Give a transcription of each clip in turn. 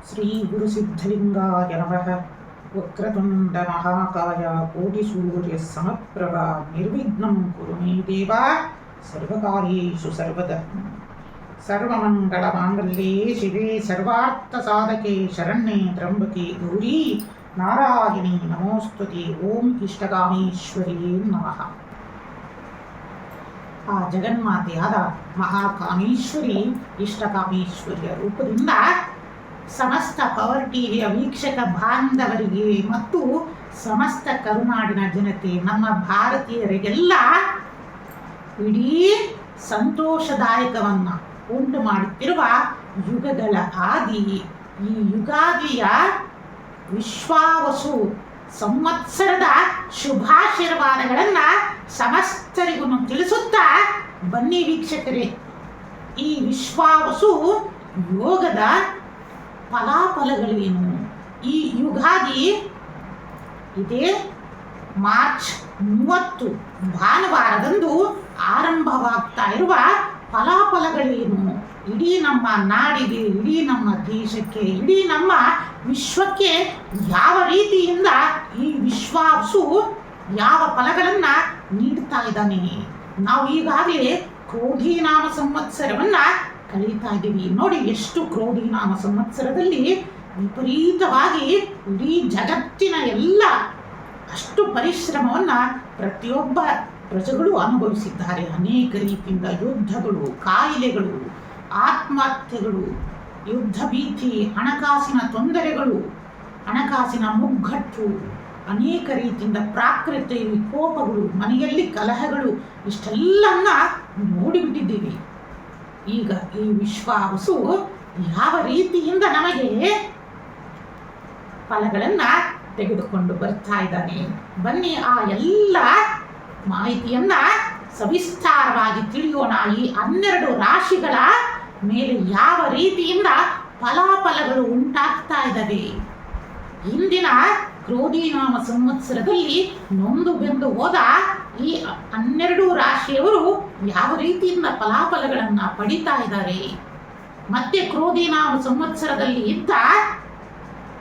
ಶ್ರೀ ಗುರು ಸಿದ್ಧಲಿಂಗಾಯ ನಮಃ. ವಕ್ರತುಂಡ ಮಹಾಕಾಯ ಕೋಟಿ ಸೂರ್ಯ ಸಮಪ್ರಭ ನಿರ್ವಿಘ್ನಂ ಕುರು ಮೇ ದೇವ ಸರ್ವಕಾರ್ಯೇಷು ಸರ್ವದಾ. ಸರ್ವಮಂಗಳ ಮಾಂಗಲ್ಯೆ ಶಿವೆ ಸರ್ವಾರ್ಥ ಸಾಧಕೆ ಶರಣ್ಯೆ ತ್ರ್ಯಂಬಕೆ ಗೌರಿ ನಾರಾಯಣಿ ನಮೋಸ್ತುತೆ. ಓಂ ಇಷ್ಟಕಾಮೇಶ್ವರಿಯೇ ನಮಃ. ಆ ಜಗನ್ಮಾತೆಯಾದ ಮಹಾಕಾಮೇಶ್ವರಿ ಇಷ್ಟಕಾಮೇಶ್ವರಿಯ ರೂಪದಿಂದ ಸಮಸ್ತ ಪವರ್ ಟಿವಿಯ ವೀಕ್ಷಕ ಬಾಂಧವರಿಗೆ ಮತ್ತು ಸಮಸ್ತ ಕರುನಾಡಿನ ಜನತೆ, ನಮ್ಮ ಭಾರತೀಯರಿಗೆಲ್ಲ ಇಡೀ ಸಂತೋಷದಾಯಕವನ್ನ ಉಂಟು ಮಾಡುತ್ತಿರುವ ಯುಗಗಳ ಆದಿ ಈ ಯುಗಾದಿಯ ವಿಶ್ವಾವಸು ಸಂವತ್ಸರದ ಶುಭಾಶೀರ್ವಾದಗಳನ್ನು ಸಮಸ್ತರಿಗೂ ತಿಳಿಸುತ್ತಾ ಬನ್ನಿ ವೀಕ್ಷಕರೇ. ಈ ವಿಶ್ವಾವಸು ಯೋಗದ ಫಲಾಫಲಗಳೇನು? ಈ ಯುಗಾದಿ ಇದೇ ಮಾರ್ಚ್ 30 ಭಾನುವಾರದಂದು ಆರಂಭವಾಗ್ತಾ ಇರುವ ಫಲಾಫಲಗಳೇನು? ಇಡೀ ನಮ್ಮ ನಾಡಿಗೆ, ಇಡೀ ನಮ್ಮ ದೇಶಕ್ಕೆ, ಇಡೀ ನಮ್ಮ ವಿಶ್ವಕ್ಕೆ ಯಾವ ರೀತಿಯಿಂದ ಈ ವಿಶ್ವಾಸು ಯಾವ ಫಲಗಳನ್ನು ನೀಡ್ತಾ ಇದ್ದಾನೆ? ನಾವು ಈಗಾಗಲೇ ಕ್ರೋಧಿನಾಮ ಸಂವತ್ಸರವನ್ನ ಕಳೀತಾ ಇದ್ದೀವಿ. ನೋಡಿ, ಎಷ್ಟು ಕ್ರೋಧಿನಾಮ ಸಂವತ್ಸರದಲ್ಲಿ ವಿಪರೀತವಾಗಿ ಇಡೀ ಜಗತ್ತಿನ ಎಲ್ಲ ಅಷ್ಟು ಪರಿಶ್ರಮವನ್ನು ಪ್ರತಿಯೊಬ್ಬ ಪ್ರಜೆಗಳು ಅನುಭವಿಸಿದ್ದಾರೆ. ಅನೇಕ ರೀತಿಯಿಂದ ಯುದ್ಧಗಳು, ಕಾಯಿಲೆಗಳು, ಆತ್ಮಹತ್ಯೆಗಳು, ಯುದ್ಧ ಭೀತಿ, ಹಣಕಾಸಿನ ತೊಂದರೆಗಳು, ಹಣಕಾಸಿನ ಮುಗ್ಗಟ್ಟು, ಅನೇಕ ರೀತಿಯಿಂದ ಪ್ರಾಕೃತಿಕ ವಿಕೋಪಗಳು, ಮನೆಯಲ್ಲಿ ಕಲಹಗಳು, ಇಷ್ಟೆಲ್ಲನ್ನ ನೋಡಿಬಿಟ್ಟಿದ್ದೀವಿ. ಈಗ ಈ ವಿಶ್ವಾವಸು ಯಾವ ರೀತಿಯಿಂದ ನಮಗೆ ಫಲಗಳನ್ನು ತೆಗೆದುಕೊಂಡು ಬರ್ತಾ ಇದ್ದಾನೆ? ಬನ್ನಿ ಆ ಎಲ್ಲ ಮಾಹಿತಿಯನ್ನ ಸವಿಸ್ತಾರವಾಗಿ ತಿಳಿಯೋಣ. ಈ 12 ರಾಶಿಗಳ ಮೇಲೆ ಯಾವ ರೀತಿಯಿಂದ ಫಲಾಫಲಗಳು ಉಂಟಾಗ್ತಾ ಇದ್ದಾವೆ? ಇಂದಿನ ಕ್ರೋಧಿನಾಮ ಸಂವತ್ಸರದಲ್ಲಿ ನೊಂದು ಬೆಂದು ಹೋದ ಈ 12 ರಾಶಿಯವರು ಯಾವ ರೀತಿಯಿಂದ ಫಲಾಫಲಗಳನ್ನು ಪಡಿತಾ ಇದ್ದಾರೆ? ಮತ್ತೆ ಕ್ರೋಧಿನಾಮ ಸಂವತ್ಸರದಲ್ಲಿ ಇದ್ದ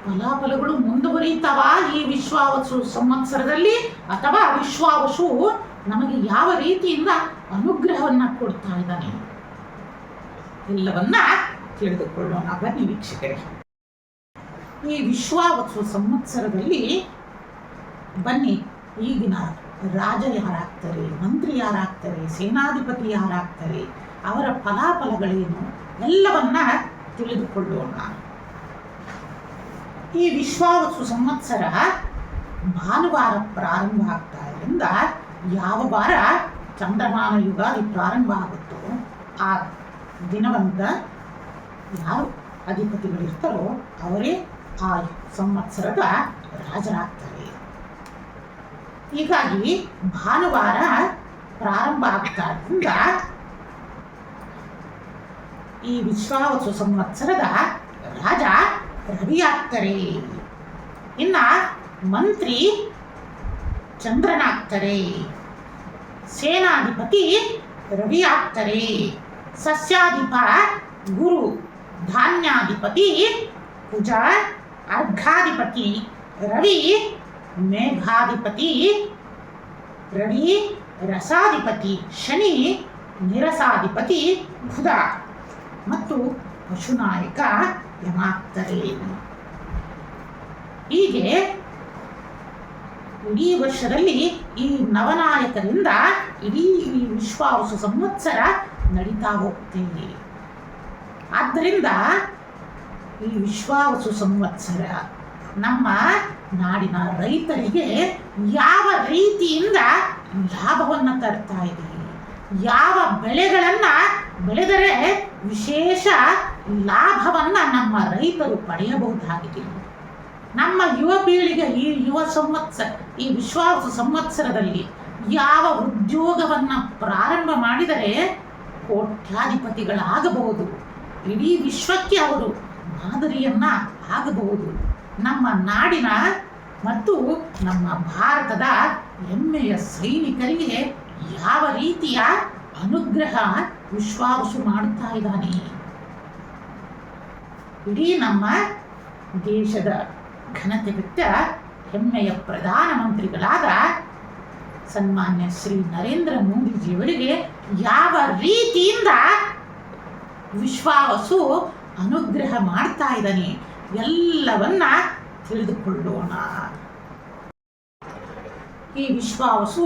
ಫಲಾಫಲಗಳು ಮುಂದುವರಿತಾವ ಈ ವಿಶ್ವಾವಸು ಸಂವತ್ಸರದಲ್ಲಿ, ಅಥವಾ ವಿಶ್ವಾವಸು ನಮಗೆ ಯಾವ ರೀತಿಯಿಂದ ಅನುಗ್ರಹವನ್ನ ಕೊಡ್ತಾ ಇದ್ದಾನೆ? ಎಲ್ಲವನ್ನ ತಿಳಿದುಕೊಳ್ಳೋಣ ಬನ್ನಿ ವೀಕ್ಷಕರೇ. ಈ ವಿಶ್ವಾವಸು ಸಂವತ್ಸರದಲ್ಲಿ ಬನ್ನಿ, ಈಗಿನ ರಾಜ ಯಾರಾಗ್ತಾರೆ, ಮಂತ್ರಿ ಯಾರಾಗ್ತಾರೆ, ಸೇನಾಧಿಪತಿ ಯಾರಾಗ್ತಾರೆ, ಅವರ ಫಲಾಫಲಗಳೇನು ಎಲ್ಲವನ್ನ ತಿಳಿದುಕೊಳ್ಳೋಣ. ಈ ವಿಶ್ವಾವಸು ಸಂವತ್ಸರ ಭಾನುವಾರ ಪ್ರಾರಂಭ ಆಗ್ತಾ ಇದರಿಂದ ಯಾವ ವಾರ ಚಂದ್ರಮಾನ ಯುಗಾದಿ ಪ್ರಾರಂಭ ಆಗುತ್ತೋ ಆ ದಿನವಂತ ಯಾರು ಅಧಿಪತಿಗಳಿರ್ತಾರೋ ಅವರೇ ಆ ಸಂವತ್ಸರದ ರಾಜರಾಗ್ತಾರೆ. ಹೀಗಾಗಿ ಭಾನುವಾರ ಪ್ರಾರಂಭ ಆಗ್ತಾ ಇದ್ರಿಂದ ಈ ವಿಶ್ವಾವಸು ಸಂವತ್ಸರದ ರಾಜ ರವಿ ಆಗ್ತಾರೆ. ಇನ್ನ ಮಂತ್ರಿ ಚಂದ್ರನಾಗ್ತಾರೆ, ಸೇನಾಧಿಪತಿ ರವಿ ಆಗ್ತಾರೆ, ಸಸ್ಯಾಧಿಪ ಗುರು, ಧಾನ್ಯಾಧಿಪತಿ ಕುಜ, ಅರ್ಘಾಧಿಪತಿ ರವಿ, ಮೇಘಾಧಿಪತಿ ರವಿ, ರಸಾಧಿಪತಿ ಶನಿ, ನಿರಸಾಧಿಪತಿ ಬುಧ ಮತ್ತು ಪಶುನಾಯಕ ಯಮಾಗ್ತಾರೆ. ಹೀಗೆ ಇಡೀ ವರ್ಷದಲ್ಲಿ ಈ ನವನಾಯಕರಿಂದ ಇಡೀ ಈ ವಿಶ್ವಾವಸು ಸಂವತ್ಸರ ನಡೀತಾ ಹೋಗ್ತೇವೆ. ಆದ್ದರಿಂದ ಈ ವಿಶ್ವಾವಸು ಸಂವತ್ಸರ ನಮ್ಮ ನಾಡಿನ ರೈತರಿಗೆ ಯಾವ ರೀತಿಯಿಂದ ಲಾಭವನ್ನು ತರ್ತಾ ಇದೆ, ಯಾವ ಬೆಳೆಗಳನ್ನ ಬೆಳೆದರೆ ವಿಶೇಷ ಲಾಭವನ್ನ ನಮ್ಮ ರೈತರು ಪಡೆಯಬಹುದಾಗಿದೆ. ನಮ್ಮ ಯುವ ಪೀಳಿಗೆ ಈ ವಿಶ್ವಾವಸು ಸಂವತ್ಸರದಲ್ಲಿ ಯಾವ ಉದ್ಯೋಗವನ್ನ ಪ್ರಾರಂಭ ಮಾಡಿದರೆ ಕೋಟ್ಯಾಧಿಪತಿಗಳಾಗಬಹುದು, ಇಡೀ ವಿಶ್ವಕ್ಕೆ ಅವರು ಮಾದರಿಯನ್ನ ಆಗಬಹುದು. ನಮ್ಮ ನಾಡಿನ ಮತ್ತು ನಮ್ಮ ಭಾರತದ ಹೆಮ್ಮೆಯ ಸೈನಿಕರಿಗೆ ಯಾವ ರೀತಿಯ ಅನುಗ್ರಹ ವಿಶ್ವಾವಸು ಮಾಡುತ್ತಾ ಇದ್ದಾನೆ? ಇಡೀ ನಮ್ಮ ದೇಶದ ಘನತೆಗೆತ್ತ ಹೆಮ್ಮೆಯ ಪ್ರಧಾನಮಂತ್ರಿಗಳಾದ ಸನ್ಮಾನ್ಯ ಶ್ರೀ ನರೇಂದ್ರ ಮೋದಿಜಿಯವರಿಗೆ ಯಾವ ರೀತಿಯಿಂದ ವಿಶ್ವಾವಸು ಅನುಗ್ರಹ ಮಾಡ್ತಾ ಇದ್ದಾನೆ ಎಲ್ಲವನ್ನ ತಿಳಿದುಕೊಳ್ಳೋಣ. ಈ ವಿಶ್ವಾವಸು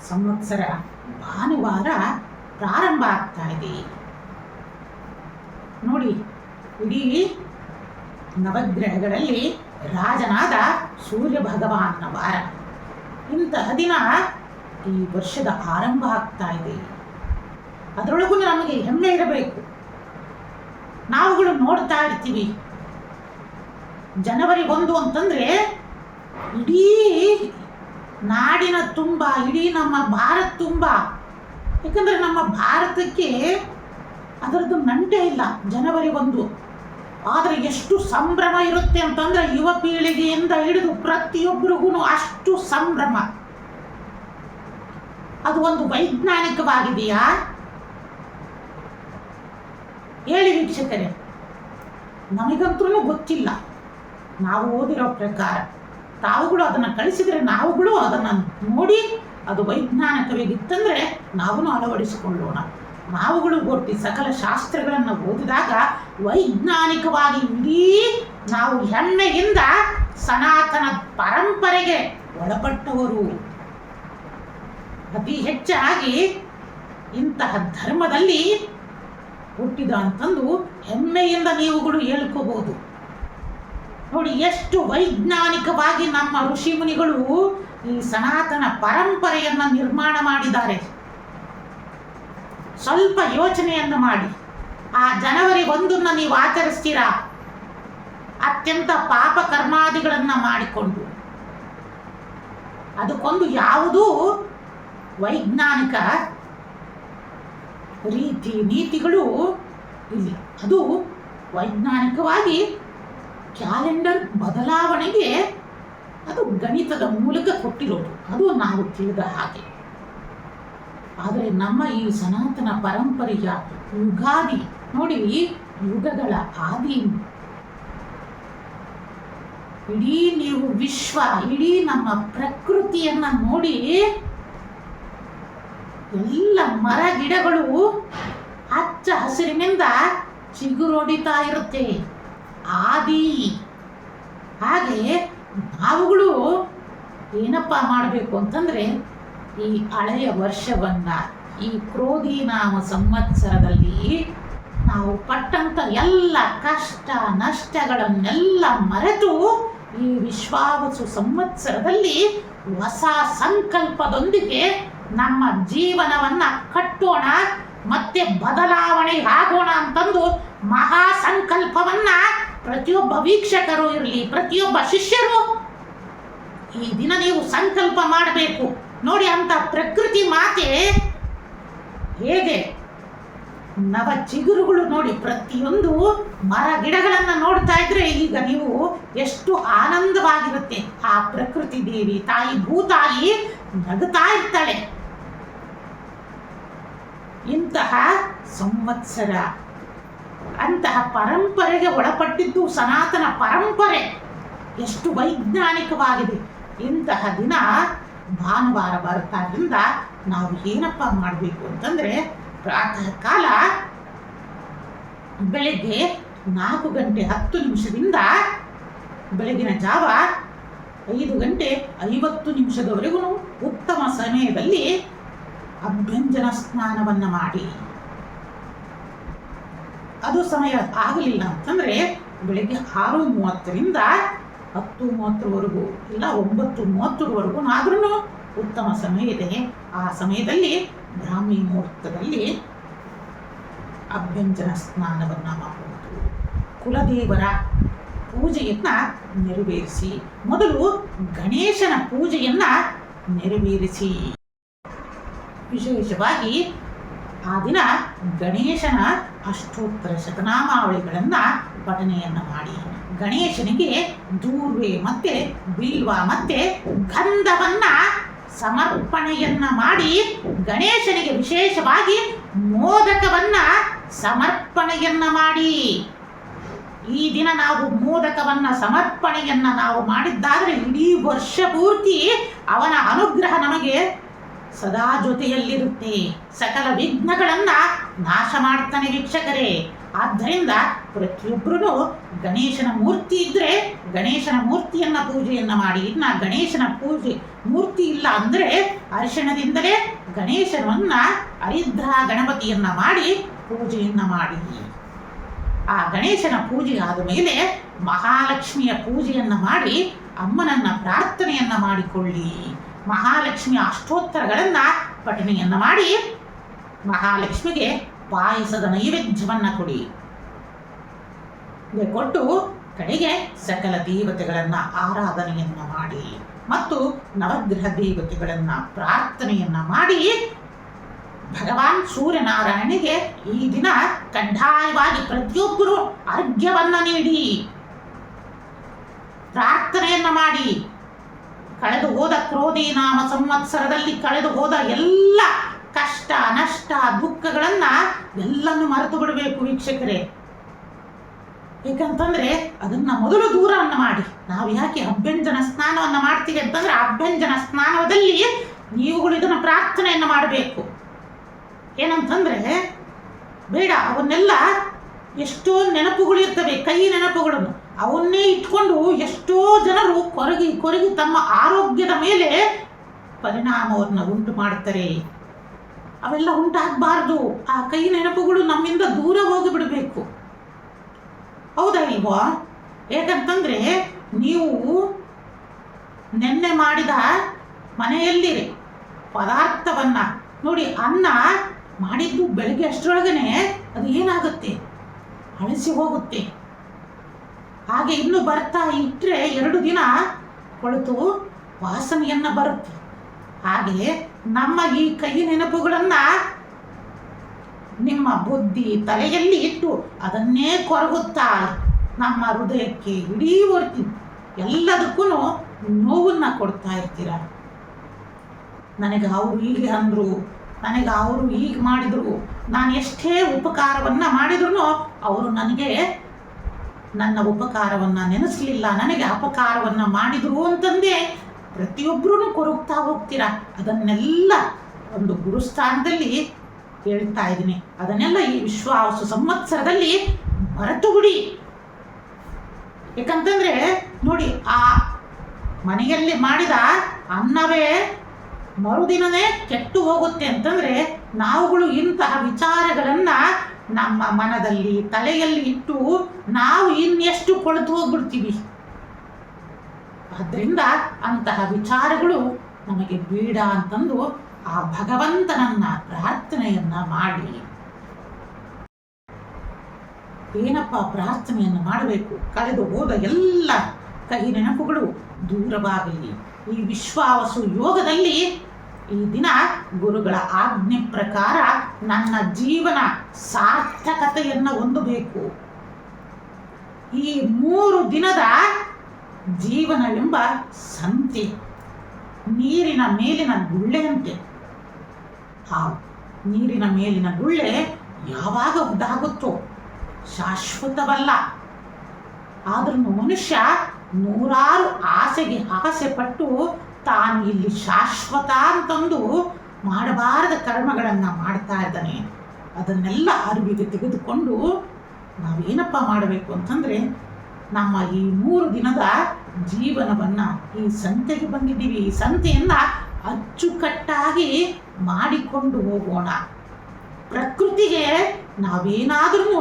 ಸಂವತ್ಸರ ಭಾನುವಾರ ಪ್ರಾರಂಭ ಆಗ್ತಾ ಇದೆ. ನೋಡಿ, ಇಡೀ ನವಗ್ರಹಗಳಲ್ಲಿ ರಾಜನಾದ ಸೂರ್ಯ ಭಗವಾನ್ನ ವಾರ. ಇಂತಹ ದಿನ ಈ ವರ್ಷದ ಆರಂಭ ಆಗ್ತಾ ಇದೆ. ಅದರೊಳಗೂ ನಮಗೆ ಹೆಮ್ಮೆ ಇರಬೇಕು. ನಾವುಗಳು ನೋಡ್ತಾ ಇರ್ತೀವಿ, ಜನವರಿ 1 ಅಂತಂದ್ರೆ ಇಡೀ ನಾಡಿನ ತುಂಬ, ಇಡೀ ನಮ್ಮ ಭಾರತ ತುಂಬ. ಯಾಕಂದ್ರೆ ನಮ್ಮ ಭಾರತಕ್ಕೆ ಅದರದ್ದು ನಂಟೇ ಇಲ್ಲ ಜನವರಿ 1. ಆದರೆ ಎಷ್ಟು ಸಂಭ್ರಮ ಇರುತ್ತೆ ಅಂತಂದ್ರೆ ಯುವ ಪೀಳಿಗೆಯಿಂದ ಹಿಡಿದು ಪ್ರತಿಯೊಬ್ಬರಿಗೂ ಅಷ್ಟು ಸಂಭ್ರಮ. ಅದು ಒಂದು ವೈಜ್ಞಾನಿಕವಾಗಿದೆಯಾ ಹೇಳಿ ವೀಕ್ಷಕರೇ? ನಮಗಂತೂ ಗೊತ್ತಿಲ್ಲ. ನಾವು ಓದಿರೋ ಪ್ರಕಾರ ತಾವುಗಳು ಅದನ್ನು ಕಳಿಸಿದರೆ ನಾವುಗಳು ಅದನ್ನು ನೋಡಿ ಅದು ವೈಜ್ಞಾನಿಕವಾಗಿತ್ತಂದರೆ ನಾವು ಅಳವಡಿಸಿಕೊಳ್ಳೋಣ. ನಾವುಗಳು ಒಟ್ಟಿ ಸಕಲ ಶಾಸ್ತ್ರಗಳನ್ನು ಓದಿದಾಗ ವೈಜ್ಞಾನಿಕವಾಗಿ ಇಡೀ ನಾವು ಹೆಮ್ಮೆಯಿಂದ ಸನಾತನ ಪರಂಪರೆಗೆ ಒಳಪಟ್ಟವರು. ಅತಿ ಹೆಚ್ಚಾಗಿ ಇಂತಹ ಧರ್ಮದಲ್ಲಿ ಹುಟ್ಟಿದ ಅಂತಂದು ಹೆಮ್ಮೆಯಿಂದ ನೀವುಗಳು ಹೇಳ್ಕೋಬಹುದು. ನೋಡಿ, ಎಷ್ಟು ವೈಜ್ಞಾನಿಕವಾಗಿ ನಮ್ಮ ಋಷಿ ಮುನಿಗಳು ಈ ಸನಾತನ ಪರಂಪರೆಯನ್ನು ನಿರ್ಮಾಣ ಮಾಡಿದ್ದಾರೆ. ಸ್ವಲ್ಪ ಯೋಚನೆಯನ್ನು ಮಾಡಿ. ಆ ಜನವರಿ 1 ನೀವು ಆಚರಿಸ್ತೀರಾ ಅತ್ಯಂತ ಪಾಪ ಕರ್ಮಾದಿಗಳನ್ನು ಮಾಡಿಕೊಂಡು. ಅದಕ್ಕೊಂದು ಯಾವುದೂ ವೈಜ್ಞಾನಿಕ ರೀತಿ ನೀತಿಗಳು ಇಲ್ಲಿ. ಅದು ವೈಜ್ಞಾನಿಕವಾಗಿ ಕ್ಯಾಲೆಂಡರ್ ಬದಲಾವಣೆಗೆ ಅದು ಗಣಿತದ ಮೂಲಕ ಕೊಟ್ಟಿರೋದು, ಅದು ನಾವು ತಿಳಿದ ಹಾಗೆ. ಆದರೆ ನಮ್ಮ ಈ ಸನಾತನ ಪರಂಪರೆಯ ಯುಗಾದಿ ನೋಡಿ, ಯುಗಗಳ ಆದಿ. ಇಡೀ ನೀವು ವಿಶ್ವ, ಇಡೀ ನಮ್ಮ ಪ್ರಕೃತಿಯನ್ನ ನೋಡಿ, ಎಲ್ಲ ಮರ ಗಿಡಗಳು ಹಚ್ಚ ಹಸಿರಿನಿಂದ ಚಿಗುರೊಡಿತಾ ಇರುತ್ತೆ. ಆದಿ. ಹಾಗೆ ನಾವುಗಳು ಏನಪ್ಪ ಮಾಡಬೇಕು ಅಂತಂದ್ರೆ, ಈ ಹಳೆಯ ವರ್ಷವನ್ನ, ಈ ಕ್ರೋಧಿ ನಾಮ ಸಂವತ್ಸರದಲ್ಲಿ ನಾವು ಪಟ್ಟಂತ ಎಲ್ಲ ಕಷ್ಟ ನಷ್ಟಗಳನ್ನೆಲ್ಲ ಮರೆತು ಈ ವಿಶ್ವಾವಸು ಸಂವತ್ಸರದಲ್ಲಿ ಹೊಸ ಸಂಕಲ್ಪದೊಂದಿಗೆ ನಮ್ಮ ಜೀವನವನ್ನ ಕಟ್ಟೋಣ, ಮತ್ತೆ ಬದಲಾವಣೆ ಆಗೋಣ ಅಂತಂದು ಮಹಾ ಸಂಕಲ್ಪವನ್ನ ಪ್ರತಿಯೊಬ್ಬ ವೀಕ್ಷಕರು ಇರಲಿ, ಪ್ರತಿಯೊಬ್ಬ ಶಿಷ್ಯರು ಈ ದಿನ ನೀವು ಸಂಕಲ್ಪ ಮಾಡಬೇಕು. ನೋಡಿ, ಅಂತ ಪ್ರಕೃತಿ ಮಾತೆ ಹೇಗೆ ನವ ಚಿಗುರುಗಳು ನೋಡಿ, ಪ್ರತಿಯೊಂದು ಮರ ಗಿಡಗಳನ್ನ ನೋಡ್ತಾ ಇದ್ರೆ ಈಗ ನೀವು ಎಷ್ಟು ಆನಂದವಾಗಿರುತ್ತೆ. ಆ ಪ್ರಕೃತಿ ದೇವಿ ತಾಯಿ ಭೂತಾಯಿ ನಗುತ್ತಾ ಇರ್ತಾಳೆ. ಇಂತಹ ಸಂವತ್ಸರ, ಅಂತಹ ಪರಂಪರೆಗೆ ಒಳಪಟ್ಟಿದ್ದು ಸನಾತನ ಪರಂಪರೆ ಎಷ್ಟು ವೈಜ್ಞಾನಿಕವಾಗಿದೆ. ಇಂತಹ ದಿನ ಭಾನುವಾರ ಬರ್ತಾದ್ರಿಂದ ನಾವು ಏನಪ್ಪ ಮಾಡಬೇಕು ಅಂತಂದ್ರೆ, ಪ್ರಾತಃ ಕಾಲ ಬೆಳಗ್ಗೆ 4:10 ಬೆಳಗಿನ ಜಾವ 5:50 ಉತ್ತಮ ಸಮಯದಲ್ಲಿ ಅಭ್ಯಂಜನ ಸ್ನಾನವನ್ನು ಮಾಡಿ. ಅದು ಸಮಯ ಆಗಲಿಲ್ಲ ಅಂತಂದ್ರೆ ಬೆಳಗ್ಗೆ 6:30 10:30 ಇಲ್ಲ 9:30 ಆದ್ರೂ ಉತ್ತಮ ಸಮಯ ಇದೆ. ಆ ಸಮಯದಲ್ಲಿ ಬ್ರಾಹ್ಮಿ ಮುಹೂರ್ತದಲ್ಲಿ ಅಭ್ಯಂಜನ ಸ್ನಾನವನ್ನ ಮಾಡುವುದು. ಕುಲದೇವರ ಪೂಜೆಯನ್ನ ನೆರವೇರಿಸಿ, ಮೊದಲು ಗಣೇಶನ ಪೂಜೆಯನ್ನ ನೆರವೇರಿಸಿ. ವಿಶೇಷವಾಗಿ ಆ ದಿನ ಗಣೇಶನ ಅಷ್ಟೋತ್ತರ ಶತನಾಮಾವಳಿಗಳನ್ನ ಪಠನೆಯನ್ನ ಮಾಡಿ, ಗಣೇಶನಿಗೆ ದೂರ್ವೆ ಮತ್ತೆ ಬಿಲ್ವ ಮತ್ತೆ ಗಂಧವನ್ನ ಸಮರ್ಪಣೆಯನ್ನ ಮಾಡಿ, ಗಣೇಶನಿಗೆ ವಿಶೇಷವಾಗಿ ಮೋದಕವನ್ನ ಸಮರ್ಪಣೆಯನ್ನ ಮಾಡಿ. ಈ ದಿನ ನಾವು ಮೋದಕವನ್ನ ಸಮರ್ಪಣೆಯನ್ನ ನಾವು ಮಾಡಿದ್ದಾದ್ರೆ ಇಡೀ ವರ್ಷ ಪೂರ್ತಿ ಅವನ ಅನುಗ್ರಹ ನಮಗೆ ಸದಾ ಜೊತೆಯಲ್ಲಿರುತ್ತೆ. ಸಕಲ ವಿಘ್ನಗಳನ್ನ ನಾಶ ಮಾಡ್ತಾನೆ ವೀಕ್ಷಕರೇ. ಆದ್ದರಿಂದ ಪ್ರತಿಯೊಬ್ಬರೂ ಗಣೇಶನ ಮೂರ್ತಿ ಇದ್ರೆ ಗಣೇಶನ ಮೂರ್ತಿಯನ್ನ ಪೂಜೆಯನ್ನ ಮಾಡಿ. ಇನ್ನ ಗಣೇಶನ ಪೂಜೆ ಮೂರ್ತಿ ಇಲ್ಲ ಅಂದ್ರೆ ಅರಿಶಿಣದಿಂದಲೇ ಗಣೇಶನನ್ನ ಹರಿದ್ರ ಗಣಪತಿಯನ್ನ ಮಾಡಿ ಪೂಜೆಯನ್ನ ಮಾಡಿ. ಆ ಗಣೇಶನ ಪೂಜೆ ಆದ ಮೇಲೆ ಮಹಾಲಕ್ಷ್ಮಿಯ ಪೂಜೆಯನ್ನ ಮಾಡಿ ಅಮ್ಮನನ್ನ ಪ್ರಾರ್ಥನೆಯನ್ನ ಮಾಡಿಕೊಳ್ಳಿ. ಮಹಾಲಕ್ಷ್ಮಿಯ ಅಷ್ಟೋತ್ತರಗಳನ್ನ ಪಠಣೆಯನ್ನ ಮಾಡಿ ಮಹಾಲಕ್ಷ್ಮಿಗೆ ಪಾಯಸದ ನೈವೇದ್ಯವನ್ನ ಕೊಡಿ. ಕೊಟ್ಟು ಕಡೆಗೆ ಸಕಲ ದೇವತೆಗಳನ್ನ ಆರಾಧನೆಯನ್ನ ಮಾಡಿ ಮತ್ತು ನವಗ್ರಹ ದೇವತೆಗಳನ್ನ ಪ್ರಾರ್ಥನೆಯನ್ನ ಮಾಡಿ ಭಗವಾನ್ ಸೂರ್ಯನಾರಾಯಣಿಗೆ ಈ ದಿನ ಕಡ್ಡಾಯವಾಗಿ ಪ್ರತಿಯೊಬ್ಬರು ಅರ್ಘ್ಯವನ್ನ ನೀಡಿ ಪ್ರಾರ್ಥನೆಯನ್ನ ಮಾಡಿ. ಕಳೆದು ಹೋದ ಕ್ರೋಧಿ ನಾಮ ಸಂವತ್ಸರದಲ್ಲಿ ಕಳೆದು ಹೋದ ಎಲ್ಲ ಕಷ್ಟ ನಷ್ಟ ದುಃಖಗಳನ್ನ ಎಲ್ಲನ್ನು ಮರೆತು ಬಿಡಬೇಕು ವೀಕ್ಷಕರೇ. ಏಕಂತಂದ್ರೆ ಅದನ್ನ ಮೊದಲು ದೂರವನ್ನ ಮಾಡಿ. ನಾವು ಯಾಕೆ ಅಭ್ಯಂಜನ ಸ್ನಾನವನ್ನ ಮಾಡ್ತೀವಿ ಅಂತಂದ್ರೆ ಅಭ್ಯಂಜನ ಸ್ನಾನದಲ್ಲಿ ನೀವುಗಳು ಇದನ್ನ ಪ್ರಾರ್ಥನೆಯನ್ನ ಮಾಡಬೇಕು. ಏನಂತಂದ್ರೆ ಬೇಡ ಅವನ್ನೆಲ್ಲ ಎಷ್ಟೋ ನೆನಪುಗಳು ಇರ್ತವೆ, ಕೈ ನೆನಪುಗಳನ್ನು ಅವನ್ನೇ ಇಟ್ಕೊಂಡು ಎಷ್ಟೋ ಜನರು ಕೊರಗಿ ತಮ್ಮ ಆರೋಗ್ಯದ ಮೇಲೆ ಪರಿಣಾಮವನ್ನು ಉಂಟು ಮಾಡ್ತಾರೆ. ಅವೆಲ್ಲ ಉಂಟಾಗಬಾರ್ದು. ಆ ಕೈ ನೆನಪುಗಳು ನಮ್ಮಿಂದ ದೂರ ಹೋಗಿಬಿಡಬೇಕು. ಹೌದಾ ಇಲ್ವಾ? ಏಕಂತಂದ್ರೆ ನೀವು ನೆನ್ನೆ ಮಾಡಿದ ಮನೆಯಲ್ಲಿ ಪದಾರ್ಥವನ್ನ ನೋಡಿ, ಅನ್ನ ಮಾಡಿದ್ದು ಬೆಳಗ್ಗೆ ಅಷ್ಟರೊಳಗನೆ ಅದು ಏನಾಗುತ್ತೆ, ಅಳಿಸಿ ಹೋಗುತ್ತೆ. ಹಾಗೆ ಇನ್ನು ಬರ್ತಾ ಇಟ್ಟರೆ 2 ದಿನ ಕೊಳೆತು ವಾಸನೆಯನ್ನ ಬರುತ್ತೆ. ಹಾಗೆ ನಮ್ಮ ಈ ಕೈ ನೆನಪುಗಳನ್ನ ನಿಮ್ಮ ಬುದ್ಧಿ ತಲೆಯಲ್ಲಿ ಇಟ್ಟು ಅದನ್ನೇ ಕೊರಗುತ್ತಾ ನಮ್ಮ ಹೃದಯಕ್ಕೆ ಇಡೀ ಹೊರ್ತಿ ಎಲ್ಲದಕ್ಕೂ ನೋವನ್ನ ಕೊಡ್ತಾ ಇರ್ತೀರ. ನನಗೆ ಅವರು ಹೀಗೆ ಅಂದರು, ನನಗೆ ಅವರು ಹೀಗೆ ಮಾಡಿದರು, ನಾನು ಎಷ್ಟೇ ಉಪಕಾರವನ್ನು ಮಾಡಿದ್ರು ಅವರು ನನಗೆ ನನ್ನ ಉಪಕಾರವನ್ನು ನೆನೆಸಲಿಲ್ಲ, ನನಗೆ ಅಪಕಾರವನ್ನು ಮಾಡಿದರು ಅಂತಂದೇ ಪ್ರತಿಯೊಬ್ಬರೂ ಕೊರಗ್ತಾ ಹೋಗ್ತೀರ. ಅದನ್ನೆಲ್ಲ ಒಂದು ಗುರುಸ್ಥಾನದಲ್ಲಿ ಹೇಳ್ತಾ ಇದ್ದೀನಿ. ಅದನ್ನೆಲ್ಲ ಈ ವಿಶ್ವಾವಸು ಸಂವತ್ಸರದಲ್ಲಿ ಮರೆತು ಬಿಡಿ. ಯಾಕಂತಂದ್ರೆ ನೋಡಿ, ಆ ಮನೆಯಲ್ಲಿ ಮಾಡಿದ ಅನ್ನವೇ ಮರುದಿನವೇ ಕೆಟ್ಟು ಹೋಗುತ್ತೆ ಅಂತಂದ್ರೆ ನಾವುಗಳು ಇಂತಹ ವಿಚಾರಗಳನ್ನ ನಮ್ಮ ಮನದಲ್ಲಿ ತಲೆಯಲ್ಲಿ ಇಟ್ಟು ನಾವು ಇನ್ನೆಷ್ಟು ಕೊಳೆತು ಹೋಗ್ಬಿಡ್ತೀವಿ. ಆದ್ರಿಂದ ಅಂತಹ ವಿಚಾರಗಳು ನಮಗೆ ಬೇಡ ಅಂತಂದು ಆ ಭಗವಂತನನ್ನ ಪ್ರಾರ್ಥನೆಯನ್ನ ಮಾಡಿ. ಏನಪ್ಪ ಪ್ರಾರ್ಥನೆಯನ್ನು ಮಾಡಬೇಕು? ಕಳೆದು ಹೋದ ಎಲ್ಲ ಕಹಿ ನೆನಪುಗಳು ದೂರವಾಗಲಿ. ಈ ವಿಶ್ವಾವಸು ಯೋಗದಲ್ಲಿ ಈ ದಿನ ಗುರುಗಳ ಆಜ್ಞೆ ಪ್ರಕಾರ ನನ್ನ ಜೀವನ ಸಾರ್ಥಕತೆಯನ್ನು ಹೊಂದಬೇಕು. ಈ 3 ದಿನದ ಜೀವನವೆಂಬ ಸಂತೆ ನೀರಿನ ಮೇಲಿನ ಗುಳ್ಳೆಯಂತೆ. ಆ ನೀರಿನ ಮೇಲಿನ ಗುಳ್ಳೆ ಯಾವಾಗ ಉದ್ದಾಗುತ್ತೋ ಶಾಶ್ವತವಲ್ಲ. ಆದ್ರೂ ಮನುಷ್ಯ ನೂರಾರು ಆಸೆಗೆ ಆಸೆ ಪಟ್ಟು ತಾನು ಇಲ್ಲಿ ಶಾಶ್ವತ ಅಂತಂದು ಮಾಡಬಾರದ ಕರ್ಮಗಳನ್ನು ಮಾಡ್ತಾ ಇದ್ದಾನೆ. ಅದನ್ನೆಲ್ಲ ಅರಿವಿಗೆ ತೆಗೆದುಕೊಂಡು ನಾವೇನಪ್ಪ ಮಾಡಬೇಕು ಅಂತಂದ್ರೆ, ನಮ್ಮ ಈ 3 ದಿನದ ಜೀವನವನ್ನ ಈ ಸಂತೆಗೆ ಬಂದಿದ್ದೀವಿ, ಈ ಸಂತೆಯನ್ನ ಅಚ್ಚುಕಟ್ಟಾಗಿ ಮಾಡಿಕೊಂಡು ಹೋಗೋಣ. ಪ್ರಕೃತಿಗೆ ನಾವೇನಾದ್ರೂ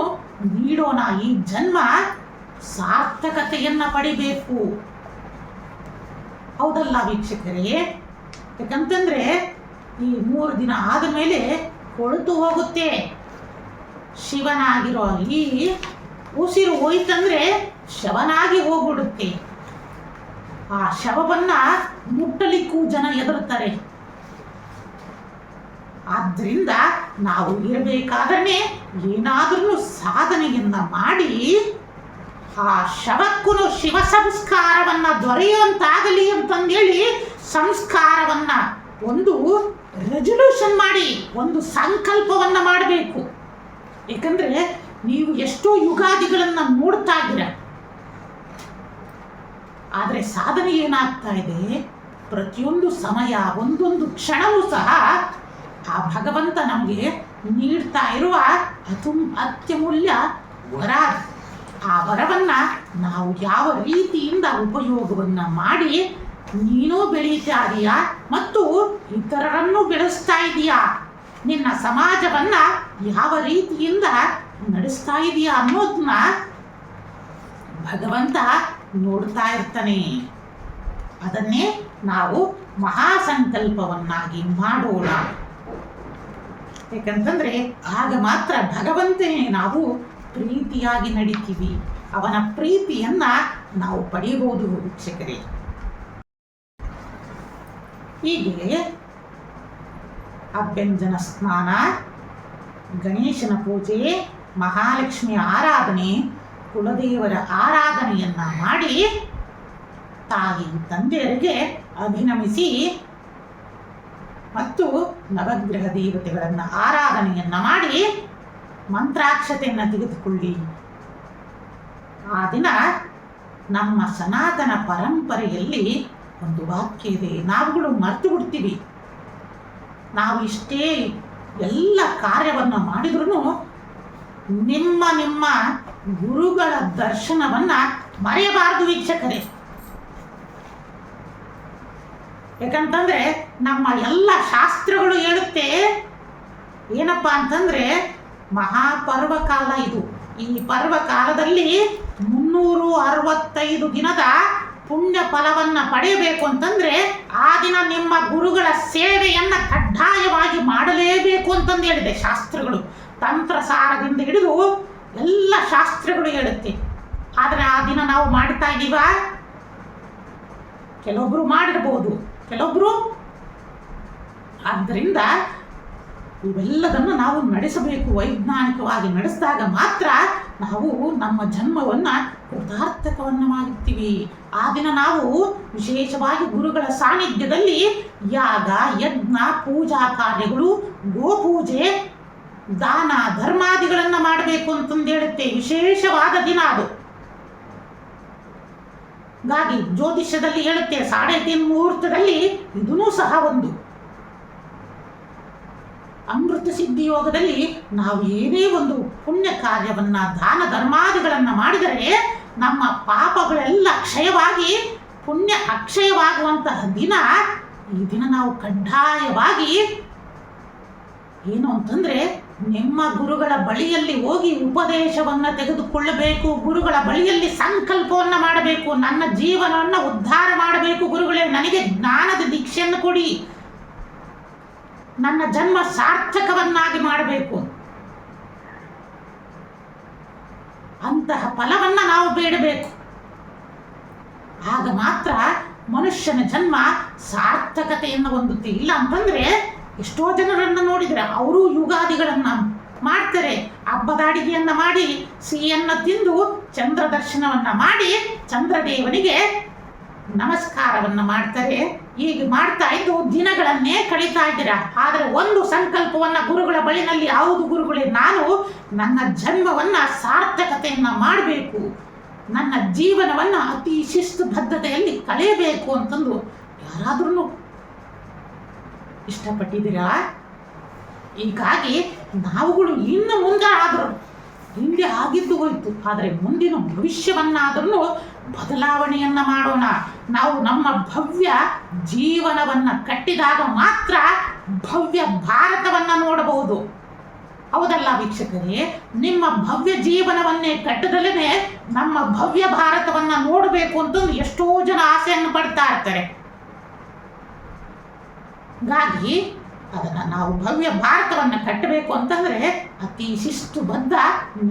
ನೀಡೋಣ. ಈ ಜನ್ಮ ಸಾರ್ಥಕತೆಯನ್ನ ಪಡಿಬೇಕು. ಹೌದಲ್ಲ ವೀಕ್ಷಕರೇ? ಯಾಕಂತಂದ್ರೆ ಈ 3 ದಿನ ಆದ ಮೇಲೆ ಕೊಳೆತು ಹೋಗುತ್ತೆ. ಶಿವನಾಗಿರೋ ಈ ಉಸಿರು ಹೋಯ್ತಂದ್ರೆ ಶವನಾಗಿ ಹೋಗ್ಬಿಡುತ್ತೆ. ಆ ಶವವನ್ನ ಮುಟ್ಟಲಿಕ್ಕೂ ಜನ ಹೆದರ್ತಾರೆ. ಆದ್ರಿಂದ ನಾವು ಇರಬೇಕಾದ್ರೆ ಏನಾದ್ರೂ ಸಾಧನೆಯನ್ನ ಮಾಡಿ ಆ ಶವಕ್ಕೂ ಶಿವ ಸಂಸ್ಕಾರವನ್ನ ದೊರೆಯುವಂತಾಗಲಿ ಅಂತಂದೇಳಿ ಸಂಸ್ಕಾರವನ್ನ ಒಂದು ರೆಸಲ್ಯೂಷನ್ ಮಾಡಿ ಒಂದು ಸಂಕಲ್ಪವನ್ನ ಮಾಡಬೇಕು. ಏಕೆಂದ್ರೆ ನೀವು ಎಷ್ಟೋ ಯುಗಾದಿಗಳನ್ನು ನೋಡ್ತಾ ಇದ್ದೀರ. ಆದರೆ ಸಾಧನೆ ಏನಾಗ್ತಾ ಇದೆ, ಪ್ರತಿಯೊಂದು ಸಮಯ ಒಂದೊಂದು ಕ್ಷಣವೂ ಸಹ ಆ ಭಗವಂತ ನಮಗೆ ನೀಡ್ತಾ ಇರುವ ಅತ್ಯಮೂಲ್ಯ ವರ. ಆ ವರವನ್ನು ನಾವು ಯಾವ ರೀತಿಯಿಂದ ಉಪಯೋಗವನ್ನು ಮಾಡಿ ನೀನು ಬೆಳೀತಾ ಇದೀಯಾ ಮತ್ತು ಇತರರನ್ನು ಬೆಳೆಸ್ತಾ ಇದೀಯಾ, ನಿನ್ನ ಸಮಾಜವನ್ನ ಯಾವ ರೀತಿಯಿಂದ ನಡೆಸ್ತಾ ಇದೀಯಾ ಅನ್ನೋದನ್ನ ಭಗವಂತ ನೋಡ್ತಾ ಇರ್ತಾನೆ. ಅದನ್ನೇ ನಾವು ಮಹಾಸಂಕಲ್ಪವನ್ನಾಗಿ ಮಾಡೋಣ. ಯಾಕಂತಂದ್ರೆ ಆಗ ಮಾತ್ರ ಭಗವಂತನೇ ನಾವು ಪ್ರೀತಿಯಾಗಿ ನಡೀತೀವಿ, ಅವನ ಪ್ರೀತಿಯನ್ನ ನಾವು ಪಡೆಯಬಹುದು ವೀಕ್ಷಕರೇ. ಹೀಗೆ ಅಭ್ಯಂಜನ ಸ್ನಾನ, ಗಣೇಶನ ಪೂಜೆ, ಮಹಾಲಕ್ಷ್ಮಿಯ ಆರಾಧನೆ, ಕುಲದೇವರ ಆರಾಧನೆಯನ್ನ ಮಾಡಿ ತಾಯಿ ತಂದೆಯರಿಗೆ ಅಭಿನಮಿಸಿ ಮತ್ತು ನವಗ್ರಹ ದೇವತೆಗಳನ್ನು ಆರಾಧನೆಯನ್ನ ಮಾಡಿ ಮಂತ್ರಾಕ್ಷತೆಯನ್ನು ತೆಗೆದುಕೊಳ್ಳಿ. ಆ ದಿನ ನಮ್ಮ ಸನಾತನ ಪರಂಪರೆಯಲ್ಲಿ ಒಂದು ವಾಕ್ಯ ಇದೆ, ನಾವುಗಳು ಮರೆತು ಬಿಡ್ತೀವಿ. ನಾವು ಇಷ್ಟೇ ಎಲ್ಲ ಕಾರ್ಯವನ್ನು ಮಾಡಿದ್ರೂ ನಿಮ್ಮ ನಿಮ್ಮ ಗುರುಗಳ ದರ್ಶನವನ್ನು ಮರೆಯಬಾರದು ವೀಕ್ಷಕರೇ. ಯಾಕಂತಂದ್ರೆ ನಮ್ಮ ಎಲ್ಲ ಶಾಸ್ತ್ರಗಳು ಹೇಳುತ್ತೆ ಏನಪ್ಪ ಅಂತಂದ್ರೆ, ಮಹಾಪರ್ವಕಾಲ ಇದು. ಈ ಪರ್ವಕಾಲದಲ್ಲಿ 365 ದಿನದ ಪುಣ್ಯ ಫಲವನ್ನ ಪಡೆಯಬೇಕು ಅಂತಂದ್ರೆ ಆ ದಿನ ನಿಮ್ಮ ಗುರುಗಳ ಸೇವೆಯನ್ನ ಕಡ್ಡಾಯವಾಗಿ ಮಾಡಲೇಬೇಕು ಅಂತಂದು ಹೇಳಿದೆ ಶಾಸ್ತ್ರಗಳು. ತಂತ್ರಸಾರದಿಂದ ಹಿಡಿದು ಎಲ್ಲ ಶಾಸ್ತ್ರಗಳು ಹೇಳುತ್ತೆ. ಆದರೆ ಆ ದಿನ ನಾವು ಮಾಡ್ತಾ ಇದ್ದೀವ? ಕೆಲವೊಬ್ರು ಮಾಡಿರ್ಬೋದು, ಕೆಲವೊಬ್ರು. ಆದ್ದರಿಂದ ಇವೆಲ್ಲದನ್ನು ನಾವು ನಡೆಸಬೇಕು. ವೈಜ್ಞಾನಿಕವಾಗಿ ನಡೆಸಿದಾಗ ಮಾತ್ರ ನಾವು ನಮ್ಮ ಜನ್ಮವನ್ನು ಕೃತಾರ್ಥಕವನ್ನು ಮಾಡುತ್ತೀವಿ. ಆ ದಿನ ನಾವು ವಿಶೇಷವಾಗಿ ಗುರುಗಳ ಸಾನ್ನಿಧ್ಯದಲ್ಲಿ ಯಾಗ, ಯಜ್ಞ, ಪೂಜಾ ಕಾರ್ಯಗಳು, ಗೋಪೂಜೆ, ದಾನ ಧರ್ಮಾದಿಗಳನ್ನು ಮಾಡಬೇಕು ಅಂತಂದು ಹೇಳುತ್ತೆ. ವಿಶೇಷವಾದ ದಿನ ಅದು. ಹಾಗಾಗಿ ಜ್ಯೋತಿಷ್ಯದಲ್ಲಿ ಹೇಳುತ್ತೆ 3.5 ಮುಹೂರ್ತದಲ್ಲಿ ಇದೂ ಸಹ ಒಂದು. ಅಮೃತ ಸಿದ್ಧಿ ಯೋಗದಲ್ಲಿ ನಾವು ಏನೇ ಒಂದು ಪುಣ್ಯ ಕಾರ್ಯವನ್ನ, ದಾನ ಧರ್ಮಾದಿಗಳನ್ನ ಮಾಡಿದರೆ ನಮ್ಮ ಪಾಪಗಳೆಲ್ಲ ಕ್ಷಯವಾಗಿ ಪುಣ್ಯ ಅಕ್ಷಯವಾಗುವಂತಹ ದಿನ ಈ ದಿನ. ನಾವು ಕಡ್ಡಾಯವಾಗಿ ಏನು ಅಂತಂದ್ರೆ ನಿಮ್ಮ ಗುರುಗಳ ಬಳಿಯಲ್ಲಿ ಹೋಗಿ ಉಪದೇಶವನ್ನ ತೆಗೆದುಕೊಳ್ಳಬೇಕು. ಗುರುಗಳ ಬಳಿಯಲ್ಲಿ ಸಂಕಲ್ಪವನ್ನ ಮಾಡಬೇಕು. ನನ್ನ ಜೀವನವನ್ನು ಉದ್ಧಾರ ಮಾಡಬೇಕು ಗುರುಗಳೇ, ನನಗೆ ಜ್ಞಾನದ ದೀಕ್ಷೆಯನ್ನು ಕೊಡಿ, ನನ್ನ ಜನ್ಮ ಸಾರ್ಥಕವನ್ನಾಗಿ ಮಾಡಬೇಕು. ಅಂತಹ ಫಲವನ್ನ ನಾವು ಬೇಡಬೇಕು. ಆಗ ಮಾತ್ರ ಮನುಷ್ಯನ ಜನ್ಮ ಸಾರ್ಥಕತೆಯನ್ನು ಹೊಂದುತ್ತೆ. ಇಲ್ಲ ಅಂತಂದ್ರೆ ಎಷ್ಟೋ ಜನರನ್ನು ನೋಡಿದರೆ ಅವರು ಯುಗಾದಿಗಳನ್ನ ಮಾಡ್ತಾರೆ, ಹಬ್ಬದ ಅಡಿಗೆಯನ್ನ ಮಾಡಿ, ಸಿಹಿಯನ್ನ ತಿಂದು, ಚಂದ್ರ ದರ್ಶನವನ್ನ ಮಾಡಿ ಚಂದ್ರದೇವನಿಗೆ ನಮಸ್ಕಾರವನ್ನ ಮಾಡ್ತಾರೆ. ಹೀಗೆ ಮಾಡ್ತಾ ಇದ್ದು ದಿನಗಳನ್ನೇ ಕಳೀತಾ ಇದ್ದೀರಾ. ಆದರೆ ಒಂದು ಸಂಕಲ್ಪವನ್ನ ಗುರುಗಳ ಬಳಿನಲ್ಲಿ, ಹೌದು ಗುರುಗಳೇ, ನಾನು ನನ್ನ ಜನ್ಮವನ್ನ ಸಾರ್ಥಕತೆಯನ್ನ ಮಾಡಬೇಕು, ನನ್ನ ಜೀವನವನ್ನ ಅತಿ ಶಿಸ್ತುಬದ್ಧತೆಯಲ್ಲಿ ಕಳೆಯಬೇಕು ಅಂತಂದು ಯಾರಾದ್ರೂ ಇಷ್ಟಪಟ್ಟಿದ್ದೀರಾ? ಹೀಗಾಗಿ ನಾವುಗಳು ಇನ್ನು ಮುಂದೆ ಆದರೂ, ಹಿಂದೆ ಆಗಿದ್ದು ಹೋಯ್ತು, ಆದರೆ ಮುಂದಿನ ಭವಿಷ್ಯವನ್ನಾದರೂ ಬದಲಾವಣೆಯನ್ನ ಮಾಡೋಣ. ನಾವು ನಮ್ಮ ಭವ್ಯ ಜೀವನವನ್ನ ಕಟ್ಟಿದಾಗ ಮಾತ್ರ ಭವ್ಯ ಭಾರತವನ್ನ ನೋಡಬಹುದು. ಹೌದಲ್ಲ ವೀಕ್ಷಕರೇ? ನಿಮ್ಮ ಭವ್ಯ ಜೀವನವನ್ನೇ ಕಟ್ಟದಲ್ಲೇ ನಮ್ಮ ಭವ್ಯ ಭಾರತವನ್ನ ನೋಡಬೇಕು ಅಂತಂದು ಎಷ್ಟೋ ಜನ ಆಸೆಯನ್ನು ಪಡ್ತಾ ಇರ್ತಾರೆ. ಹಾಗಾಗಿ ಅದನ್ನು ನಾವು ಭವ್ಯ ಭಾರತವನ್ನು ಕಟ್ಟಬೇಕು ಅಂತಂದರೆ ಅತಿ ಶಿಸ್ತುಬದ್ಧ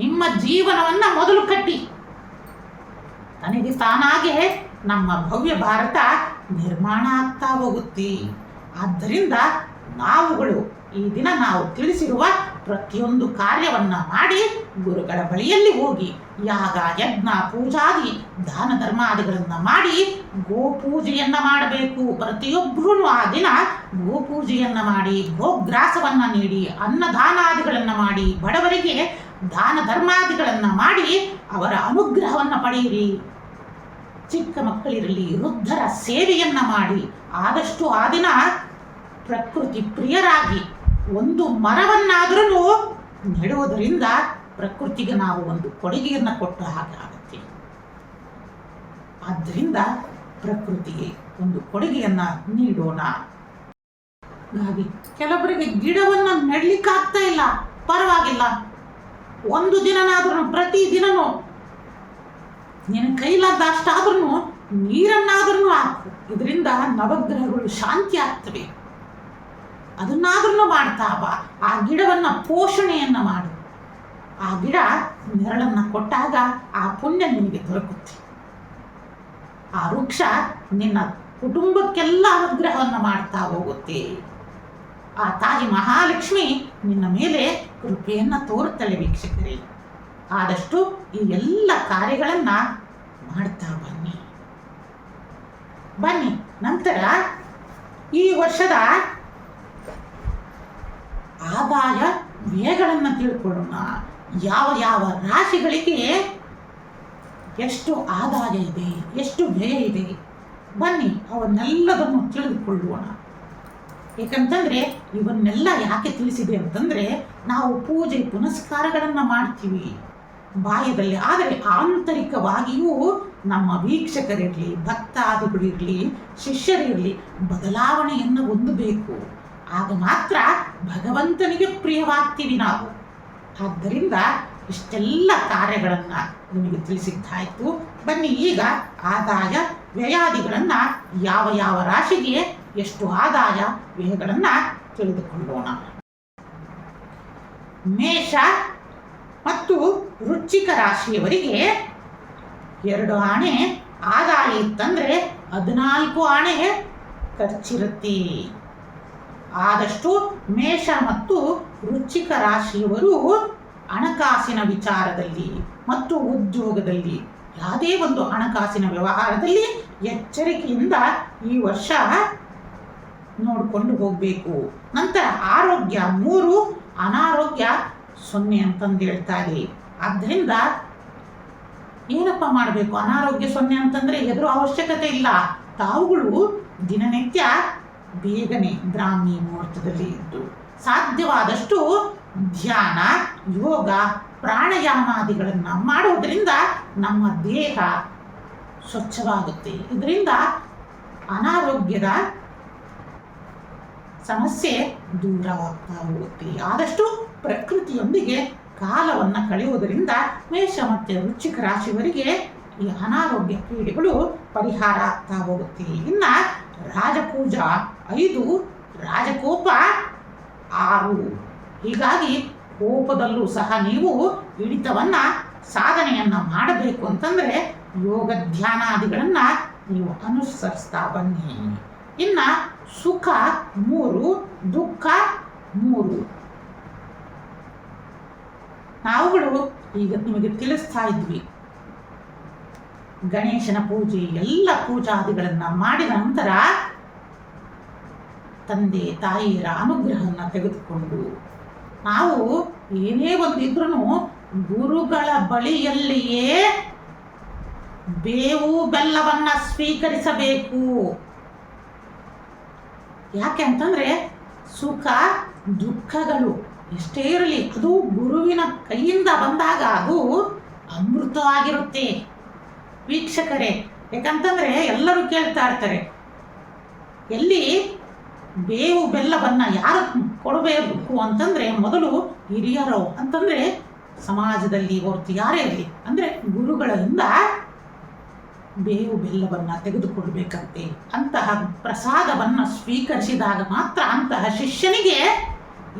ನಿಮ್ಮ ಜೀವನವನ್ನು ಮೊದಲು ಕಟ್ಟಿ, ತನಗೆ ತಾನಾಗೆ ನಮ್ಮ ಭವ್ಯ ಭಾರತ ನಿರ್ಮಾಣ ಆಗ್ತಾ ಹೋಗುತ್ತೆ. ಆದ್ದರಿಂದ ನಾವುಗಳು ಈ ದಿನ ನಾವು ತಿಳಿಸಿರುವ ಪ್ರತಿಯೊಂದು ಕಾರ್ಯವನ್ನ ಮಾಡಿ ಗುರುಗಳ ಬಳಿಯಲ್ಲಿ ಹೋಗಿ ಯಾಗ, ಯಜ್ಞ, ಪೂಜಾದಿ, ದಾನ ಧರ್ಮಾದಿಗಳನ್ನ ಮಾಡಿ ಗೋಪೂಜೆಯನ್ನ ಮಾಡಬೇಕು. ಪ್ರತಿಯೊಬ್ಬರೂ ಆ ದಿನ ಗೋಪೂಜೆಯನ್ನ ಮಾಡಿ, ಗೋಗ್ರಾಸವನ್ನ ನೀಡಿ, ಅನ್ನದಾನಾದಿಗಳನ್ನ ಮಾಡಿ, ಬಡವರಿಗೆ ದಾನ ಧರ್ಮಾದಿಗಳನ್ನು ಮಾಡಿ ಅವರ ಅನುಗ್ರಹವನ್ನು ಪಡೆಯಿರಿ. ಚಿಕ್ಕ ಮಕ್ಕಳಿರಲಿ, ವೃದ್ಧರ ಸೇವೆಯನ್ನು ಮಾಡಿ ಆದಷ್ಟು ಆ ದಿನ ಪ್ರಕೃತಿ ಪ್ರಿಯರಾಗಿ ಒಂದು ಮರವನ್ನಾದರೂ ನೆಡುವುದರಿಂದ ಪ್ರಕೃತಿಗೆ ನಾವು ಒಂದು ಕೊಡುಗೆಯನ್ನು ಕೊಟ್ಟ ಹಾಗೆ ಆಗುತ್ತೆ. ಆದ್ದರಿಂದ ಪ್ರಕೃತಿಗೆ ಒಂದು ಕೊಡುಗೆಯನ್ನು ನೀಡೋಣ. ಹಾಗೆ ಕೆಲವರಿಗೆ ಗಿಡವನ್ನು ನೆಡಲಿಕ್ಕಾಗ್ತಾ ಇಲ್ಲ, ಪರವಾಗಿಲ್ಲ, ಒಂದು ದಿನನಾದ್ರೂ ಪ್ರತಿದಿನನೂ ನಿನ್ನ ಕೈಲಾದಷ್ಟಾದ್ರೂ ನೀರನ್ನಾದ್ರೂ ಹಾಕು. ಇದರಿಂದ ನವಗ್ರಹಗಳು ಶಾಂತಿ ಆಗ್ತವೆ. ಅದನ್ನಾದ್ರೂ ಮಾಡ್ತಾ ಬಾ. ಆ ಗಿಡವನ್ನು ಪೋಷಣೆಯನ್ನು ಮಾಡು. ಆ ಗಿಡ ನೆರಳನ್ನು ಕೊಟ್ಟಾಗ ಆ ಪುಣ್ಯ ನಿನಗೆ ದೊರಕುತ್ತೆ. ಆ ವೃಕ್ಷ ನಿನ್ನ ಕುಟುಂಬಕ್ಕೆಲ್ಲ ಅನುಗ್ರಹವನ್ನು ಮಾಡ್ತಾ ಹೋಗುತ್ತೆ. ಆ ತಾಯಿ ಮಹಾಲಕ್ಷ್ಮಿ ನಿನ್ನ ಮೇಲೆ ಕೃಪೆಯನ್ನು ತೋರುತ್ತಳೆ. ವೀಕ್ಷಕರೇ, ಆದಷ್ಟು ಈ ಎಲ್ಲ ಕಾರ್ಯಗಳನ್ನು ಮಾಡ್ತಾ ಬನ್ನಿ. ನಂತರ ಈ ವರ್ಷದ ಆದಾಯ ವ್ಯಯಗಳನ್ನು ತಿಳ್ಕೊಳ್ಳೋಣ. ಯಾವ ಯಾವ ರಾಶಿಗಳಿಗೆ ಎಷ್ಟು ಆದಾಯ ಇದೆ, ಎಷ್ಟು ವ್ಯಯ ಇದೆ, ಬನ್ನಿ ಅವನ್ನೆಲ್ಲದನ್ನು ತಿಳಿದುಕೊಳ್ಳೋಣ. ಏಕೆಂತಂದರೆ ಇವನ್ನೆಲ್ಲ ಯಾಕೆ ತಿಳಿಸಿದೆ ಅಂತಂದರೆ, ನಾವು ಪೂಜೆ ಪುನಸ್ಕಾರಗಳನ್ನು ಮಾಡ್ತೀವಿ ಬಾಯದಲ್ಲಿ, ಆದರೆ ಆಂತರಿಕವಾಗಿಯೂ ನಮ್ಮ ವೀಕ್ಷಕರಿರಲಿ, ಭಕ್ತಾದಿಗಳಿರಲಿ, ಶಿಷ್ಯರಿರಲಿ ಬದಲಾವಣೆಯನ್ನು ಹೊಂದಬೇಕು. ಆಗ ಮಾತ್ರ ಭಗವಂತನಿಗೆ ಪ್ರಿಯವಾಗ್ತೀವಿ ನಾವು. ಆದ್ದರಿಂದ ಇಷ್ಟೆಲ್ಲ ಕಾರ್ಯಗಳನ್ನು ನಿಮಗೆ ತಿಳಿಸಿದ್ದಾಯಿತು. ಬನ್ನಿ ಈಗ ಆದಾಯ ವ್ಯಯಾದಿಗಳನ್ನು ಯಾವ ಯಾವ ರಾಶಿಗೆ ಎಷ್ಟು ಆದಾಯ ವ್ಯಯಗಳನ್ನು ತಿಳಿದುಕೊಳ್ಳೋಣ. ಮೇಷ ಮತ್ತು ವೃಶ್ಚಿಕ ರಾಶಿಯವರಿಗೆ 2 ಆಣೆ ಆದಾಯ ಇತ್ತಂದರೆ 14 ಆಣೆ ಖರ್ಚಿರುತ್ತೆ. ಆದಷ್ಟು ಮೇಷ ಮತ್ತು ವೃಶ್ಚಿಕ ರಾಶಿಯವರು ಹಣಕಾಸಿನ ವಿಚಾರದಲ್ಲಿ ಮತ್ತು ಉದ್ಯೋಗದಲ್ಲಿ ಯಾವುದೇ ಒಂದು ಹಣಕಾಸಿನ ವ್ಯವಹಾರದಲ್ಲಿ ಎಚ್ಚರಿಕೆಯಿಂದ ಈ ವರ್ಷ ನೋಡಿಕೊಂಡು ಹೋಗಬೇಕು. ನಂತರ ಆರೋಗ್ಯ 3, ಅನಾರೋಗ್ಯ 0 ಅಂತಂದು ಹೇಳ್ತಾರೆ. ಆದ್ದರಿಂದ ಏನಪ್ಪ ಮಾಡಬೇಕು? ಅನಾರೋಗ್ಯ 0 ಅಂತಂದರೆ ಎದುರು ಅವಶ್ಯಕತೆ ಇಲ್ಲ. ತಾವುಗಳು ದಿನನಿತ್ಯ ಬೇಗನೆ ಬ್ರಾಹ್ಮಿ ಮುಹೂರ್ತದಲ್ಲಿ ಇದ್ದು ಸಾಧ್ಯವಾದಷ್ಟು ಧ್ಯಾನ, ಯೋಗ, ಪ್ರಾಣಾಯಾಮಾದಿಗಳನ್ನು ಮಾಡೋದರಿಂದ ನಮ್ಮ ದೇಹ ಸ್ವಚ್ಛವಾಗುತ್ತೆ. ಇದರಿಂದ ಅನಾರೋಗ್ಯದ ಸಮಸ್ಯೆ ದೂರವಾಗ್ತಾ ಹೋಗುತ್ತೆ. ಆದಷ್ಟು ಪ್ರಕೃತಿಯೊಂದಿಗೆ ಕಾಲವನ್ನು ಕಳೆಯುವುದರಿಂದ ಮೇಷ ಮತ್ತು ವೃಶ್ಚಿಕ ರಾಶಿಯವರಿಗೆ ಈ ಅನಾರೋಗ್ಯ ಪೀಡೆಗಳು ಪರಿಹಾರ ಆಗ್ತಾ ಹೋಗುತ್ತೆ. ಇನ್ನು ರಾಜಪೂಜಾ 5, ರಾಜಕೋಪ 6. ಹೀಗಾಗಿ ಕೋಪದಲ್ಲೂ ಸಹ ನೀವು ಹಿಡಿತವನ್ನು ಸಾಧನೆಯನ್ನು ಮಾಡಬೇಕು ಅಂತಂದರೆ ಯೋಗ ಧ್ಯಾನಾದಿಗಳನ್ನು ನೀವು ಅನುಸರಿಸ್ತಾ ಬನ್ನಿ. ಇನ್ನು ಸುಖ 3, ದುಃಖ 3. ನಾವುಗಳು ಈಗ ನಿಮಗೆ ತಿಳಿಸ್ತಾ ಇದ್ವಿ. ಗಣೇಶನ ಪೂಜೆ ಎಲ್ಲ ಪೂಜಾದಿಗಳನ್ನು ಮಾಡಿದ ನಂತರ ತಂದೆ ತಾಯಿಯರ ಅನುಗ್ರಹವನ್ನು ತೆಗೆದುಕೊಂಡು ನಾವು ಏನೇ ಒಂದಿದ್ರೂ ಗುರುಗಳ ಬಳಿಯಲ್ಲಿಯೇ ಬೇವು ಬೆಲ್ಲವನ್ನು ಸ್ವೀಕರಿಸಬೇಕು. ಯಾಕೆ ಅಂತಂದರೆ ಸುಖ ದುಃಖಗಳು ಎಷ್ಟೇ ಇರಲಿ ಅದು ಗುರುವಿನ ಕೈಯಿಂದ ಬಂದಾಗ ಅದು ಅಮೃತವಾಗಿರುತ್ತೆ ವೀಕ್ಷಕರೇ. ಯಾಕಂತಂದರೆ ಎಲ್ಲರೂ ಕೇಳ್ತಾ ಇರ್ತಾರೆ, ಎಲ್ಲಿ ಬೇವು ಬೆಲ್ಲವನ್ನು ಯಾರು ಕೊಡಬೇಕು ಅಂತಂದರೆ ಮೊದಲು ಹಿರಿಯರು ಅಂತಂದರೆ ಸಮಾಜದಲ್ಲಿ ಹೊರತು ಯಾರೇ ಇರಲಿ ಅಂದರೆ ಗುರುಗಳಿಂದ ಬೇವು ಬೆಲ್ಲವನ್ನು ತೆಗೆದುಕೊಳ್ಬೇಕಂತೆ. ಅಂತಹ ಪ್ರಸಾದವನ್ನು ಸ್ವೀಕರಿಸಿದಾಗ ಮಾತ್ರ ಅಂತಹ ಶಿಷ್ಯನಿಗೆ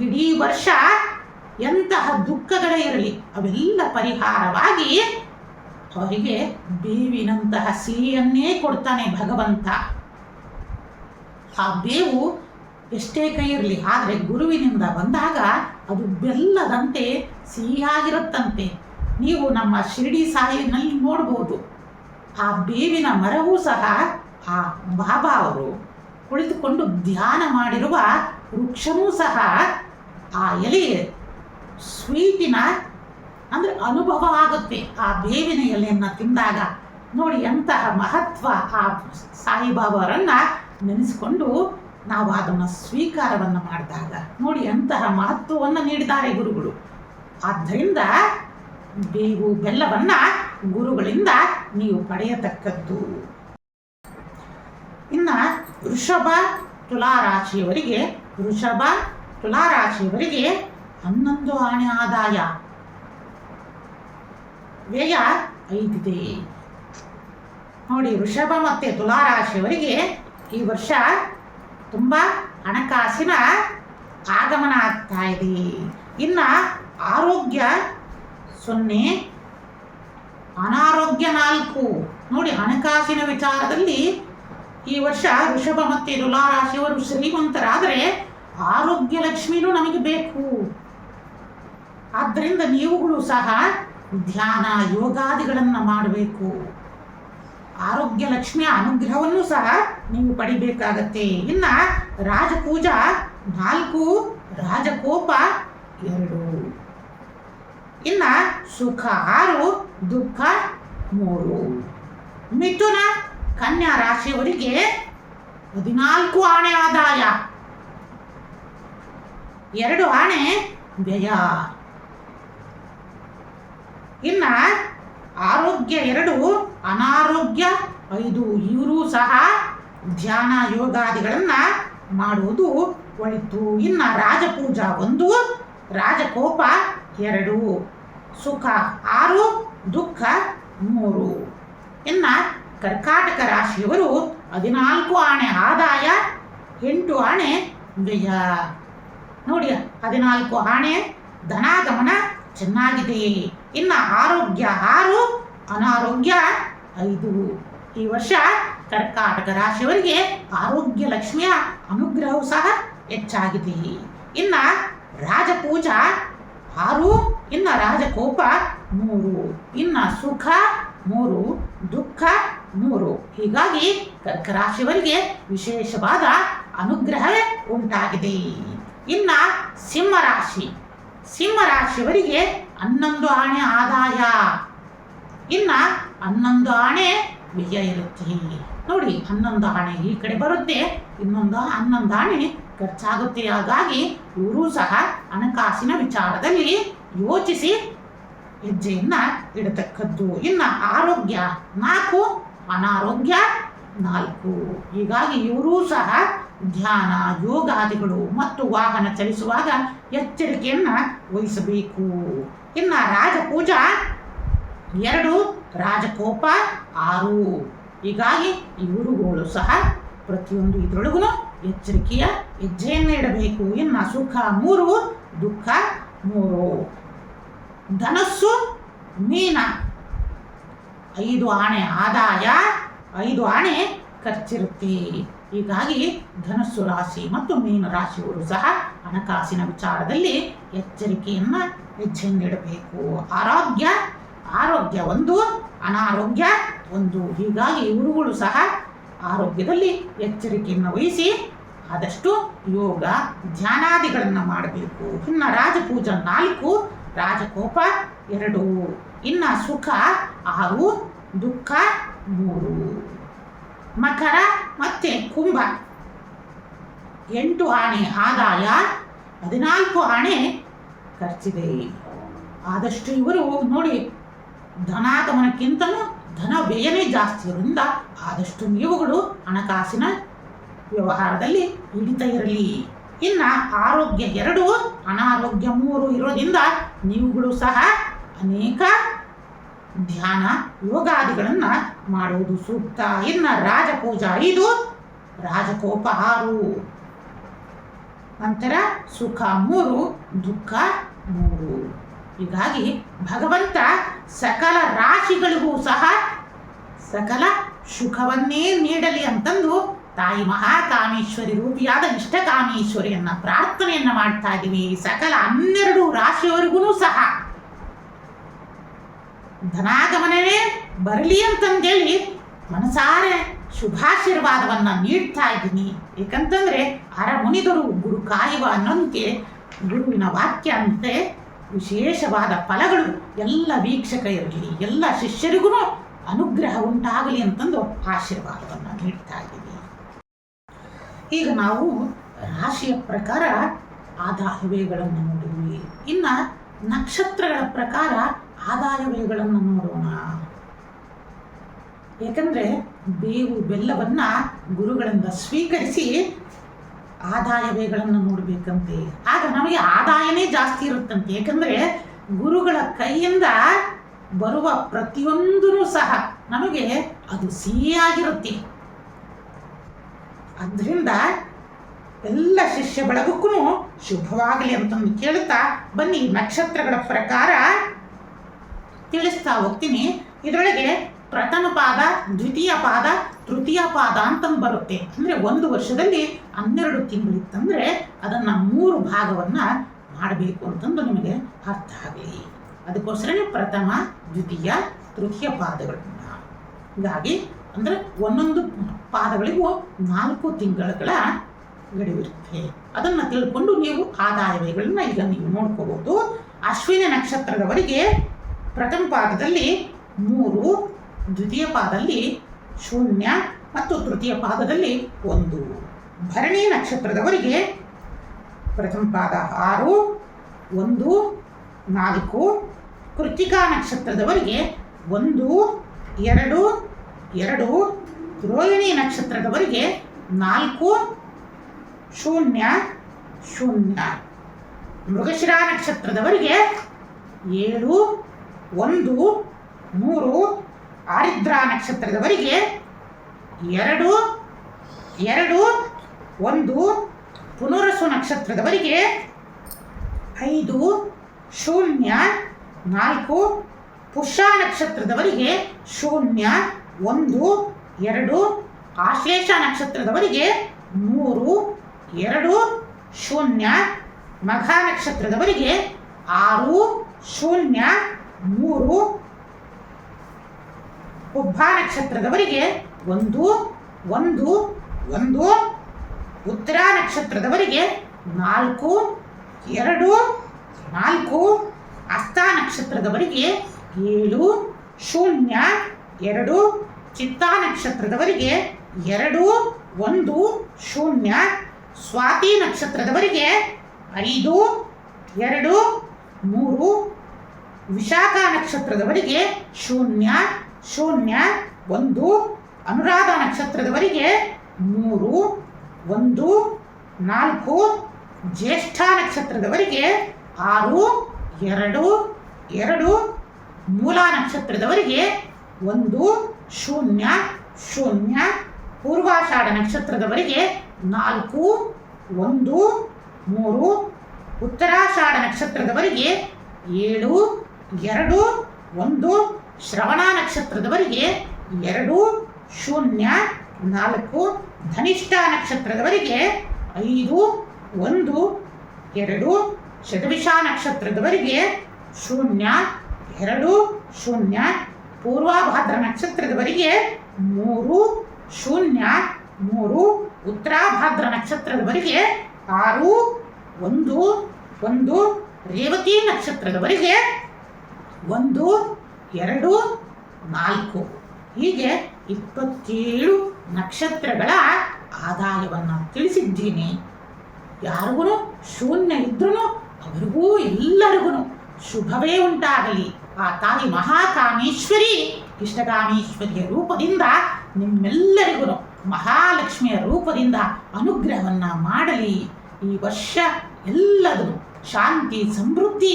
ಇಡೀ ವರ್ಷ ಎಂತಹ ದುಃಖಗಳೇ ಇರಲಿ ಅವೆಲ್ಲ ಪರಿಹಾರವಾಗಿ ಅವರಿಗೆ ಬೇವಿನಂತಹ ಸಿಹಿಯನ್ನೇ ಕೊಡ್ತಾನೆ ಭಗವಂತ. ಆ ಬೇವು ಎಷ್ಟೇ ಕೈ ಇರಲಿ ಆದರೆ ಗುರುವಿನಿಂದ ಬಂದಾಗ ಅದು ಬೆಲ್ಲದಂತೆ ಸಿಹಿಯಾಗಿರುತ್ತಂತೆ. ನೀವು ನಮ್ಮ ಶಿರಡಿ ಸಾಯಿನಲ್ಲಿ ನೋಡ್ಬೋದು, ಆ ಬೇವಿನ ಮರವೂ ಸಹ ಆ ಬಾಬಾ ಅವರು ಕುಳಿತುಕೊಂಡು ಧ್ಯಾನ ಮಾಡಿರುವ ವೃಕ್ಷವೂ ಸಹ ಆ ಎಲೆ ಸ್ವೀಟಿನ ಅಂದರೆ ಅನುಭವ ಆಗುತ್ತೆ ಆ ಬೇವಿನ ಎಲೆಯನ್ನು ತಿಂದಾಗ. ನೋಡಿ ಎಂತಹ ಮಹತ್ವ ಆ ಸಾಯಿಬಾಬಾರನ್ನು ನೆನೆಸಿಕೊಂಡು ನಾವು ಅದನ್ನು ಸ್ವೀಕಾರವನ್ನು ಮಾಡಿದಾಗ ನೋಡಿ ಎಂತಹ ಮಹತ್ವವನ್ನು ನೀಡಿದ್ದಾರೆ ಗುರುಗಳು. ಆದ್ದರಿಂದ ಬೇವು ಬೆಲ್ಲವನ್ನು ಗುರುಗಳಿಂದ ನೀವು ಪಡೆಯತಕ್ಕದ್ದು. ಇನ್ನು ವೃಷಭ ತುಲಾರಾಶಿಯವರಿಗೆ 11 ಆಣೆ ಆದಾಯ, ವ್ಯಯ 5 ಇದೆ. ನೋಡಿ ವೃಷಭ ಮತ್ತು ತುಲಾರಾಶಿಯವರಿಗೆ ಈ ವರ್ಷ ತುಂಬ ಹಣಕಾಸಿನ ಆಗಮನ ಆಗ್ತಾ ಇದೆ. ಇನ್ನು ಆರೋಗ್ಯ 0, ಅನಾರೋಗ್ಯ 4. ನೋಡಿ ಹಣಕಾಸಿನ ವಿಚಾರದಲ್ಲಿ ಈ ವರ್ಷ ವೃಷಭ ಮತ್ತು ತುಲಾರಾಶಿಯವರು ಶ್ರೀಮಂತರಾದರೆ ಆರೋಗ್ಯ ಲಕ್ಷ್ಮಿನೂ ನಮಗೆ ಬೇಕು. ಆದ್ದರಿಂದ ನೀವುಗಳು ಸಹ ಧ್ಯಾನ ಯೋಗಾದಿಗಳನ್ನು ಮಾಡಬೇಕು. ಆರೋಗ್ಯ ಲಕ್ಷ್ಮಿಯ ಅನುಗ್ರಹವನ್ನು ಸಹ ನೀವು ಪಡಿಬೇಕಾಗತ್ತೆ. ಇನ್ನು ರಾಜಪೂಜಾ 4, ರಾಜಕೋಪ 2. ಇನ್ನು ಸುಖ 6, ದುಃಖ 3. ಮಿಥುನ ಕನ್ಯಾ ರಾಶಿಯವರಿಗೆ 14 ಆಣೆ ಆದಾಯ, 2 ಆಣೆ ವ್ಯಯ. ಇನ್ನು ಆರೋಗ್ಯ 2, ಅನಾರೋಗ್ಯ 5. ಇವರು ಸಹ ಧ್ಯಾನ ಯೋಗಾದಿಗಳನ್ನು ಮಾಡುವುದು ಒಳಿತು. ಇನ್ನು ರಾಜಪೂಜಾ 1, ರಾಜಕೋಪ 2, ಸುಖ 6, ದುಃಖ 3. ಇನ್ನು ಕರ್ಕಾಟಕ ರಾಶಿಯವರು 14 ಆಣೆ ಆದಾಯ, 8 ಆಣೆ ವ್ಯಯ. ನೋಡಿ 14 ಆಣೆ ಧನಾಗಮನ ಚೆನ್ನಾಗಿದೆ. ಇನ್ನು ಆರೋಗ್ಯ 6, ಅನಾರೋಗ್ಯ 5. ಈ ವರ್ಷ ಕರ್ಕಾಟಕ ರಾಶಿಯವರಿಗೆ ಆರೋಗ್ಯ ಲಕ್ಷ್ಮಿಯ ಅನುಗ್ರಹವು ಸಹ ಹೆಚ್ಚಾಗಿದೆ. ಇನ್ನು ರಾಜಪೂಜಾ 6, ಇನ್ನು ರಾಜಕೋಪ 3, ಇನ್ನು ಸುಖ 3, ದುಃಖ 3. ಹೀಗಾಗಿ ಕರ್ಕ ರಾಶಿಯವರಿಗೆ ವಿಶೇಷವಾದ ಅನುಗ್ರಹವೇ ಉಂಟಾಗಿದೆ. ಇನ್ನು ಸಿಂಹರಾಶಿಯವರಿಗೆ 11 ಆಣೆ ಆದಾಯ, ಇನ್ನು 11 ಆಣೆ ವ್ಯಯ ಇರುತ್ತೆ. ನೋಡಿ 11 ಆಣೆ ಈ ಕಡೆ ಬರುತ್ತೆ, ಇನ್ನೊಂದು 11 ಆಣೆ ಖರ್ಚಾಗುತ್ತೆ. ಹಾಗಾಗಿ ಇವರು ಸಹ ಹಣಕಾಸಿನ ವಿಚಾರದಲ್ಲಿ ಯೋಚಿಸಿ ಹೆಜ್ಜೆಯನ್ನು ಇಡತಕ್ಕದ್ದು. ಇನ್ನು ಆರೋಗ್ಯ 4, ಅನಾರೋಗ್ಯ 4. ಹೀಗಾಗಿ ಇವರೂ ಸಹ ಧ್ಯಾನ ಯೋಗಾದಿಗಳು ಮತ್ತು ವಾಹನ ಚಲಿಸುವಾಗ ಎಚ್ಚರಿಕೆಯನ್ನು ವಹಿಸಬೇಕು. ಇನ್ನು ರಾಜಪೂಜಾ 2, ರಾಜಕೋಪ 6. ಹೀಗಾಗಿ ಇವರುಗಳು ಸಹ ಪ್ರತಿಯೊಂದು ಇದರೊಳಗೂ ಎಚ್ಚರಿಕೆಯ ಹೆಜ್ಜೆಯನ್ನು ಇಡಬೇಕು. ಇನ್ನು ಸುಖ 3, ದುಃಖ 3. ಧನಸ್ಸು ಮೀನ 5 ಆಣೆ ಆದಾಯ, 5 ಆಣೆ ಖರ್ಚಿರುತ್ತೆ. ಹೀಗಾಗಿ ಧನಸ್ಸು ರಾಶಿ ಮತ್ತು ಮೀನ ರಾಶಿಯವರು ಸಹ ಹಣಕಾಸಿನ ವಿಚಾರದಲ್ಲಿ ಎಚ್ಚರಿಕೆಯನ್ನು ಹೆಜ್ಜೆಯನ್ನಿಡಬೇಕು. ಆರೋಗ್ಯ 1, ಅನಾರೋಗ್ಯ 1. ಹೀಗಾಗಿ ಇವರುಗಳು ಸಹ ಆರೋಗ್ಯದಲ್ಲಿ ಎಚ್ಚರಿಕೆಯನ್ನು ವಹಿಸಿ ಆದಷ್ಟು ಯೋಗ ಧ್ಯಾನಾದಿಗಳನ್ನು ಮಾಡಬೇಕು. ಇನ್ನು ರಾಜಪೂಜಾ 4, ರಾಜಕೋಪ 2. ಇನ್ನು ಸುಖ 6, ದುಃಖ 3. ಮಕರ ಮತ್ತು ಕುಂಭ 8 ಆಣೆ ಆದಾಯ, 14 ಆಣೆ ಖರ್ಚಿದೆ. ಆದಷ್ಟು ಇವರು ನೋಡಿ ಧನಾಗಮನಕ್ಕಿಂತಲೂ ಧನ ವ್ಯಯನೇ ಜಾಸ್ತಿ ಇರೋದ್ರಿಂದ ಆದಷ್ಟು ನೀವುಗಳು ಹಣಕಾಸಿನ ವ್ಯವಹಾರದಲ್ಲಿ ಹಿಡಿತಾ ಇರಲಿ. ಇನ್ನು ಆರೋಗ್ಯ 2, ಅನಾರೋಗ್ಯ 3 ಇರೋದ್ರಿಂದ ನೀವುಗಳು ಸಹ ಅನೇಕ ಧ್ಯಾನ ಯೋಗಾದಿಗಳನ್ನು ಮಾಡುವುದು ಸೂಕ್ತ. ಇನ್ನು ರಾಜಪೂಜಾ 5, ರಾಜಕೋಪ 6. ನಂತರ ಸುಖ 3, ದುಃಖ 3. ಹೀಗಾಗಿ ಭಗವಂತ ಸಕಲ ರಾಶಿಗಳಿಗೂ ಸಹ ಸಕಲ ಸುಖವನ್ನೇ ನೀಡಲಿ ಅಂತಂದು ತಾಯಿ ಮಹಾಕಾಮೇಶ್ವರಿ ರೂಪಿಯಾದ ಇಷ್ಟಕಾಮೇಶ್ವರಿಯನ್ನು ಪ್ರಾರ್ಥನೆಯನ್ನು ಮಾಡ್ತಾ ಇದ್ದೀವಿ. ಸಕಲ 12 ರಾಶಿಯವರಿಗೂ ಸಹ ಧನಾಗಮನವೇ ಬರಲಿ ಅಂತಂದೇಳಿ ಮನಸಾರೆ ಶುಭಾಶೀರ್ವಾದವನ್ನು ನೀಡ್ತಾ ಇದ್ದೀನಿ. ಏಕೆಂತಂದರೆ ಮುನಿದರು ಗುರು ಕಾಯುವ ಅನ್ನೋದಕ್ಕೆ ಗುರುವಿನ ವಾಕ್ಯ ಅಂತೆ ವಿಶೇಷವಾದ ಫಲಗಳು ಎಲ್ಲ ವೀಕ್ಷಕರಲ್ಲಿ ಎಲ್ಲ ಶಿಷ್ಯರಿಗೂ ಅನುಗ್ರಹ ಉಂಟಾಗಲಿ ಅಂತಂದು ಆಶೀರ್ವಾದವನ್ನು ನೀಡ್ತಾ ಇದ್ದೀವಿ. ಈಗ ನಾವು ರಾಶಿಯ ಪ್ರಕಾರ ಆದಾಯ ವ್ಯಯಗಳನ್ನು ನೋಡಿದ್ವಿ. ಇನ್ನು ನಕ್ಷತ್ರಗಳ ಪ್ರಕಾರ ಆದಾಯ ವ್ಯಯಗಳನ್ನು ನೋಡೋಣ. ಏಕೆಂದರೆ ಬೇವು ಬೆಲ್ಲವನ್ನು ಗುರುಗಳಿಂದ ಸ್ವೀಕರಿಸಿ ಆದಾಯ ವ್ಯಯಗಳನ್ನು ನೋಡಬೇಕಂತೆ. ಆಗ ನಮಗೆ ಆದಾಯನೇ ಜಾಸ್ತಿ ಇರುತ್ತಂತೆ. ಏಕೆಂದರೆ ಗುರುಗಳ ಕೈಯಿಂದ ಬರುವ ಪ್ರತಿಯೊಂದೂ ಸಹ ನಮಗೆ ಅದು ಸಿಹಿಯಾಗಿರುತ್ತೆ. ಅದರಿಂದ ಎಲ್ಲ ಶಿಷ್ಯ ಬಳಗಕ್ಕೂ ಶುಭವಾಗಲಿ ಅಂತಂದು ಕೇಳುತ್ತಾ ಬನ್ನಿ ನಕ್ಷತ್ರಗಳ ಪ್ರಕಾರ ತಿಳಿಸ್ತಾ ಹೋಗ್ತೀನಿ. ಇದರೊಳಗೆ ಪ್ರಥಮ ಪಾದ, ದ್ವಿತೀಯ ಪಾದ, ತೃತೀಯ ಪಾದ ಅಂತಂದು ಬರುತ್ತೆ. ಅಂದರೆ ಒಂದು ವರ್ಷದಲ್ಲಿ 12 ತಿಂಗಳಿತ್ತಂದರೆ ಅದನ್ನು 3 ಭಾಗವನ್ನು ಮಾಡಬೇಕು ಅಂತಂದು ನಿಮಗೆ ಅರ್ಥ ಆಗಲಿ. ಅದಕ್ಕೋಸ್ಕರನೇ ಪ್ರಥಮ, ದ್ವಿತೀಯ, ತೃತೀಯ ಪಾದಗಳನ್ನು. ಹೀಗಾಗಿ ಅಂದರೆ ಒಂದೊಂದು ಪಾದಗಳಿಗೂ 4 ತಿಂಗಳ ಗಡುವಿರುತ್ತೆ. ಅದನ್ನು ತಿಳ್ಕೊಂಡು ನೀವು ಆದಾಯ ವ್ಯಯಗಳನ್ನ ಈಗ ನೀವು ನೋಡ್ಕೋಬಹುದು. ಅಶ್ವಿನಿ ನಕ್ಷತ್ರದವರಿಗೆ ಪ್ರಥಮ ಪಾದದಲ್ಲಿ 3, ದ್ವಿತೀಯ ಪಾದದಲ್ಲಿ 0 ಮತ್ತು ತೃತೀಯ ಪಾದದಲ್ಲಿ 1. ಭರಣಿ ನಕ್ಷತ್ರದವರಿಗೆ ಪ್ರಥಮ ಪಾದ 6, 1, 4. ಕೃತ್ತಿಕಾ ನಕ್ಷತ್ರದವರಿಗೆ 1, 2, 2. ರೋಹಿಣಿ ನಕ್ಷತ್ರದವರಿಗೆ 4, 0, 0. ಮೃಗಶಿರಾ ನಕ್ಷತ್ರದವರಿಗೆ 7, 1, 3. ಆರಿದ್ರಾ ನಕ್ಷತ್ರದವರಿಗೆ 2, 2, 1. ಪುನರಸು ನಕ್ಷತ್ರದವರಿಗೆ 5, 0, 4. ಪುಷ್ಯ ನಕ್ಷತ್ರದವರಿಗೆ 0, 1, 2. ಆಶ್ಲೇಷ ನಕ್ಷತ್ರದವರಿಗೆ 3, 2, 0. ಮಘ ನಕ್ಷತ್ರದವರಿಗೆ 6, 0, 3. ಉಬ್ಬ ನಕ್ಷತ್ರದವರಿಗೆ 1, 1, 1. ಉತ್ತರ ನಕ್ಷತ್ರದವರಿಗೆ 4, 2, 4. ಹಸ್ತ ನಕ್ಷತ್ರದವರಿಗೆ 7, 0, 2. ಚಿತ್ತಾ ನಕ್ಷತ್ರದವರಿಗೆ 2, 1, 0. ಸ್ವಾತಿ ನಕ್ಷತ್ರದವರಿಗೆ 5, 2, 3. ವಿಶಾಖ ನಕ್ಷತ್ರದವರಿಗೆ 0, 0, 1. ಅನುರಾಧ ನಕ್ಷತ್ರದವರಿಗೆ 3, 1, 4. ಜ್ಯೇಷ್ಠ ನಕ್ಷತ್ರದವರಿಗೆ 6, 2, 2. ಮೂಲ ನಕ್ಷತ್ರದವರಿಗೆ 1, 0, 0. ಪೂರ್ವಾಷಾಢ ನಕ್ಷತ್ರದವರಿಗೆ 4, 1, 3. ಉತ್ತರಾಷಾಢ ನಕ್ಷತ್ರದವರಿಗೆ 7, 2, 1. ಶ್ರವಣ ನಕ್ಷತ್ರದವರಿಗೆ 2, 0, 4. ಧನಿಷ್ಠ ನಕ್ಷತ್ರದವರಿಗೆ 5, 1, 2. ಶತಭಿಷ ನಕ್ಷತ್ರದವರಿಗೆ 0, 2, 0. ಪೂರ್ವಭಾದ್ರ ನಕ್ಷತ್ರದವರಿಗೆ 3, 0, 3. ಉತ್ತರಾಭಾದ್ರ ನಕ್ಷತ್ರದವರಿಗೆ 6, 1, 1. ರೇವತಿ ನಕ್ಷತ್ರದವರಿಗೆ 1, 2, 4. ಹೀಗೆ 27 ನಕ್ಷತ್ರಗಳ ಆದಾಯವನ್ನು ತಿಳಿಸಿದ್ದೀನಿ. ಯಾರಿಗೂ ಶೂನ್ಯ ಇದ್ರೂ ಅವರಿಗೂ ಎಲ್ಲರಿಗೂ ಶುಭವೇ ಉಂಟಾಗಲಿ. ಆ ತಾಯಿ ಮಹಾಕಾಮೇಶ್ವರಿ ಇಷ್ಟಕಾಮೇಶ್ವರಿಯ ರೂಪದಿಂದ ನಿಮ್ಮೆಲ್ಲರಿಗೂ ಮಹಾಲಕ್ಷ್ಮಿಯ ರೂಪದಿಂದ ಅನುಗ್ರಹವನ್ನು ಮಾಡಲಿ. ಈ ವರ್ಷ ಎಲ್ಲದೂ ಶಾಂತಿ ಸಮೃದ್ಧಿ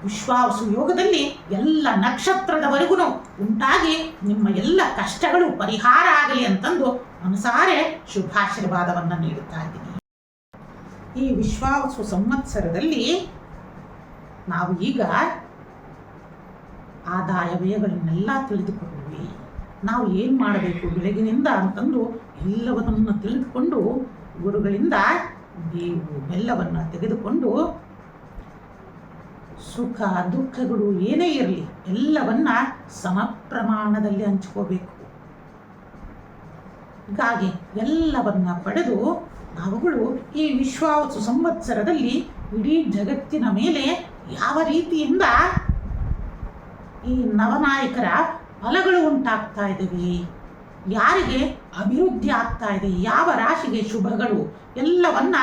ವಿಶ್ವಾವಸು ಯೋಗದಲ್ಲಿ ಎಲ್ಲ ನಕ್ಷತ್ರದವರೆಗೂ ಉಂಟಾಗಿ ನಿಮ್ಮ ಎಲ್ಲ ಕಷ್ಟಗಳು ಪರಿಹಾರ ಆಗಲಿ ಅಂತಂದು ಮನಸಾರೆ ಶುಭಾಶೀರ್ವಾದವನ್ನು ನೀಡುತ್ತಾ ಇದ್ದೀನಿ. ಈ ವಿಶ್ವಾವಸು ಸಂವತ್ಸರದಲ್ಲಿ ನಾವು ಈಗ ಆದಾಯ ವ್ಯಯಗಳನ್ನೆಲ್ಲ ತಿಳಿದುಕೊಂಡ್ವಿ. ನಾವು ಏನು ಮಾಡಬೇಕು ಬೆಳಗಿನಿಂದ ಅಂತಂದು ಎಲ್ಲವನ್ನೂ ತಿಳಿದುಕೊಂಡು ಗುರುಗಳಿಂದ ಬೇವು ಬೆಲ್ಲವನ್ನು ತೆಗೆದುಕೊಂಡು ಸುಖ ದುಃಖಗಳು ಏನೇ ಇರಲಿ ಎಲ್ಲವನ್ನ ಸಮ ಪ್ರಮಾಣದಲ್ಲಿ ಹಂಚ್ಕೋಬೇಕು. ಹೀಗಾಗಿ ಎಲ್ಲವನ್ನ ಪಡೆದು ನಾವುಗಳು ಈ ವಿಶ್ವಾವಸು ಸಂವತ್ಸರದಲ್ಲಿ ಇಡೀ ಜಗತ್ತಿನ ಮೇಲೆ ಯಾವ ರೀತಿಯಿಂದ ಈ ನವನಾಯಕರ ಫಲಗಳು ಉಂಟಾಗ್ತಾ ಇದ್ದೀವಿ, ಯಾರಿಗೆ ಅಭಿವೃದ್ಧಿ ಆಗ್ತಾ ಇದೆ, ಯಾವ ರಾಶಿಗೆ ಶುಭಗಳು ಎಲ್ಲವನ್ನ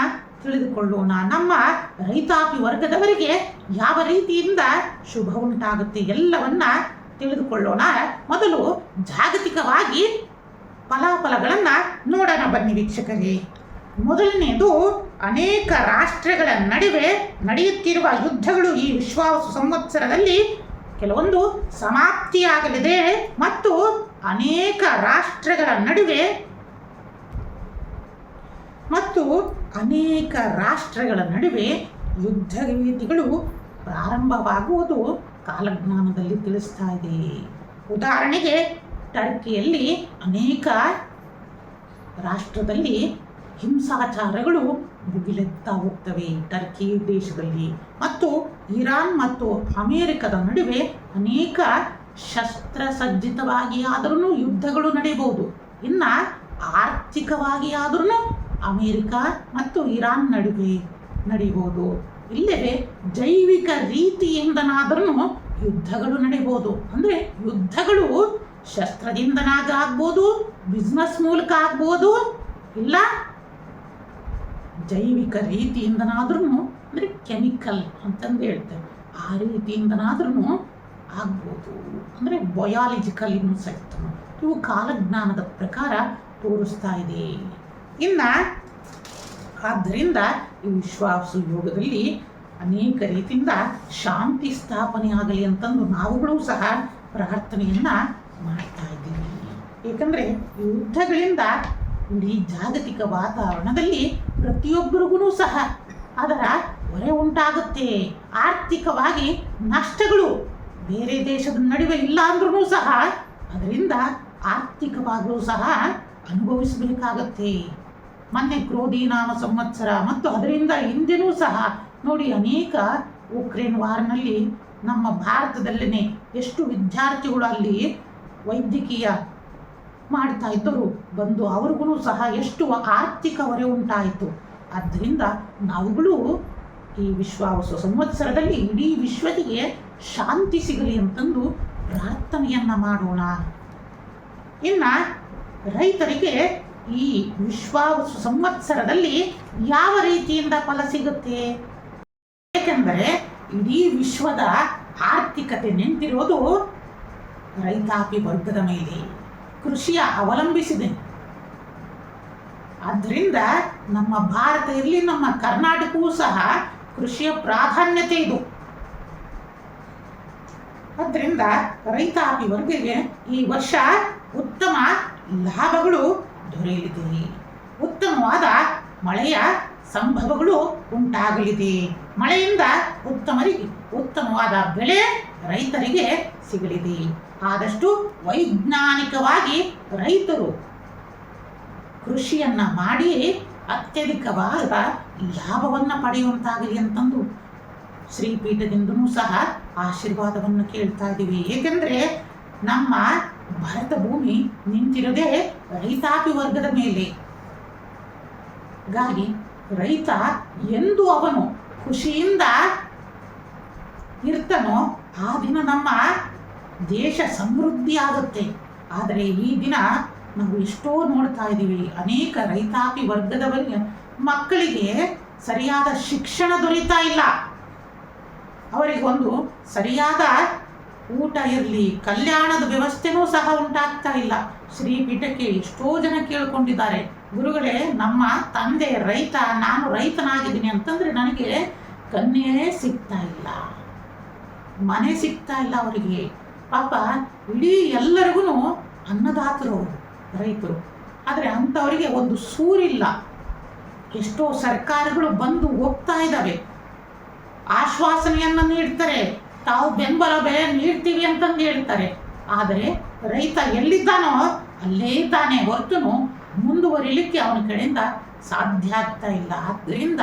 ತಿಳಿದುಕೊಳ್ಳೋಣ. ನಮ್ಮ ರೈತಾಪಿ ವರ್ಗದವರಿಗೆ ಯಾವ ರೀತಿಯಿಂದ ಶುಭ ಉಂಟಾಗುತ್ತೆ ಎಲ್ಲವನ್ನ ತಿಳಿದುಕೊಳ್ಳೋಣ. ಮೊದಲು ಜಾಗತಿಕವಾಗಿ ಫಲಾಫಲಗಳನ್ನು ನೋಡೋಣ ಬನ್ನಿ ವೀಕ್ಷಕರೇ. ಮೊದಲನೆಯದು, ಅನೇಕ ರಾಷ್ಟ್ರಗಳ ನಡುವೆ ನಡೆಯುತ್ತಿರುವ ಯುದ್ಧಗಳು ಈ ವಿಶ್ವಾವಸು ಸಂವತ್ಸರದಲ್ಲಿ ಕೆಲವೊಂದು ಸಮಾಪ್ತಿಯಾಗಲಿದೆ ಮತ್ತು ಅನೇಕ ರಾಷ್ಟ್ರಗಳ ನಡುವೆ ಯುದ್ಧ ರೀತಿಗಳು ಪ್ರಾರಂಭವಾಗುವುದು ಕಾಲಜ್ಞಾನದಲ್ಲಿ ತಿಳಿಸ್ತಾ ಇದೆ. ಉದಾಹರಣೆಗೆ ಟರ್ಕಿಯಲ್ಲಿ ಅನೇಕ ರಾಷ್ಟ್ರದಲ್ಲಿ ಹಿಂಸಾಚಾರಗಳು ಭುಗಿಲೆತ್ತಾ ಹೋಗ್ತವೆ ಟರ್ಕಿ ದೇಶದಲ್ಲಿ. ಮತ್ತು ಇರಾನ್ ಮತ್ತು ಅಮೇರಿಕದ ನಡುವೆ ಅನೇಕ ಶಸ್ತ್ರಸಜ್ಜಿತವಾಗಿ ಆದರೂ ಯುದ್ಧಗಳು ನಡೆಯಬಹುದು. ಇನ್ನು ಆರ್ಥಿಕವಾಗಿ ಆದ್ರೂ ಅಮೇರಿಕ ಮತ್ತು ಇರಾನ್ ನಡುವೆ ನಡೆಯಬಹುದು. ಇಲ್ಲವೇ ಜೈವಿಕ ರೀತಿಯಿಂದನಾದ್ರೂ ಯುದ್ಧಗಳು ನಡೆಯಬಹುದು. ಅಂದರೆ ಯುದ್ಧಗಳು ಶಸ್ತ್ರದಿಂದನಾಗ ಆಗ್ಬೋದು, ಬಿಸ್ನೆಸ್ ಮೂಲಕ ಆಗ್ಬೋದು, ಇಲ್ಲ ಜೈವಿಕ ರೀತಿಯಿಂದನಾದ್ರೂ ಅಂದರೆ ಕೆಮಿಕಲ್ ಅಂತಂದು ಹೇಳ್ತೇವೆ, ಆ ರೀತಿಯಿಂದನಾದ್ರೂ ಆಗ್ಬೋದು. ಅಂದರೆ ಬಯಾಲಜಿಕಲ್ ಇನ್ಸೆಕ್ಟ್. ಇವು ಕಾಲಜ್ಞಾನದ ಪ್ರಕಾರ ತೋರಿಸ್ತಾ ಇದೆ. ಇನ್ನು ಆದ್ದರಿಂದ ಈ ವಿಶ್ವಾವಸು ಯೋಗದಲ್ಲಿ ಅನೇಕ ರೀತಿಯಿಂದ ಶಾಂತಿ ಸ್ಥಾಪನೆ ಆಗಲಿ ಅಂತಂದು ನಾವುಗಳು ಸಹ ಪ್ರಾರ್ಥನೆಯನ್ನು ಮಾಡ್ತಾ ಇದ್ದೀವಿ. ಏಕೆಂದರೆ ಯುದ್ಧಗಳಿಂದ ಇಡೀ ಜಾಗತಿಕ ವಾತಾವರಣದಲ್ಲಿ ಪ್ರತಿಯೊಬ್ಬರಿಗೂ ಸಹ ಅದರ ಹೊರೆ ಉಂಟಾಗುತ್ತೆ. ಆರ್ಥಿಕವಾಗಿ ನಷ್ಟಗಳು ಬೇರೆ ದೇಶದ ನಡುವೆ ಇಲ್ಲ ಅಂದ್ರೂ ಸಹ ಅದರಿಂದ ಆರ್ಥಿಕವಾಗೂ ಸಹ ಅನುಭವಿಸಬೇಕಾಗತ್ತೆ. ಮೊನ್ನೆ ಕ್ರೋಧಿ ನಾಮ ಸಂವತ್ಸರ ಮತ್ತು ಅದರಿಂದ ಹಿಂದೆನೂ ಸಹ ನೋಡಿ ಅನೇಕ ಉಕ್ರೇನ್ ವಾರ್ನಲ್ಲಿ ನಮ್ಮ ಭಾರತದಲ್ಲೇ ಎಷ್ಟು ವಿದ್ಯಾರ್ಥಿಗಳು ಅಲ್ಲಿ ವೈದ್ಯಕೀಯ ಮಾಡ್ತಾ ಇದ್ದರು ಬಂದು ಅವ್ರಿಗೂ ಸಹ ಎಷ್ಟು ಆರ್ಥಿಕ ಹೊರೆ ಉಂಟಾಯಿತು. ಆದ್ದರಿಂದ ನಾವುಗಳು ಈ ವಿಶ್ವಾವಸು ಸಂವತ್ಸರದಲ್ಲಿ ಇಡೀ ವಿಶ್ವಕ್ಕೆ ಶಾಂತಿ ಸಿಗಲಿ ಅಂತಂದು ಪ್ರಾರ್ಥನೆಯನ್ನು ಮಾಡೋಣ. ಇನ್ನು ರೈತರಿಗೆ ಈ ವಿಶ್ವಾವಸು ಸಂವತ್ಸರದಲ್ಲಿ ಯಾವ ರೀತಿಯಿಂದ ಫಲ ಸಿಗುತ್ತೆ? ಏಕೆಂದರೆ ಇಡೀ ವಿಶ್ವದ ಆರ್ಥಿಕತೆ ನಿಂತಿರೋದು ರೈತಾಪಿ ವರ್ಗದ ಮೇಲೆ, ಕೃಷಿಯ ಅವಲಂಬಿಸಿದೆ. ಆದ್ದರಿಂದ ನಮ್ಮ ಭಾರತ ಇರಲಿ, ನಮ್ಮ ಕರ್ನಾಟಕವೂ ಸಹ ಕೃಷಿಯ ಪ್ರಾಧಾನ್ಯತೆ ಇದು. ಆದ್ದರಿಂದ ರೈತಾಪಿ ವರ್ಗಕ್ಕೆ ಈ ವರ್ಷ ಉತ್ತಮ ಲಾಭಗಳು ದೊರೆಯಲಿದೆ. ಉತ್ತಮವಾದ ಮಳೆಯ ಸಂಭವಗಳು ಉಂಟಾಗಲಿದೆ. ಮಳೆಯಿಂದ ಉತ್ತಮವಾದ ಬೆಳೆ ರೈತರಿಗೆ ಸಿಗಲಿದೆ. ಆದಷ್ಟು ವೈಜ್ಞಾನಿಕವಾಗಿ ರೈತರು ಕೃಷಿಯನ್ನು ಮಾಡಿ ಅತ್ಯಧಿಕವಾದ ಲಾಭವನ್ನು ಪಡೆಯುವಂತಾಗಲಿ ಅಂತಂದು ಶ್ರೀಪೀಠದಿಂದನೂ ಸಹ ಆಶೀರ್ವಾದವನ್ನು ಕೇಳ್ತಾ ಇದ್ದೀವಿ. ಏಕೆಂದರೆ ನಮ್ಮ ಭಾರತ ಭೂಮಿ ನಿಂತಿರೋದೇ ರೈತಾಪಿ ವರ್ಗದ ಮೇಲೆ. ಹಾಗಾಗಿ ರೈತ ಎಂದು ಅವನು ಖುಷಿಯಿಂದ ಇರ್ತಾನೋ ಆ ದಿನ ನಮ್ಮ ದೇಶ ಸಮೃದ್ಧಿ ಆಗುತ್ತೆ. ಆದರೆ ಈ ದಿನ ನಾವು ಎಷ್ಟೋ ನೋಡ್ತಾ ಇದ್ದೀವಿ, ಅನೇಕ ರೈತಾಪಿ ವರ್ಗದವರಿಗೆ ಮಕ್ಕಳಿಗೆ ಸರಿಯಾದ ಶಿಕ್ಷಣ ದೊರೀತಾ ಇಲ್ಲ. ಅವರಿಗೊಂದು ಸರಿಯಾದ ಊಟ ಇರಲಿ, ಕಲ್ಯಾಣದ ವ್ಯವಸ್ಥೆನೂ ಸಹ ಉಂಟಾಗ್ತಾ ಇಲ್ಲ. ಶ್ರೀಪೀಠಕ್ಕೆ ಎಷ್ಟೋ ಜನ ಕೇಳ್ಕೊಂಡಿದ್ದಾರೆ, ಗುರುಗಳೇ ನಮ್ಮ ತಂದೆ ರೈತ, ನಾನು ರೈತನಾಗಿದ್ದೀನಿ ಅಂತಂದರೆ ನನಗೆ ಕನ್ಯೆ ಸಿಗ್ತಾ ಇಲ್ಲ, ಮನೆ ಸಿಗ್ತಾ ಇಲ್ಲ ಅವರಿಗೆ. ಪಾಪ ಇಡೀ ಎಲ್ಲರಿಗೂ ಅನ್ನದಾತರು ಅವರು ರೈತರು. ಆದರೆ ಅಂಥವರಿಗೆ ಒಂದು ಸೂರಿಲ್ಲ. ಎಷ್ಟೋ ಸರ್ಕಾರಗಳು ಬಂದು ಹೋಗ್ತಾ ಇದ್ದಾವೆ, ಆಶ್ವಾಸನೆಯನ್ನು ನೀಡ್ತಾರೆ, ತಾವು ಬೆಂಬಲ ಬೆಲೆ ನೀಡ್ತೀವಿ ಅಂತಂದು ಹೇಳ್ತಾರೆ. ಆದರೆ ರೈತ ಎಲ್ಲಿದ್ದಾನೋ ಅಲ್ಲೇ ಇದ್ದಾನೆ ಹೊರತು ಮುಂದುವರಿಲಿಕ್ಕೆ ಅವನ ಕಡೆಯಿಂದ ಸಾಧ್ಯ ಆಗ್ತಾ ಇಲ್ಲ. ಆದ್ದರಿಂದ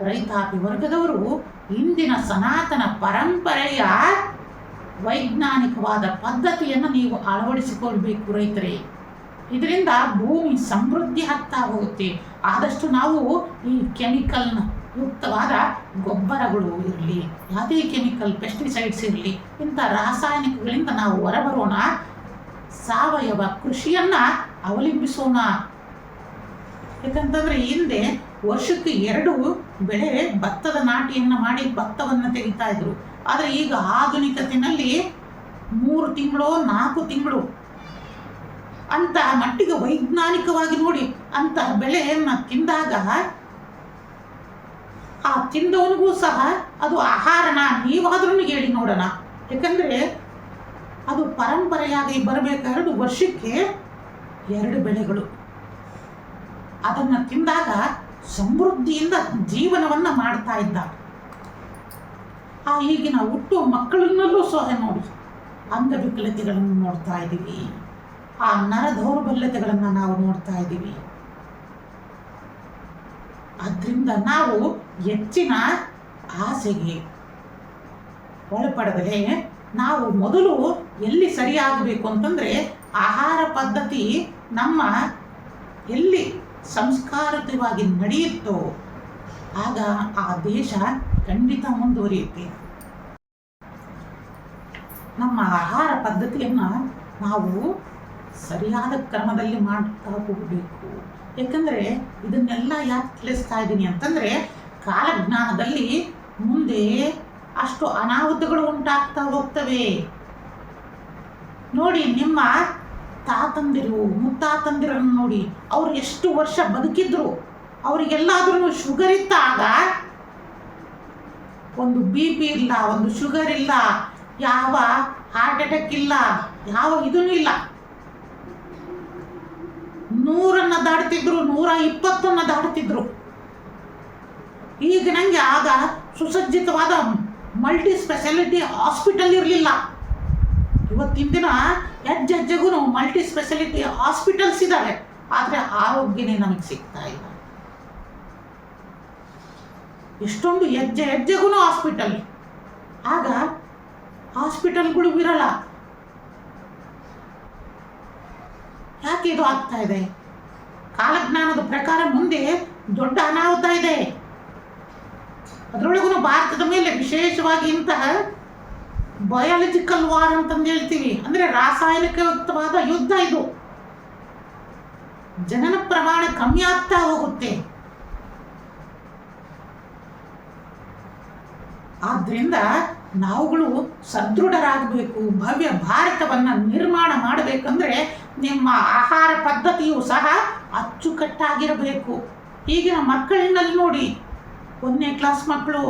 ರೈತಾಪಿ ವರ್ಗದವರು ಇಂದಿನ ಸನಾತನ ಪರಂಪರೆಯ ವೈಜ್ಞಾನಿಕವಾದ ಪದ್ಧತಿಯನ್ನು ನೀವು ಅಳವಡಿಸಿಕೊಳ್ಬೇಕು ರೈತರೇ. ಇದರಿಂದ ಭೂಮಿ ಸಮೃದ್ಧಿ ಆಗ್ತಾ ಹೋಗುತ್ತೆ. ಆದಷ್ಟು ನಾವು ಈ ಕೆಮಿಕಲ್ನ ಯುಕ್ತವಾದ ಗೊಬ್ಬರಗಳು ಇರಲಿ, ಯಾವುದೇ ಕೆಮಿಕಲ್ ಪೆಸ್ಟಿಸೈಡ್ಸ್ ಇರಲಿ, ಇಂಥ ರಾಸಾಯನಿಕಗಳಿಂದ ನಾವು ಹೊರಬರೋಣ, ಸಾವಯವ ಕೃಷಿಯನ್ನು ಅವಲಂಬಿಸೋಣ. ಯಾಕಂತಂದರೆ ಹಿಂದೆ ವರ್ಷಕ್ಕೆ 2 ಬೆಳೆ ಭತ್ತದ ನಾಟಿಯನ್ನು ಮಾಡಿ ಭತ್ತವನ್ನು ತೆಗಿತಾ ಇದ್ರು. ಆದರೆ ಈಗ ಆಧುನಿಕತೆಯಲ್ಲಿ 3 ತಿಂಗಳು 4 ತಿಂಗಳು ಅಂತ ಮಟ್ಟಿಗೆ ವೈಜ್ಞಾನಿಕವಾಗಿ ನೋಡಿ ಅಂತ ಬೆಳೆಯನ್ನು ತಿಂದಾಗ ಆ ತಿಂದವನಿಗೂ ಸಹ ಅದು ಆಹಾರನ ನೀವಾದ್ರೂ ಹೇಳಿ ನೋಡೋಣ. ಯಾಕಂದರೆ ಅದು ಪರಂಪರೆಯಾಗಿ ಬರಬೇಕಾದ್ರೆ ವರ್ಷಕ್ಕೆ 2 ಬೆಳೆಗಳು ಅದನ್ನು ತಿಂದಾಗ ಸಮೃದ್ಧಿಯಿಂದ ಜೀವನವನ್ನು ಮಾಡ್ತಾ ಇದ್ದ. ಆ ಈಗಿನ ಹುಟ್ಟುವ ಮಕ್ಕಳನ್ನಲ್ಲೂ ಸಹ ನೋಡಿ ಅಂಗವಿಕಲತೆಗಳನ್ನು ನೋಡ್ತಾ ಇದ್ದೀವಿ, ಆ ನರ ದೌರ್ಬಲ್ಯತೆಗಳನ್ನು ನಾವು ನೋಡ್ತಾ ಇದ್ದೀವಿ. ಅದರಿಂದ ನಾವು ಹೆಚ್ಚಿನ ಆಸೆಗೆ ಒಳಪಡದಲೇ ನಾವು ಮೊದಲು ಎಲ್ಲಿ ಸರಿಯಾಗಬೇಕು ಅಂತಂದರೆ ಆಹಾರ ಪದ್ಧತಿ ನಮ್ಮ ಎಲ್ಲಿ ಸಂಸ್ಕಾರಯುತವಾಗಿ ನಡೆಯುತ್ತೋ ಆಗ ಆ ದೇಶ ಖಂಡಿತ ಮುಂದುವರಿಯುತ್ತೆ. ನಮ್ಮ ಆಹಾರ ಪದ್ಧತಿಯನ್ನು ನಾವು ಸರಿಯಾದ ಕ್ರಮದಲ್ಲಿ ಮಾಡ್ತಾ ಹೋಗಬೇಕು. ಯಾಕಂದರೆ ಇದನ್ನೆಲ್ಲ ಯಾಕೆ ತಿಳಿಸ್ತಾ ಇದ್ದೀನಿ ಅಂತಂದರೆ ಕಾಲಜ್ಞಾನದಲ್ಲಿ ಮುಂದೆ ಅಷ್ಟು ಅನಾಹುತಗಳು ಉಂಟಾಗ್ತಾ ಹೋಗ್ತವೆ. ನೋಡಿ, ನಿಮ್ಮ ತಾತಂದಿರು ಮುತ್ತಾತಂದಿರನ್ನು ನೋಡಿ, ಅವ್ರು ಎಷ್ಟು ವರ್ಷ ಬದುಕಿದ್ರು. ಅವರಿಗೆಲ್ಲಾದ್ರೂ ಶುಗರ್ ಇದ್ದಾಗ ಒಂದು BP ಇಲ್ಲ, ಒಂದು ಶುಗರ್ ಇಲ್ಲ, ಯಾವ ಹಾರ್ಟ್ ಅಟ್ಯಾಕ್ ಇಲ್ಲ, ಯಾವ ಇದೂ ಇಲ್ಲ. 100 ದಾಡ್ತಿದ್ರು, 120 ದಾಡ್ತಿದ್ರು. ಈಗ ನನಗೆ ಆಗ ಸುಸಜ್ಜಿತವಾದ ಮಲ್ಟಿ ಸ್ಪೆಷಾಲಿಟಿ ಹಾಸ್ಪಿಟಲ್ ಇರಲಿಲ್ಲ. ಇವತ್ತಿನ ದಿನ ಹೆಜ್ಜೆಗೂ ಮಲ್ಟಿ ಸ್ಪೆಷಾಲಿಟಿ ಹಾಸ್ಪಿಟಲ್ಸ್ ಇದ್ದಾವೆ, ಆದರೆ ಆರೋಗ್ಯನೇ ನಮಗೆ ಸಿಗ್ತಾ ಇಲ್ಲ. ಎಷ್ಟೊಂದು ಹೆಜ್ಜೆಗೂ ಹಾಸ್ಪಿಟಲ್, ಆಗ ಹಾಸ್ಪಿಟಲ್ಗಳು ಇರಲ್ಲ. ಯಾಕೆ ಇದು ಆಗ್ತಾ ಇದೆ? ಕಾಲಜ್ಞಾನದ ಪ್ರಕಾರ ಮುಂದೆ ದೊಡ್ಡ ಅನಾಹುತ ಇದೆ. ಅದರೊಳಗೂ ಭಾರತದ ಮೇಲೆ ವಿಶೇಷವಾಗಿ ಇಂತಹ ಬಯಾಲಜಿಕಲ್ ವಾರ್ ಅಂತಂದು ಹೇಳ್ತೀವಿ, ಅಂದರೆ ರಾಸಾಯನಿಕಯುಕ್ತವಾದ ಯುದ್ಧ. ಇದು ಜನನ ಪ್ರಮಾಣ ಕಮ್ಮಿ ಆಗ್ತಾ ಹೋಗುತ್ತೆ. ಆದ್ರಿಂದ ನಾವುಗಳು ಸದೃಢರಾಗಬೇಕು. ಭವ್ಯ ಭಾರತವನ್ನು ನಿರ್ಮಾಣ ಮಾಡಬೇಕಂದ್ರೆ ನಿಮ್ಮ ಆಹಾರ ಪದ್ಧತಿಯು ಸಹ ಅಚ್ಚುಕಟ್ಟಾಗಿರಬೇಕು. ಈಗಿನ ಮಕ್ಕಳಿನಲ್ಲಿ ನೋಡಿ, 1ನೇ ಕ್ಲಾಸ್ ಮಕ್ಕಳು,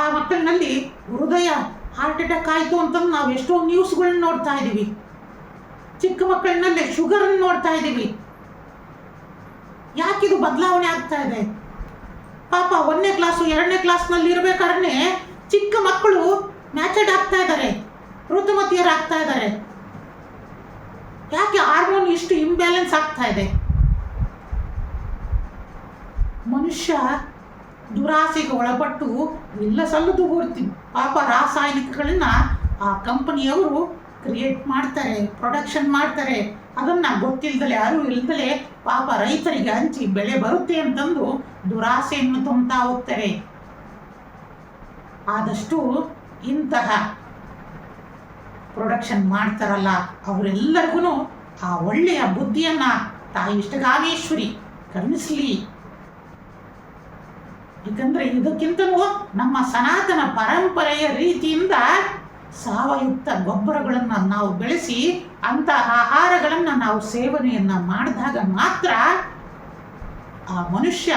ಆ ಮಕ್ಕಳಿನಲ್ಲಿ ಹೃದಯ ಹಾರ್ಟ್ ಅಟ್ಯಾಕ್ ಆಯಿತು ಅಂತಂದು ನಾವು ಎಷ್ಟೋ ನ್ಯೂಸ್ಗಳನ್ನ ನೋಡ್ತಾ ಇದ್ದೀವಿ. ಚಿಕ್ಕ ಮಕ್ಕಳಿನಲ್ಲಿ ಶುಗರನ್ನು ನೋಡ್ತಾ ಇದ್ದೀವಿ. ಯಾಕಿದು ಬದಲಾವಣೆ ಆಗ್ತಾ ಇದೆ? ಪಾಪ 1ನೇ ಕ್ಲಾಸು 2ನೇ ಕ್ಲಾಸ್ನಲ್ಲಿ ಇರಬೇಕಾದ್ರೆ ಚಿಕ್ಕ ಮಕ್ಕಳು ಮ್ಯಾಚರ್ಡ್ ಆಗ್ತಾ ಇದ್ದಾರೆ, ಋತುಮತಿಯರಾಗ್ತಾ ಇದ್ದಾರೆ. ಯಾಕೆ ಹಾರ್ಮೋನ್ ಇಷ್ಟು ಇಂಬ್ಯಾಲೆನ್ಸ್ ಆಗ್ತಾ ಇದೆ? ಮನುಷ್ಯ ದುರಾಸೆಗೆ ಒಳಪಟ್ಟು ಎಲ್ಲ ಸಲ್ಲದು ಬರ್ತೀವಿ. ಪಾಪ ರಾಸಾಯನಿಕಗಳನ್ನ ಆ ಕಂಪನಿಯವರು ಕ್ರಿಯೇಟ್ ಮಾಡ್ತಾರೆ, ಪ್ರೊಡಕ್ಷನ್ ಮಾಡ್ತಾರೆ. ಅದನ್ನು ಗೊತ್ತಿಲ್ಲದಲೆ ಅರಿವು ಇಲ್ಲದಲೆ ಪಾಪ ರೈತರಿಗೆ ಹಂಚಿ ಬೆಳೆ ಬರುತ್ತೆ ಅಂತಂದು ದುರಾಸೆಯನ್ನು ತುಂಬ್ತಾ ಹೋಗ್ತಾರೆ. ಆದಷ್ಟು ಇಂತಹ ಪ್ರೊಡಕ್ಷನ್ ಮಾಡ್ತಾರಲ್ಲ ಅವರೆಲ್ಲರಿಗೂ ಆ ಒಳ್ಳೆಯ ಬುದ್ಧಿಯನ್ನು ತಾಯಿ ಇಷ್ಟಗಾಮೇಶ್ವರಿ ಕರುಣಿಸಲಿ. ಯಾಕಂದರೆ ಇದಕ್ಕಿಂತಲೂ ನಮ್ಮ ಸನಾತನ ಪರಂಪರೆಯ ರೀತಿಯಿಂದ ಸಾವಯುಕ್ತ ಗೊಬ್ಬರಗಳನ್ನು ನಾವು ಬೆಳೆಸಿ ಅಂತಹ ಆಹಾರಗಳನ್ನು ನಾವು ಸೇವನೆಯನ್ನು ಮಾಡಿದಾಗ ಮಾತ್ರ ಆ ಮನುಷ್ಯ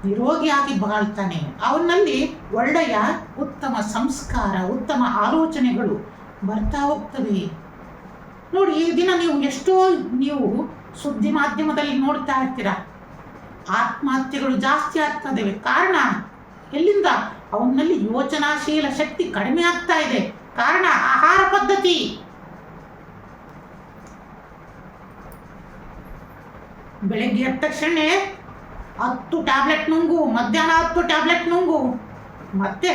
ನಿರೋಗಿಯಾಗಿ ಬಾಳ್ತಾನೆ. ಅವನಲ್ಲಿ ಒಳ್ಳೆಯ ಉತ್ತಮ ಸಂಸ್ಕಾರ, ಉತ್ತಮ ಆಲೋಚನೆಗಳು ಬರ್ತಾ ಹೋಗ್ತವೆ. ನೋಡಿ, ಈ ದಿನ ನೀವು ಸುದ್ದಿ ಮಾಧ್ಯಮದಲ್ಲಿ ನೋಡ್ತಾ ಇರ್ತೀರ, ಆತ್ಮಹತ್ಯೆಗಳು ಜಾಸ್ತಿ ಆಗ್ತದೆ. ಕಾರಣ ಎಲ್ಲಿಂದ? ಅವನಲ್ಲಿ ಯೋಚನಾಶೀಲ ಶಕ್ತಿ ಕಡಿಮೆ ಆಗ್ತಾ ಇದೆ. ಕಾರಣ ಆಹಾರ ಪದ್ಧತಿ. ಬೆಳಗ್ಗೆ ಎದ್ದ ತಕ್ಷಣ 10 ಟ್ಯಾಬ್ಲೆಟ್ ನುಂಗು, ಮಧ್ಯಾಹ್ನ 10 ಟ್ಯಾಬ್ಲೆಟ್ ನುಂಗು, ಮತ್ತೆ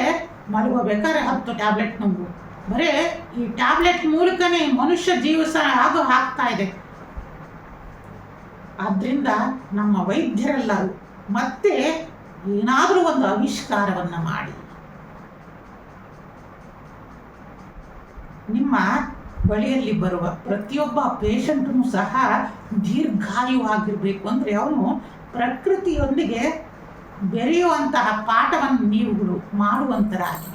ಮಲಗಬೇಕಾದ್ರೆ 10 ಟ್ಯಾಬ್ಲೆಟ್ ನುಂಗು. ಬರೇ ಈ ಟ್ಯಾಬ್ಲೆಟ್ ಮೂಲಕನೇ ಮನುಷ್ಯ ಜೀವಸ ಆಗ್ತಾ ಇದೆ. ಆದ್ದರಿಂದ ನಮ್ಮ ವೈದ್ಯರೆಲ್ಲರೂ ಮತ್ತೆ ಏನಾದರೂ ಒಂದು ಆವಿಷ್ಕಾರವನ್ನು ಮಾಡಿ ನಿಮ್ಮ ಬಳಿಯಲ್ಲಿ ಬರುವ ಪ್ರತಿಯೊಬ್ಬ ಪೇಷಂಟೂ ಸಹ ದೀರ್ಘಾಯುವಾಗಿರಬೇಕು ಅಂದರೆ ಅವನು ಪ್ರಕೃತಿಯೊಂದಿಗೆ ಬೆರೆಯುವಂತಹ ಪಾಠವನ್ನು ನೀವುಗಳು ಮಾಡುವಂತರಾಗಿ.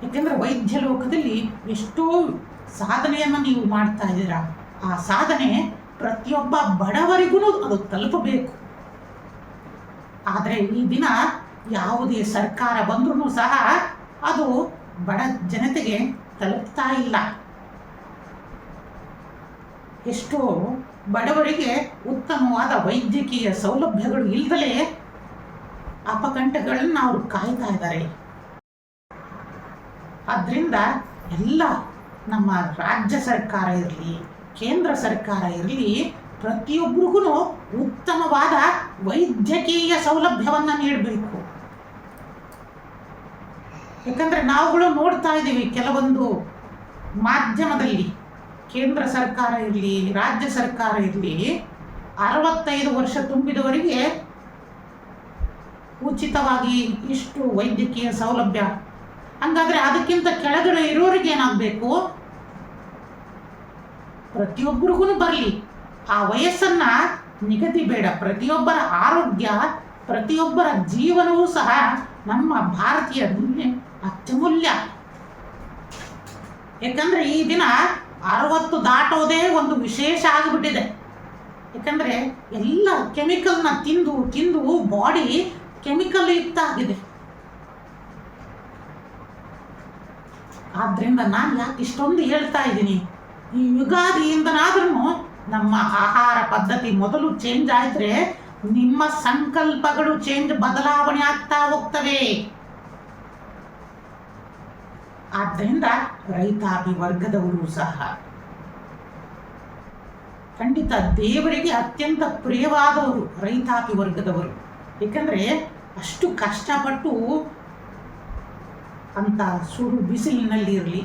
ಯಾಕೆಂದರೆ ವೈದ್ಯ ಲೋಕದಲ್ಲಿ ಎಷ್ಟೋ ಸಾಧನೆಯನ್ನು ನೀವು ಮಾಡ್ತಾ ಇದ್ದೀರಾ. ಆ ಸಾಧನೆ ಪ್ರತಿಯೊಬ್ಬ ಬಡವರಿಗೂ ಅದು ತಲುಪಬೇಕು. ಆದರೆ ಈ ದಿನ ಯಾವುದೇ ಸರ್ಕಾರ ಬಂದ್ರೂ ಸಹ ಅದು ಬಡ ಜನತೆಗೆ ತಲುಪ್ತಾ ಇಲ್ಲ. ಎಷ್ಟೋ ಬಡವರಿಗೆ ಉತ್ತಮವಾದ ವೈದ್ಯಕೀಯ ಸೌಲಭ್ಯಗಳು ಇಲ್ಲದಲೇ ಅಪಘಾತಗಳನ್ನು ಅವರು ಕಾಯ್ತಾ ಇದ್ದಾರೆ. ಆದ್ದರಿಂದ ಎಲ್ಲ ನಮ್ಮ ರಾಜ್ಯ ಸರ್ಕಾರ ಇರಲಿ, ಕೇಂದ್ರ ಸರ್ಕಾರ ಇರಲಿ, ಪ್ರತಿಯೊಬ್ಬರಿಗೂ ಉತ್ತಮವಾದ ವೈದ್ಯಕೀಯ ಸೌಲಭ್ಯವನ್ನು ನೀಡಬೇಕು. ಯಾಕಂದರೆ ನಾವುಗಳು ನೋಡ್ತಾ ಇದ್ದೀವಿ ಕೆಲವೊಂದು ಮಾಧ್ಯಮದಲ್ಲಿ, ಕೇಂದ್ರ ಸರ್ಕಾರ ಇರಲಿ, ರಾಜ್ಯ ಸರ್ಕಾರ ಇರಲಿ, 65 ವರ್ಷ ತುಂಬಿದವರಿಗೆ ಉಚಿತವಾಗಿ ಇಷ್ಟು ವೈದ್ಯಕೀಯ ಸೌಲಭ್ಯ. ಹಂಗಾದರೆ ಅದಕ್ಕಿಂತ ಕೆಳಗಡೆ ಇರೋರಿಗೆ ಏನಾಗಬೇಕು? ಪ್ರತಿಯೊಬ್ಬರಿಗೂ ಬರಲಿ. ಆ ವಯಸ್ಸನ್ನು ನಿಗದಿ ಬೇಡ. ಪ್ರತಿಯೊಬ್ಬರ ಆರೋಗ್ಯ, ಪ್ರತಿಯೊಬ್ಬರ ಜೀವನವೂ ಸಹ ನಮ್ಮ ಭಾರತೀಯ ಅತ್ಯಮೂಲ್ಯ. ಯಾಕಂದರೆ ಈ ದಿನ 60 ದಾಟೋದೇ ಒಂದು ವಿಶೇಷ ಆಗಿಬಿಟ್ಟಿದೆ. ಯಾಕಂದರೆ ಎಲ್ಲ ಕೆಮಿಕಲ್ನ ತಿಂದು ತಿಂದು ಬಾಡಿ ಕೆಮಿಕಲ್ ಯುಕ್ತ ಆಗಿದೆ. ಆದ್ದರಿಂದ ನಾನು ಯಾಕೆ ಇಷ್ಟೊಂದು ಹೇಳ್ತಾ ಇದ್ದೀನಿ, ಈ ಯುಗಾದಿಯಿಂದನಾದ್ರೂ ನಮ್ಮ ಆಹಾರ ಪದ್ಧತಿ ಮೊದಲು ಚೇಂಜ್ ಆದರೆ ನಿಮ್ಮ ಸಂಕಲ್ಪಗಳು ಬದಲಾವಣೆ ಆಗ್ತಾ ಹೋಗ್ತವೆ. ಆದ್ದರಿಂದ ರೈತಾಪಿ ವರ್ಗದವರು ಸಹ ಖಂಡಿತ ದೇವರಿಗೆ ಅತ್ಯಂತ ಪ್ರಿಯವಾದವರು ರೈತಾಪಿ ವರ್ಗದವರು. ಏಕೆಂದರೆ ಅಷ್ಟು ಕಷ್ಟಪಟ್ಟು ಅಂತ ಸುಡು ಬಿಸಿಲಿನಲ್ಲಿ ಇರಲಿ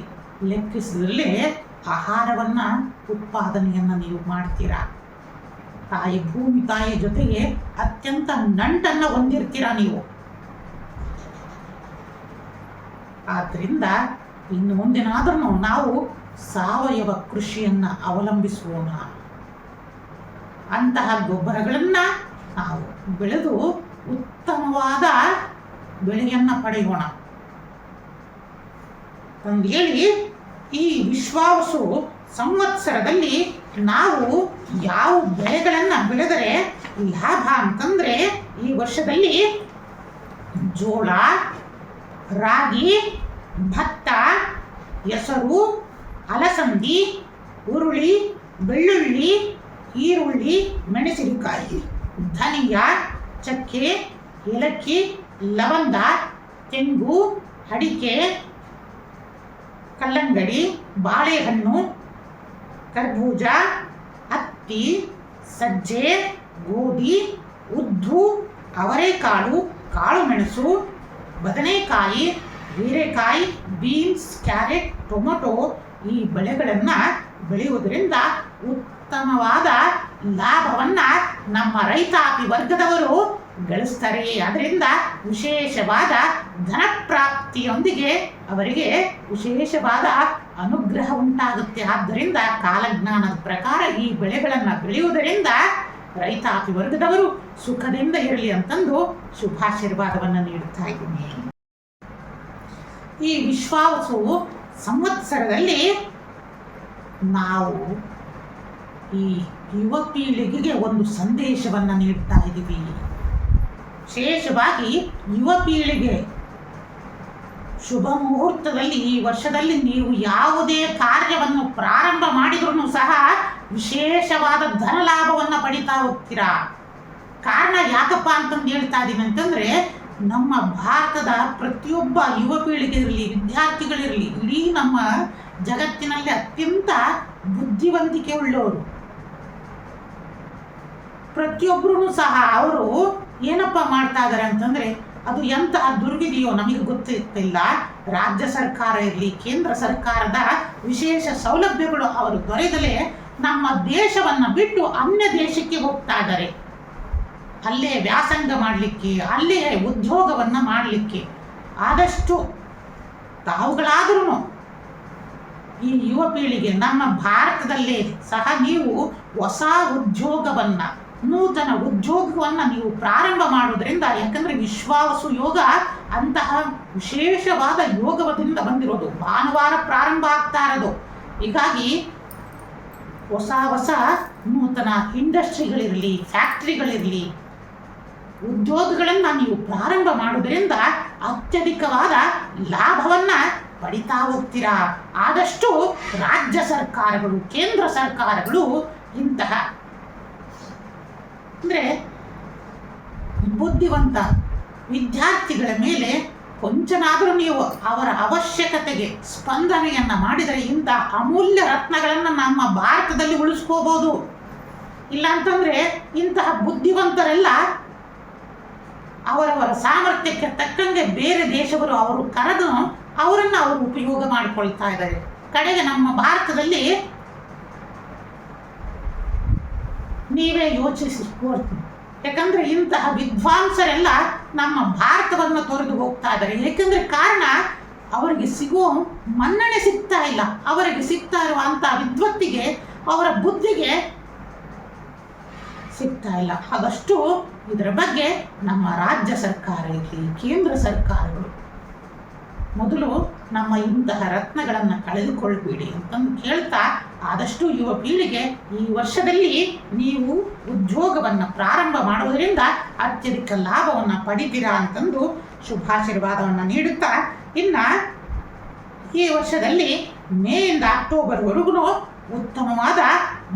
ಲೆಕ್ಕಿಸಿದಲ್ಲೇ ಆಹಾರವನ್ನು ಉತ್ಪಾದನೆಯನ್ನು ನೀವು ಮಾಡ್ತೀರಾ. ತಾಯಿ ಭೂಮಿ ತಾಯಿ ಜೊತೆಗೆ ಅತ್ಯಂತ ನಂಟನ್ನು ಹೊಂದಿರ್ತೀರಾ ನೀವು. ಆದ್ದರಿಂದ ಇನ್ನು ಮುಂದಿನಾದ್ರೂ ನಾವು ಸಾವಯವ ಕೃಷಿಯನ್ನು ಅವಲಂಬಿಸೋಣ. ಅಂತಹ ಗೊಬ್ಬರಗಳನ್ನು ನಾವು ಬೆಳೆದು ಉತ್ತಮವಾದ ಬೆಳೆಯನ್ನು ಪಡೆಯೋಣ ಅಂತೇಳಿ ಈ ವಿಶ್ವಾವಸು ಸಂವತ್ಸರದಲ್ಲಿ ನಾವು ಯಾವ ಬೆಳೆಗಳನ್ನು ಬೆಳೆದರೆ ಲಾಭ ಅಂತಂದರೆ ಈ ವರ್ಷದಲ್ಲಿ ಜೋಳ, ರಾಗಿ, ಭತ್ತ, ಹೆಸರು, ಅಲಸಂದಿ, ಹುರುಳಿ, ಬೆಳ್ಳುಳ್ಳಿ, ಈರುಳ್ಳಿ, ಮೆಣಸಿನಕಾಯಿ, ಧನಿಯಾ, ಚಕ್ಕೆ, ಏಲಕ್ಕಿ, ಲವಂಗ, ತೆಂಗು, ಅಡಿಕೆ, ಕಲ್ಲಂಗಡಿ, ಬಾಳೆಹಣ್ಣು, ಕರ್ಬೂಜ, ಹತ್ತಿ, ಸಜ್ಜೆ, ಗೋಧಿ, ಉದ್ದು, ಅವರೆಕಾಳು, ಕಾಳುಮೆಣಸು, ಬದನೆಕಾಯಿ, ಹೀರೆಕಾಯಿ, ಬೀನ್ಸ್, ಕ್ಯಾರೆಟ್, ಟೊಮೊಟೊ ಈ ಬೆಳೆಗಳನ್ನು ಬೆಳೆಯುವುದರಿಂದ ಉತ್ತಮವಾದ ಲಾಭವನ್ನು ನಮ್ಮ ರೈತಾಪಿ ವರ್ಗದವರು ಗಳಿಸ್ತಾರೆ. ಅದರಿಂದ ವಿಶೇಷವಾದ ಧನಪ್ರಾಪ್ತಿಯೊಂದಿಗೆ ಅವರಿಗೆ ವಿಶೇಷವಾದ ಅನುಗ್ರಹ ಉಂಟಾಗುತ್ತೆ. ಆದ್ದರಿಂದ ಕಾಲಜ್ಞಾನದ ಪ್ರಕಾರ ಈ ಬೆಳೆಗಳನ್ನು ಬೆಳೆಯುವುದರಿಂದ ರೈತಾಪಿ ವರ್ಗದವರು ಸುಖದಿಂದ ಇರಲಿ ಅಂತಂದು ಶುಭಾಶೀರ್ವಾದವನ್ನು ನೀಡುತ್ತಾ ಇದ್ದೀನಿ. ಈ ವಿಶ್ವಾವಸು ಸಂವತ್ಸರದಲ್ಲಿ ನಾವು ಈ ಯುವ ಪೀಳಿಗೆಗೆ ಒಂದು ಸಂದೇಶವನ್ನು ನೀಡ್ತಾ ಇದ್ದೀವಿ. ವಿಶೇಷವಾಗಿ ಯುವ ಪೀಳಿಗೆ ಶುಭ ಮುಹೂರ್ತದಲ್ಲಿ ಈ ವರ್ಷದಲ್ಲಿ ನೀವು ಯಾವುದೇ ಕಾರ್ಯವನ್ನು ಪ್ರಾರಂಭ ಮಾಡಿದ್ರೂ ಸಹ ವಿಶೇಷವಾದ ಧನ ಲಾಭವನ್ನು ಪಡಿತಾ ಹೋಗ್ತೀರಾ. ಕಾರಣ ಯಾಕಪ್ಪ ಅಂತಂದು ಹೇಳ್ತಾ ಇದ್ದೀನಿ ಅಂತಂದರೆ, ನಮ್ಮ ಭಾರತದ ಪ್ರತಿಯೊಬ್ಬ ಯುವ ಪೀಳಿಗೆ ಇರಲಿ, ವಿದ್ಯಾರ್ಥಿಗಳಿರಲಿ, ಇಡೀ ನಮ್ಮ ಜಗತ್ತಿನಲ್ಲಿ ಅತ್ಯಂತ ಬುದ್ಧಿವಂತಿಕೆ ಉಳ್ಳವರು. ಪ್ರತಿಯೊಬ್ಬರೂ ಸಹ ಅವರು ಏನಪ್ಪ ಮಾಡ್ತಾ ಇದ್ದಾರೆ ಅಂತಂದರೆ, ಅದು ಎಂತಹ ದುರ್ವಿಧಿಯೋ ನಮಗೆ ಗೊತ್ತಿಲ್ಲ. ರಾಜ್ಯ ಸರ್ಕಾರ ಇರಲಿ, ಕೇಂದ್ರ ಸರ್ಕಾರದ ವಿಶೇಷ ಸೌಲಭ್ಯಗಳು ಅವರು ದೊರೆಯದಲೇ ನಮ್ಮ ದೇಶವನ್ನು ಬಿಟ್ಟು ಅನ್ಯ ದೇಶಕ್ಕೆ ಹೋಗ್ತಾ ಇದ್ದಾರೆ. ಅಲ್ಲೇ ವ್ಯಾಸಂಗ ಮಾಡಲಿಕ್ಕೆ, ಅಲ್ಲೇ ಉದ್ಯೋಗವನ್ನು ಮಾಡಲಿಕ್ಕೆ ಆದಷ್ಟು ತಾವುಗಳಾದ್ರೂ ಈ ಯುವ ಪೀಳಿಗೆ ನಮ್ಮ ಭಾರತದಲ್ಲೇ ಸಹ ನೀವು ಹೊಸ ಉದ್ಯೋಗವನ್ನು, ನೂತನ ಉದ್ಯೋಗವನ್ನು ನೀವು ಪ್ರಾರಂಭ ಮಾಡೋದ್ರಿಂದ, ಯಾಕಂದರೆ ವಿಶ್ವಾವಸು ಯೋಗ ಅಂತಹ ವಿಶೇಷವಾದ ಯೋಗದಿಂದ ಬಂದಿರೋದು, ಭಾನುವಾರ ಪ್ರಾರಂಭ ಆಗ್ತಾ ಇರೋದು. ಹೀಗಾಗಿ ಹೊಸ ಹೊಸ ನೂತನ ಇಂಡಸ್ಟ್ರಿಗಳಿರಲಿ, ಫ್ಯಾಕ್ಟ್ರಿಗಳಿರಲಿ, ಉದ್ಯೋಗಗಳನ್ನು ನೀವು ಪ್ರಾರಂಭ ಮಾಡೋದ್ರಿಂದ ಅತ್ಯಧಿಕವಾದ ಲಾಭವನ್ನು ಪಡಿತಾ ಹೋಗ್ತೀರಾ. ಆದಷ್ಟು ರಾಜ್ಯ ಸರ್ಕಾರಗಳು, ಕೇಂದ್ರ ಸರ್ಕಾರಗಳು ಇಂತಹ ಅಂದರೆ ಬುದ್ಧಿವಂತ ವಿದ್ಯಾರ್ಥಿಗಳ ಮೇಲೆ ಕೊಂಚನಾದರೂ ನೀವು ಅವರ ಅವಶ್ಯಕತೆಗೆ ಸ್ಪಂದನೆಯನ್ನು ಮಾಡಿದರೆ ಇಂಥ ಅಮೂಲ್ಯ ರತ್ನಗಳನ್ನು ನಮ್ಮ ಭಾರತದಲ್ಲಿ ಉಳಿಸ್ಕೋಬೋದು. ಇಲ್ಲಾಂತಂದರೆ ಇಂತಹ ಬುದ್ಧಿವಂತರೆಲ್ಲ ಅವರವರ ಸಾಮರ್ಥ್ಯಕ್ಕೆ ತಕ್ಕಂಗೆ ಬೇರೆ ದೇಶವರು ಅವರು ಕರೆದು ಅವರನ್ನು ಅವರು ಉಪಯೋಗ ಮಾಡಿಕೊಳ್ತಾ ಇದ್ದಾರೆ. ಕಡೆಗೆ ನಮ್ಮ ಭಾರತದಲ್ಲಿ ನೀವೇ ಯೋಚಿಸಿಕೊಳ್ತೀನಿ, ಯಾಕಂದರೆ ಇಂತಹ ವಿದ್ವಾಂಸರೆಲ್ಲ ನಮ್ಮ ಭಾರತವನ್ನು ತೊರೆದು ಹೋಗ್ತಾ ಇದ್ದಾರೆ. ಯಾಕಂದರೆ ಕಾರಣ ಅವರಿಗೆ ಸಿಗೋ ಮನ್ನಣೆ ಸಿಗ್ತಾ ಇಲ್ಲ. ಅವರಿಗೆ ಸಿಗ್ತಾ ಇರುವಂಥ ವಿದ್ವತ್ತಿಗೆ, ಅವರ ಬುದ್ಧಿಗೆ ಸಿಗ್ತಾ ಇಲ್ಲ. ಹಾಗಷ್ಟು ಇದರ ಬಗ್ಗೆ ನಮ್ಮ ರಾಜ್ಯ ಸರ್ಕಾರ ಇರಲಿ, ಕೇಂದ್ರ ಸರ್ಕಾರಗಳು ಮೊದಲು ನಮ್ಮ ಇಂತಹ ರತ್ನಗಳನ್ನು ಕಳೆದುಕೊಳ್ಬೇಡಿ ಅಂತಂದು ಕೇಳ್ತಾ, ಆದಷ್ಟು ಯುವ ಪೀಳಿಗೆ ಈ ವರ್ಷದಲ್ಲಿ ನೀವು ಉದ್ಯೋಗವನ್ನು ಪ್ರಾರಂಭ ಮಾಡುವುದರಿಂದ ಅತ್ಯಧಿಕ ಲಾಭವನ್ನು ಪಡಿತೀರಾ ಅಂತಂದು ಶುಭಾಶೀರ್ವಾದವನ್ನು ನೀಡುತ್ತಾ, ಇನ್ನು ಈ ವರ್ಷದಲ್ಲಿ ಮೇಯಿಂದ ಅಕ್ಟೋಬರ್ವರೆಗೂ ಉತ್ತಮವಾದ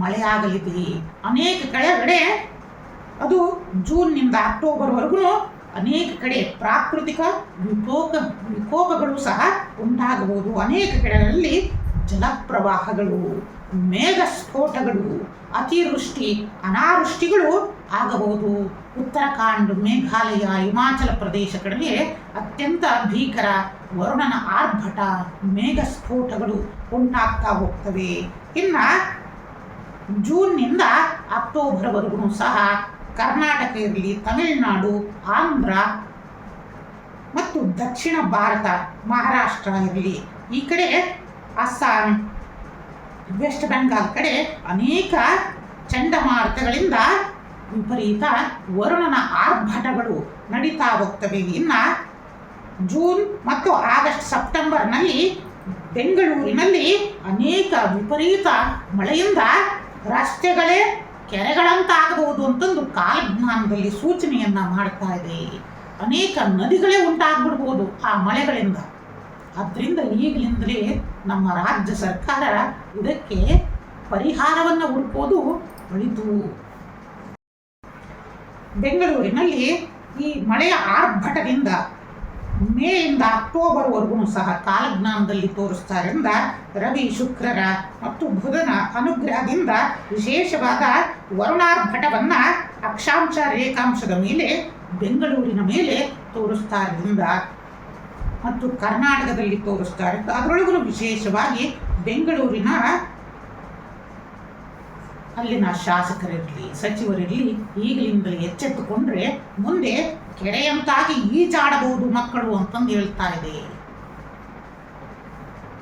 ಮಳೆಯಾಗಲಿದೆ. ಅನೇಕ ಕಡೆ ಅದು ಜೂನ್ನಿಂದ ಅಕ್ಟೋಬರ್ವರೆಗೂ ಅನೇಕ ಕಡೆ ಪ್ರಾಕೃತಿಕ ವಿಕೋಪಗಳು ಸಹ ಉಂಟಾಗಬಹುದು. ಅನೇಕ ಕಡೆಗಳಲ್ಲಿ ಜಲಪ್ರವಾಹಗಳು, ಮೇಘಸ್ಫೋಟಗಳು, ಅತಿವೃಷ್ಟಿ, ಅನಾವೃಷ್ಟಿಗಳು ಆಗಬಹುದು. ಉತ್ತರಾಖಂಡ್, ಮೇಘಾಲಯ, ಹಿಮಾಚಲ ಪ್ರದೇಶ ಕಡೆಗೆ ಅತ್ಯಂತ ಭೀಕರ ವರುಣನ ಆರ್ಭಟ, ಮೇಘಸ್ಫೋಟಗಳು ಉಂಟಾಗ್ತಾ ಹೋಗ್ತವೆ. ಇನ್ನು ಜೂನ್ನಿಂದ ಅಕ್ಟೋಬರ್ವರೆಗೂ ಸಹ ಕರ್ನಾಟಕ ಇರಲಿ, ತಮಿಳುನಾಡು, ಆಂಧ್ರ ಮತ್ತು ದಕ್ಷಿಣ ಭಾರತ, ಮಹಾರಾಷ್ಟ್ರ ಇರಲಿ, ಈ ಕಡೆ ಅಸ್ಸಾಂ, ವೆಸ್ಟ್ ಬೆಂಗಾಲ್ ಕಡೆ ಅನೇಕ ಚಂಡಮಾರುತಗಳಿಂದ ವಿಪರೀತ ವರುಣನ ಆರ್ಭಟಗಳು ನಡೀತಾ ಹೋಗ್ತವೆ. ಇನ್ನು ಜೂನ್ ಮತ್ತು ಆಗಸ್ಟ್, ಸೆಪ್ಟೆಂಬರ್ನಲ್ಲಿ ಬೆಂಗಳೂರಿನಲ್ಲಿ ಅನೇಕ ವಿಪರೀತ ಮಳೆಯಿಂದ ರಸ್ತೆಗಳೇ ಕೆರೆಗಳಂತಾಗಬಹುದು ಅಂತಂದು ಕಾಲಜ್ಞಾನದಲ್ಲಿ ಸೂಚನೆಯನ್ನು ಮಾಡ್ತಾ ಇದೆ. ಅನೇಕ ನದಿಗಳೇ ಉಂಟಾಗ್ಬಿಡ್ಬೋದು ಆ ಮಳೆಗಳಿಂದ. ಆದ್ದರಿಂದ ಈಗಲಿಂದಲೇ ನಮ್ಮ ರಾಜ್ಯ ಸರ್ಕಾರ ಇದಕ್ಕೆ ಪರಿಹಾರವನ್ನು ಹುಡುಕೋದು ಒಳಿತು. ಬೆಂಗಳೂರಿನಲ್ಲಿ ಈ ಮಳೆಯ ಆರ್ಭಟದಿಂದ ಮೇಯಿಂದ ಅಕ್ಟೋಬರ್ವರೆಗೂ ಸಹ ಕಾಲಜ್ಞಾನದಲ್ಲಿ ತೋರಿಸ್ತಾರಿಂದ ರವಿ, ಶುಕ್ರರ ಮತ್ತು ಬುಧನ ಅನುಗ್ರಹದಿಂದ ವಿಶೇಷವಾದ ವರುಣಾರ್ಭಟವನ್ನು ಅಕ್ಷಾಂಶ ರೇಖಾಂಶದ ಮೇಲೆ ಬೆಂಗಳೂರಿನ ಮೇಲೆ ತೋರಿಸ್ತಾರಿಂದ ಮತ್ತು ಕರ್ನಾಟಕದಲ್ಲಿ ತೋರಿಸ್ತಾರೆ. ಅದರೊಳಗೂ ವಿಶೇಷವಾಗಿ ಬೆಂಗಳೂರಿನ ಅಲ್ಲಿನ ಶಾಸಕರಿರಲಿ, ಸಚಿವರಿರಲಿ ಈಗಲಿಂದಲೇ ಎಚ್ಚೆತ್ತುಕೊಂಡ್ರೆ ಮುಂದೆ ಕೆರೆಯಂತಾಗಿ ಈಜಾಡಬಹುದು ಮಕ್ಕಳು ಅಂತಂದು ಹೇಳ್ತಾ ಇದೆ.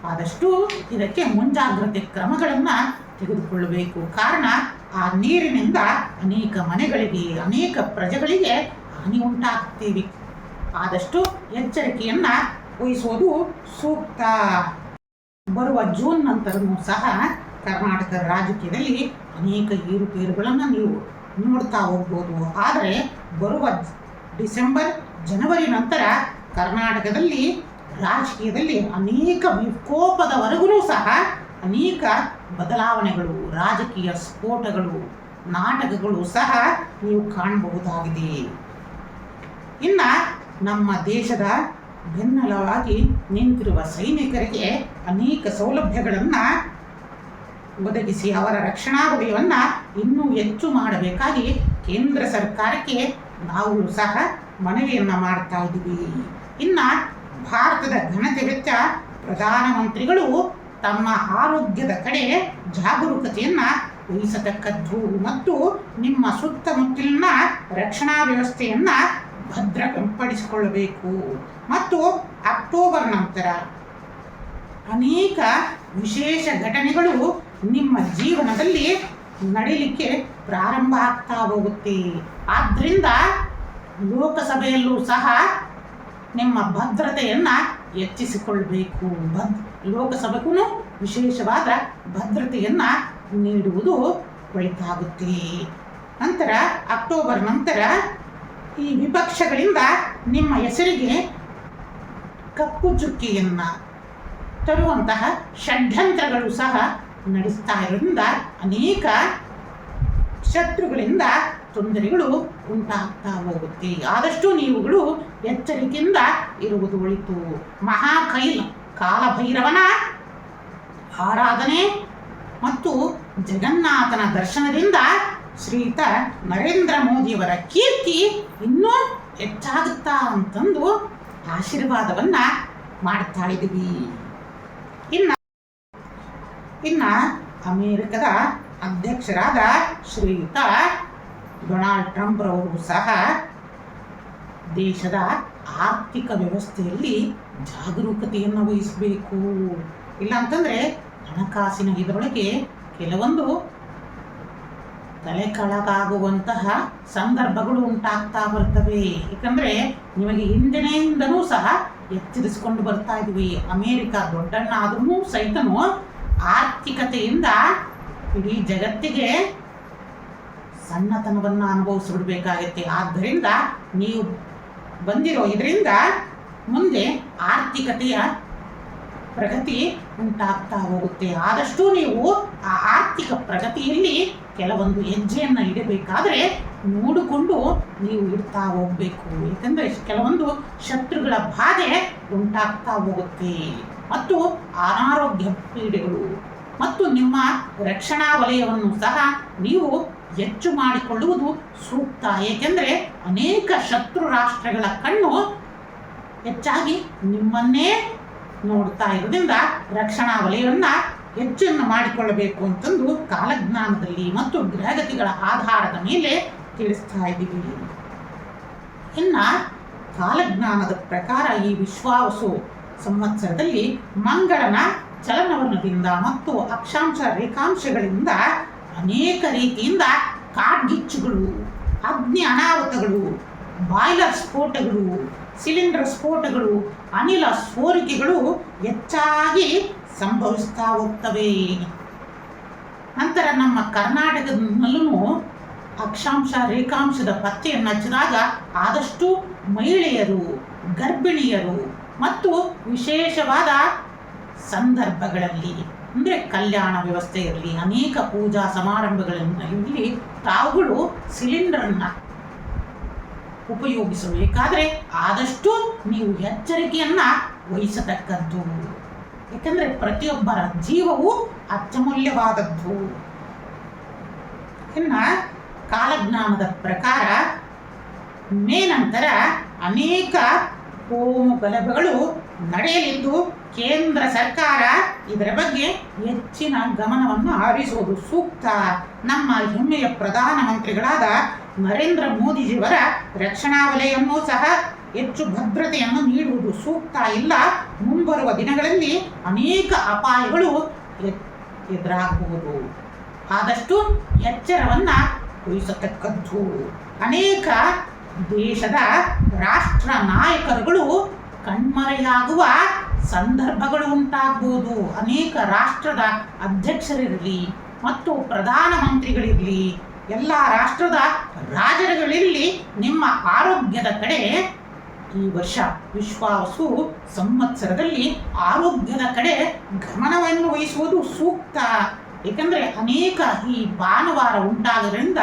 ಆದಷ್ಟು ಇದಕ್ಕೆ ಮುಂಜಾಗ್ರತೆ ಕ್ರಮಗಳನ್ನು ತೆಗೆದುಕೊಳ್ಳಬೇಕು. ಕಾರಣ ಆ ನೀರಿನಿಂದ ಅನೇಕ ಮನೆಗಳಿಗೆ, ಅನೇಕ ಪ್ರಜೆಗಳಿಗೆ ಹಾನಿ ಉಂಟಾಗ್ತೀವಿ. ಆದಷ್ಟು ಎಚ್ಚರಿಕೆಯನ್ನು ವಹಿಸೋದು ಸೂಕ್ತ. ಬರುವ ಜೂನ್ ನಂತರವೂ ಸಹ ಕರ್ನಾಟಕ ರಾಜಕೀಯದಲ್ಲಿ ಅನೇಕ ಏರುಪೇರುಗಳನ್ನು ನೀವು ನೋಡ್ತಾ ಹೋಗ್ಬೋದು. ಆದರೆ ಬರುವ ಡಿಸೆಂಬರ್, ಜನವರಿ ನಂತರ ಕರ್ನಾಟಕದಲ್ಲಿ ರಾಜಕೀಯದಲ್ಲಿ ಅನೇಕ ವಿಕೋಪದವರೆಗೂ ಸಹ ಅನೇಕ ಬದಲಾವಣೆಗಳು, ರಾಜಕೀಯ ಸ್ಫೋಟಗಳು, ನಾಟಕಗಳು ಸಹ ನೀವು ಕಾಣಬಹುದಾಗಿದೆ. ಇನ್ನು ನಮ್ಮ ದೇಶದ ಬೆನ್ನೆಲುಬಾಗಿ ನಿಂತಿರುವ ಸೈನಿಕರಿಗೆ ಅನೇಕ ಸೌಲಭ್ಯಗಳನ್ನು ಒದಗಿಸಿ ಅವರ ರಕ್ಷಣಾ ವಲಯವನ್ನು ಇನ್ನೂ ಹೆಚ್ಚು ಮಾಡಬೇಕಾಗಿ ಕೇಂದ್ರ ಸರ್ಕಾರಕ್ಕೆ ನಾವು ಸಹ ಮನವಿಯನ್ನು ಮಾಡ್ತಾ ಇದ್ದೀವಿ. ಇನ್ನು ಭಾರತದ ಘನತೆ ವೆಚ್ಚ ಪ್ರಧಾನಮಂತ್ರಿಗಳು ತಮ್ಮ ಆರೋಗ್ಯದ ಕಡೆ ಜಾಗರೂಕತೆಯನ್ನು ವಹಿಸತಕ್ಕದ್ದು ಮತ್ತು ನಿಮ್ಮ ಸುತ್ತಮುತ್ತಲಿನ ರಕ್ಷಣಾ ವ್ಯವಸ್ಥೆಯನ್ನು ಭದ್ರಪಡಿಸಿಕೊಳ್ಳಬೇಕು. ಮತ್ತು ಅಕ್ಟೋಬರ್ ನಂತರ ಅನೇಕ ವಿಶೇಷ ಘಟನೆಗಳು ನಿಮ್ಮ ಜೀವನದಲ್ಲಿ ನಡೀಲಿಕ್ಕೆ ಪ್ರಾರಂಭ ಆಗ್ತಾ ಹೋಗುತ್ತೆ. ಆದ್ದರಿಂದ ಲೋಕಸಭೆಯಲ್ಲೂ ಸಹ ನಿಮ್ಮ ಭದ್ರತೆಯನ್ನು ಹೆಚ್ಚಿಸಿಕೊಳ್ಳಬೇಕು. ಲೋಕಸಭೆಗೂ ವಿಶೇಷವಾದ ಭದ್ರತೆಯನ್ನು ನೀಡುವುದು ಒಳಿತಾಗುತ್ತೆ. ನಂತರ ಅಕ್ಟೋಬರ್ ನಂತರ ಈ ವಿಪಕ್ಷಗಳಿಂದ ನಿಮ್ಮ ಹೆಸರಿಗೆ ಕಪ್ಪು ಚುಕ್ಕಿಯನ್ನು ತರುವಂತಹ ಷಡ್ಯಂತ್ರಗಳು ಸಹ ನಡೆಸ್ತಾ ಇರೋದ್ರಿಂದ ಅನೇಕ ಶತ್ರುಗಳಿಂದ ತೊಂದರೆಗಳು ಉಂಟಾಗ್ತಾ ಹೋಗುತ್ತೆ. ಆದಷ್ಟು ನೀವುಗಳು ಎಚ್ಚರಿಕೆಯಿಂದ ಇರುವುದು ಒಳಿತು. ಮಹಾಕೈಲ್ ಕಾಲಭೈರವನ ಆರಾಧನೆ ಮತ್ತು ಜಗನ್ನಾಥನ ದರ್ಶನದಿಂದ ಶ್ರೀಯುತ ನರೇಂದ್ರ ಮೋದಿಯವರ ಕೀರ್ತಿ ಇನ್ನೂ ಹೆಚ್ಚಾಗುತ್ತಾ ಅಂತಂದು ಆಶೀರ್ವಾದವನ್ನು ಮಾಡ್ತಾ ಇದ್ದೀವಿ. ಇನ್ನು ಅಮೇರಿಕದ ಅಧ್ಯಕ್ಷರಾದ ಶ್ರೀಯುತ ಡೊನಾಲ್ಡ್ ಟ್ರಂಪ್ ರವರು ಸಹ ದೇಶದ ಆರ್ಥಿಕ ವ್ಯವಸ್ಥೆಯಲ್ಲಿ ಜಾಗರೂಕತೆಯನ್ನು ವಹಿಸಬೇಕು. ಇಲ್ಲ ಅಂತಂದರೆ ಹಣಕಾಸಿನ ಇದರೊಳಗೆ ಕೆಲವೊಂದು ತಲೆ ಕೆಳಗಾಗುವಂತಹ ಸಂದರ್ಭಗಳು ಉಂಟಾಗ್ತಾ ಬರ್ತವೆ. ಏಕೆಂದರೆ ನಿಮಗೆ ಹಿಂದಿನಿಂದನೂ ಸಹ ಎಚ್ಚರಿಸಿಕೊಂಡು ಬರ್ತಾ ಇದ್ವಿ. ಅಮೇರಿಕ ದೊಡ್ಡಣ್ಣ ಆದ್ರೂ ಸಹಿತನೂ ಆರ್ಥಿಕತೆಯಿಂದ ಇಡೀ ಜಗತ್ತಿಗೆ ಸಣ್ಣತನವನ್ನು ಅನುಭವಿಸಿಬಿಡ್ಬೇಕಾಗತ್ತೆ. ಆದ್ದರಿಂದ ನೀವು ಬಂದಿರೋ ಇದರಿಂದ ಮುಂದೆ ಆರ್ಥಿಕತೆಯ ಪ್ರಗತಿ ಉಂಟಾಗ್ತಾ ಹೋಗುತ್ತೆ. ಆದಷ್ಟು ನೀವು ಆ ಆರ್ಥಿಕ ಪ್ರಗತಿಯಲ್ಲಿ ಕೆಲವೊಂದು ಹೆಜ್ಜೆಯನ್ನು ಇಡಬೇಕಾದ್ರೆ ನೋಡಿಕೊಂಡು ನೀವು ಇಡ್ತಾ ಹೋಗಬೇಕು. ಏಕೆಂದರೆ ಕೆಲವೊಂದು ಶತ್ರುಗಳ ಬಾಧೆ ಉಂಟಾಗ್ತಾ ಹೋಗುತ್ತೆ ಮತ್ತು ಅನಾರೋಗ್ಯ ಪೀಡೆಗಳು ಮತ್ತು ನಿಮ್ಮ ರಕ್ಷಣಾ ವಲಯವನ್ನು ಸಹ ನೀವು ಹೆಚ್ಚು ಮಾಡಿಕೊಳ್ಳುವುದು ಸೂಕ್ತ. ಏಕೆಂದರೆ ಅನೇಕ ಶತ್ರು ರಾಷ್ಟ್ರಗಳ ಕಣ್ಣು ಹೆಚ್ಚಾಗಿ ನಿಮ್ಮನ್ನೇ ನೋಡ್ತಾ ಇರೋದ್ರಿಂದ ರಕ್ಷಣಾ ವಲಯವನ್ನು ಹೆಚ್ಚನ್ನು ಮಾಡಿಕೊಳ್ಳಬೇಕು ಅಂತಂದು ಕಾಲಜ್ಞಾನದಲ್ಲಿ ಮತ್ತು ಗ್ರಹಗತಿಗಳ ಆಧಾರದ ಮೇಲೆ ತಿಳಿಸ್ತಾ ಇದ್ದೀವಿ. ಇನ್ನು ಕಾಲಜ್ಞಾನದ ಪ್ರಕಾರ ಈ ವಿಶ್ವಾವಸು ಸಂವತ್ಸರದಲ್ಲಿ ಮಂಗಳನ ಚಲನವಲನದಿಂದ ಮತ್ತು ಅಕ್ಷಾಂಶ ರೇಖಾಂಶಗಳಿಂದ ಅನೇಕ ರೀತಿಯಿಂದ ಕಾಡ್ಗಿಚ್ಚುಗಳು, ಅಗ್ನಿ ಅನಾಹುತಗಳು, ಬಾಯ್ಲರ್ ಸ್ಫೋಟಗಳು, ಸಿಲಿಂಡರ್ ಸ್ಫೋಟಗಳು, ಅನಿಲ ಸೋರಿಕೆಗಳು ಹೆಚ್ಚಾಗಿ ಸಂಭವಿಸ್ತಾ ಹೋಗ್ತವೆ. ನಂತರ ನಮ್ಮ ಕರ್ನಾಟಕದಲ್ಲೂ ಅಕ್ಷಾಂಶ ರೇಖಾಂಶದ ಪತ್ತೆಯನ್ನು ಹಚ್ಚಿದಾಗ ಆದಷ್ಟು ಮಹಿಳೆಯರು, ಗರ್ಭಿಣಿಯರು ಮತ್ತು ವಿಶೇಷವಾದ ಸಂದರ್ಭಗಳಲ್ಲಿ ಅಂದರೆ ಕಲ್ಯಾಣ ವ್ಯವಸ್ಥೆ ಇರಲಿ, ಅನೇಕ ಪೂಜಾ ಸಮಾರಂಭಗಳಲ್ಲಿ ತಾವುಗಳು ಸಿಲಿಂಡರನ್ನು ಉಪಯೋಗಿಸಬೇಕಾದರೆ ಆದಷ್ಟು ನೀವು ಎಚ್ಚರಿಕೆಯನ್ನು ವಹಿಸತಕ್ಕದ್ದು. ಏಕೆಂದರೆ ಪ್ರತಿಯೊಬ್ಬರ ಜೀವವು ಅತ್ಯಮೂಲ್ಯವಾದದ್ದು. ಇನ್ನು ಕಾಲಜ್ಞಾನದ ಪ್ರಕಾರ ಮೇ ನಂತರ ಅನೇಕ ಕೋಮು ಗಲಭೆಗಳು ನಡೆಯಲಿದ್ದು ಕೇಂದ್ರ ಸರ್ಕಾರ ಇದರ ಬಗ್ಗೆ ಹೆಚ್ಚಿನ ಗಮನವನ್ನು ಹರಿಸುವುದು ಸೂಕ್ತ. ನಮ್ಮ ಹೆಮ್ಮೆಯ ಪ್ರಧಾನಮಂತ್ರಿಗಳಾದ ನರೇಂದ್ರ ಮೋದಿಜಿಯವರ ರಕ್ಷಣಾ ವಲಯವನ್ನು ಸಹ ಹೆಚ್ಚು ಭದ್ರತೆಯನ್ನು ನೀಡುವುದು ಸೂಕ್ತ. ಇಲ್ಲ ಮುಂಬರುವ ದಿನಗಳಲ್ಲಿ ಅನೇಕ ಅಪಾಯಗಳು ಎದುರಾಗಬಹುದು. ಆದಷ್ಟು ಎಚ್ಚರವನ್ನು ವಹಿಸತಕ್ಕದ್ದು. ಅನೇಕ ದೇಶದ ರಾಷ್ಟ್ರ ನಾಯಕರುಗಳು ಕಣ್ಮರೆಯಾಗುವ ಸಂದರ್ಭಗಳು ಉಂಟಾಗಬಹುದು. ಅನೇಕ ರಾಷ್ಟ್ರದ ಅಧ್ಯಕ್ಷರಿರಲಿ ಮತ್ತು ಪ್ರಧಾನಮಂತ್ರಿಗಳಿರಲಿ, ಎಲ್ಲ ರಾಷ್ಟ್ರದ ರಾಜರುಗಳಿರಲಿ, ನಿಮ್ಮ ಆರೋಗ್ಯದ ಕಡೆ ಈ ವರ್ಷ ವಿಶ್ವಾವಸು ಸಂವತ್ಸರದಲ್ಲಿ ಆರೋಗ್ಯದ ಕಡೆ ಗಮನವನ್ನು ವಹಿಸುವುದು ಸೂಕ್ತ. ಏಕೆಂದರೆ ಅನೇಕ ಈ ಭಾನುವಾರ ಉಂಟಾಗೋದ್ರಿಂದ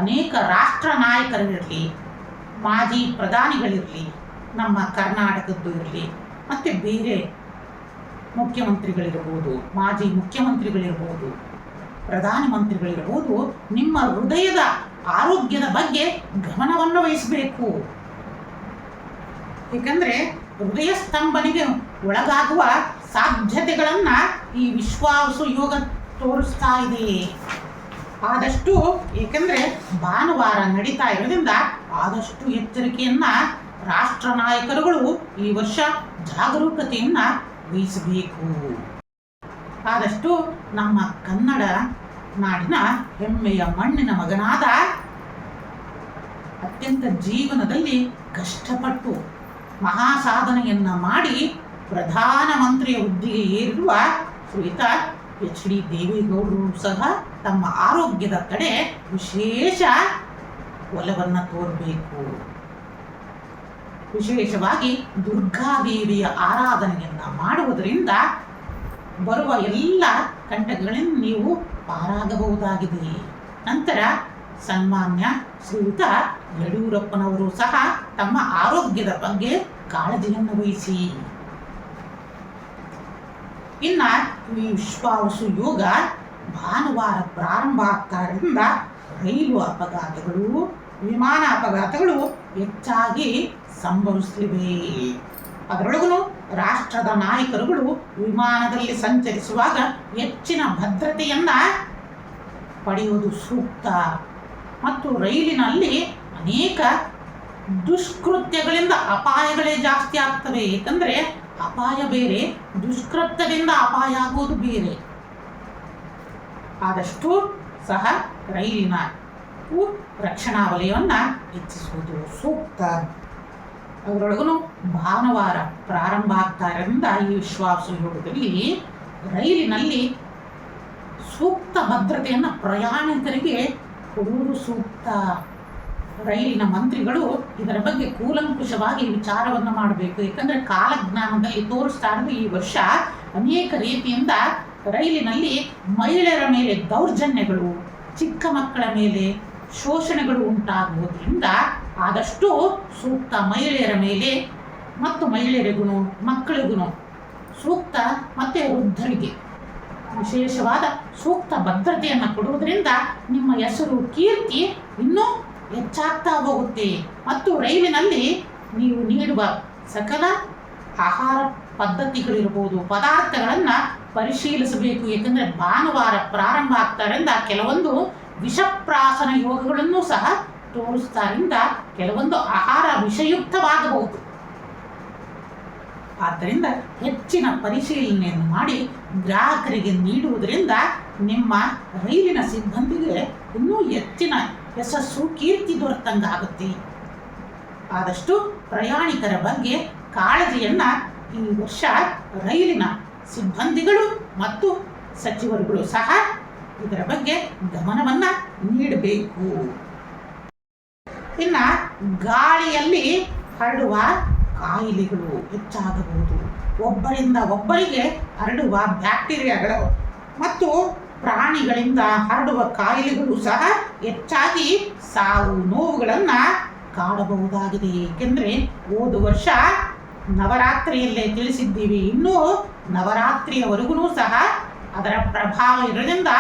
ಅನೇಕ ರಾಷ್ಟ್ರ ನಾಯಕರಿರಲಿ, ಮಾಜಿ ಪ್ರಧಾನಿಗಳಿರಲಿ, ನಮ್ಮ ಕರ್ನಾಟಕದ್ದು ಇರಲಿ, ಮತ್ತು ಬೇರೆ ಮುಖ್ಯಮಂತ್ರಿಗಳಿರ್ಬೋದು, ಮಾಜಿ ಮುಖ್ಯಮಂತ್ರಿಗಳಿರ್ಬೋದು, ಪ್ರಧಾನಮಂತ್ರಿಗಳಿರ್ಬೋದು, ನಿಮ್ಮ ಹೃದಯದ ಆರೋಗ್ಯದ ಬಗ್ಗೆ ಗಮನವನ್ನು ವಹಿಸಬೇಕು. ಏಕೆಂದರೆ ಹೃದಯ ಸ್ತಂಭನೆಗೆ ಒಳಗಾಗುವ ಸಾಧ್ಯತೆಗಳನ್ನು ಈ ವಿಶ್ವಾವಸು ಯೋಗ ತೋರಿಸ್ತಾ ಇದೆ. ಆದಷ್ಟು, ಏಕೆಂದರೆ ಭಾನುವಾರ ನಡೀತಾ ಇರೋದ್ರಿಂದ ಆದಷ್ಟು ಎಚ್ಚರಿಕೆಯನ್ನು ರಾಷ್ಟ್ರ ನಾಯಕರುಗಳು ಈ ವರ್ಷ ಜಾಗರೂಕತೆಯನ್ನು ವಹಿಸಬೇಕು. ಆದಷ್ಟು ನಮ್ಮ ಕನ್ನಡ ನಾಡಿನ ಹೆಮ್ಮೆಯ ಮಣ್ಣಿನ ಮಗನಾದ, ಅತ್ಯಂತ ಜೀವನದಲ್ಲಿ ಕಷ್ಟಪಟ್ಟು ಮಹಾಸಾಧನೆಯನ್ನ ಮಾಡಿ ಪ್ರಧಾನಮಂತ್ರಿಯ ಹುದ್ದೆಗೆ ಏರಿರುವ ಶ್ರೀಯುತ ಎಚ್ ಡಿ ದೇವೇಗೌಡರು ಸಹ ತಮ್ಮ ಆರೋಗ್ಯದ ಕಡೆ ವಿಶೇಷ ಒಲವನ್ನು ತೋರಬೇಕು. ವಿಶೇಷವಾಗಿ ದುರ್ಗಾದೇವಿಯ ಆರಾಧನೆಯನ್ನು ಮಾಡುವುದರಿಂದ ಬರುವ ಎಲ್ಲ ಕಂಟಕಗಳಿಂದ ನೀವು ಪಾರಾಗಬಹುದಾಗಿದೆ. ನಂತರ ಸನ್ಮಾನ್ಯ ಶ್ರೀಯುತ ಯಡಿಯೂರಪ್ಪನವರು ಸಹ ತಮ್ಮ ಆರೋಗ್ಯದ ಬಗ್ಗೆ ಕಾಳಜಿಯನ್ನು ವಹಿಸಿ. ಇನ್ನ ಈ ವಿಶ್ವಾವಸು ಯೋಗ ಭಾನುವಾರ ಪ್ರಾರಂಭ ಆಗ್ತಾರಿಂದ ರೈಲು ಅಪಘಾತಗಳು, ವಿಮಾನ ಅಪಘಾತಗಳು ಹೆಚ್ಚಾಗಿ ಸಂಭವಿಸಲಿವೆ. ಅದರೊಳಗೂ ರಾಷ್ಟ್ರದ ನಾಯಕರುಗಳು ವಿಮಾನದಲ್ಲಿ ಸಂಚರಿಸುವಾಗ ಹೆಚ್ಚಿನ ಭದ್ರತೆಯನ್ನ ಪಡೆಯುವುದು ಸೂಕ್ತ. ಮತ್ತು ರೈಲಿನಲ್ಲಿ ಅನೇಕ ದುಷ್ಕೃತ್ಯಗಳಿಂದ ಅಪಾಯಗಳೇ ಜಾಸ್ತಿ ಆಗ್ತವೆ. ಏಕೆಂದರೆ ಅಪಾಯ ಬೇರೆ, ದುಷ್ಕೃತ್ಯದಿಂದ ಅಪಾಯ ಆಗುವುದು ಬೇರೆ. ಆದಷ್ಟು ಸಹ ರೈಲಿನ ರಕ್ಷಣಾ ವಲಯವನ್ನು ಹೆಚ್ಚಿಸುವುದು ಸೂಕ್ತ. ಅದರೊಳಗೂ ಭಾನುವಾರ ಪ್ರಾರಂಭ ಆಗ್ತಾ ಇರೋದ್ರಿಂದ ಈ ವಿಶ್ವಾಸ ಯೋಗದಲ್ಲಿ ರೈಲಿನಲ್ಲಿ ಸೂಕ್ತ ಭದ್ರತೆಯನ್ನು ಪ್ರಯಾಣಿಕರಿಗೆ ಕೊಡುವುದು ಸೂಕ್ತ. ರೈಲಿನ ಮಂತ್ರಿಗಳು ಇದರ ಬಗ್ಗೆ ಕೂಲಂಕುಷವಾಗಿ ವಿಚಾರವನ್ನು ಮಾಡಬೇಕು. ಏಕೆಂದರೆ ಕಾಲಜ್ಞಾನದಲ್ಲಿ ತೋರಿಸ್ತಾ ಇರೋದು ಈ ವರ್ಷ ಅನೇಕ ರೀತಿಯಿಂದ ರೈಲಿನಲ್ಲಿ ಮಹಿಳೆಯರ ಮೇಲೆ ದೌರ್ಜನ್ಯಗಳು, ಚಿಕ್ಕ ಮಕ್ಕಳ ಮೇಲೆ ಶೋಷಣೆಗಳು ಉಂಟಾಗುವುದರಿಂದ ಆದಷ್ಟು ಸೂಕ್ತ ಮಹಿಳೆಯರ ಮೇಲೆ ಮತ್ತು ಮಹಿಳೆಯರಿಗೂ ಮಕ್ಕಳಿಗೂ ಸೂಕ್ತ ಮತ್ತು ವೃದ್ಧರಿಗೆ ವಿಶೇಷವಾದ ಸೂಕ್ತ ಭದ್ರತೆಯನ್ನು ಕೊಡುವುದರಿಂದ ನಿಮ್ಮ ಹೆಸರು, ಕೀರ್ತಿ ಇನ್ನೂ ಹೆಚ್ಚಾಗ್ತಾ ಹೋಗುತ್ತೆ. ಮತ್ತು ರೈಲಿನಲ್ಲಿ ನೀವು ನೀಡುವ ಸಕಲ ಆಹಾರ ಪದ್ಧತಿಗಳಿರ್ಬೋದು, ಪದಾರ್ಥಗಳನ್ನು ಪರಿಶೀಲಿಸಬೇಕು. ಏಕೆಂದರೆ ಭಾನುವಾರ ಪ್ರಾರಂಭ ಆಗ್ತಾರಿಂದ ಕೆಲವೊಂದು ವಿಷಪ್ರಾಸನ ಯೋಗಗಳನ್ನು ಸಹ ತೋರಿಸ್ತಾರಿಂದ ಕೆಲವೊಂದು ಆಹಾರ ವಿಷಯುಕ್ತವಾಗಬಹುದು. ಆದ್ದರಿಂದ ಹೆಚ್ಚಿನ ಪರಿಶೀಲನೆಯನ್ನು ಮಾಡಿ ಗ್ರಾಹಕರಿಗೆ ನೀಡುವುದರಿಂದ ನಿಮ್ಮ ರೈಲಿನ ಸಿಬ್ಬಂದಿಗೆ ಇನ್ನೂ ಹೆಚ್ಚಿನ ಯಶಸ್ಸು, ಕೀರ್ತಿ ದೊರೆತಂಗಾಗುತ್ತೆ. ಆದಷ್ಟು ಪ್ರಯಾಣಿಕರ ಬಗ್ಗೆ ಕಾಳಜಿಯನ್ನು ಈ ವರ್ಷ ರೈಲಿನ ಸಿಬ್ಬಂದಿಗಳು ಮತ್ತು ಸಚಿವರುಗಳು ಸಹ ಇದರ ಬಗ್ಗೆ ಗಮನವನ್ನು ನೀಡಬೇಕು. ಇನ್ನು ಗಾಳಿಯಲ್ಲಿ ಹರಡುವ ಕಾಯಿಲೆಗಳು ಹೆಚ್ಚಾಗಬಹುದು. ಒಬ್ಬರಿಂದ ಒಬ್ಬರಿಗೆ ಹರಡುವ ಬ್ಯಾಕ್ಟೀರಿಯಾಗಳು ಮತ್ತು ಪ್ರಾಣಿಗಳಿಂದ ಹರಡುವ ಕಾಯಿಲೆಗಳು ಸಹ ಹೆಚ್ಚಾಗಿ ಸಾವು ನೋವುಗಳನ್ನು ಕಾಡಬಹುದಾಗಿದೆ. ಏಕೆಂದರೆ ಹೋದ ವರ್ಷ ನವರಾತ್ರಿಯಲ್ಲೇ ತಿಳಿಸಿದ್ದೀವಿ, ಇನ್ನೂ ನವರಾತ್ರಿಯವರೆಗೂ ಸಹ ಅದರ ಪ್ರಭಾವ ಇರೋದ್ರಿಂದ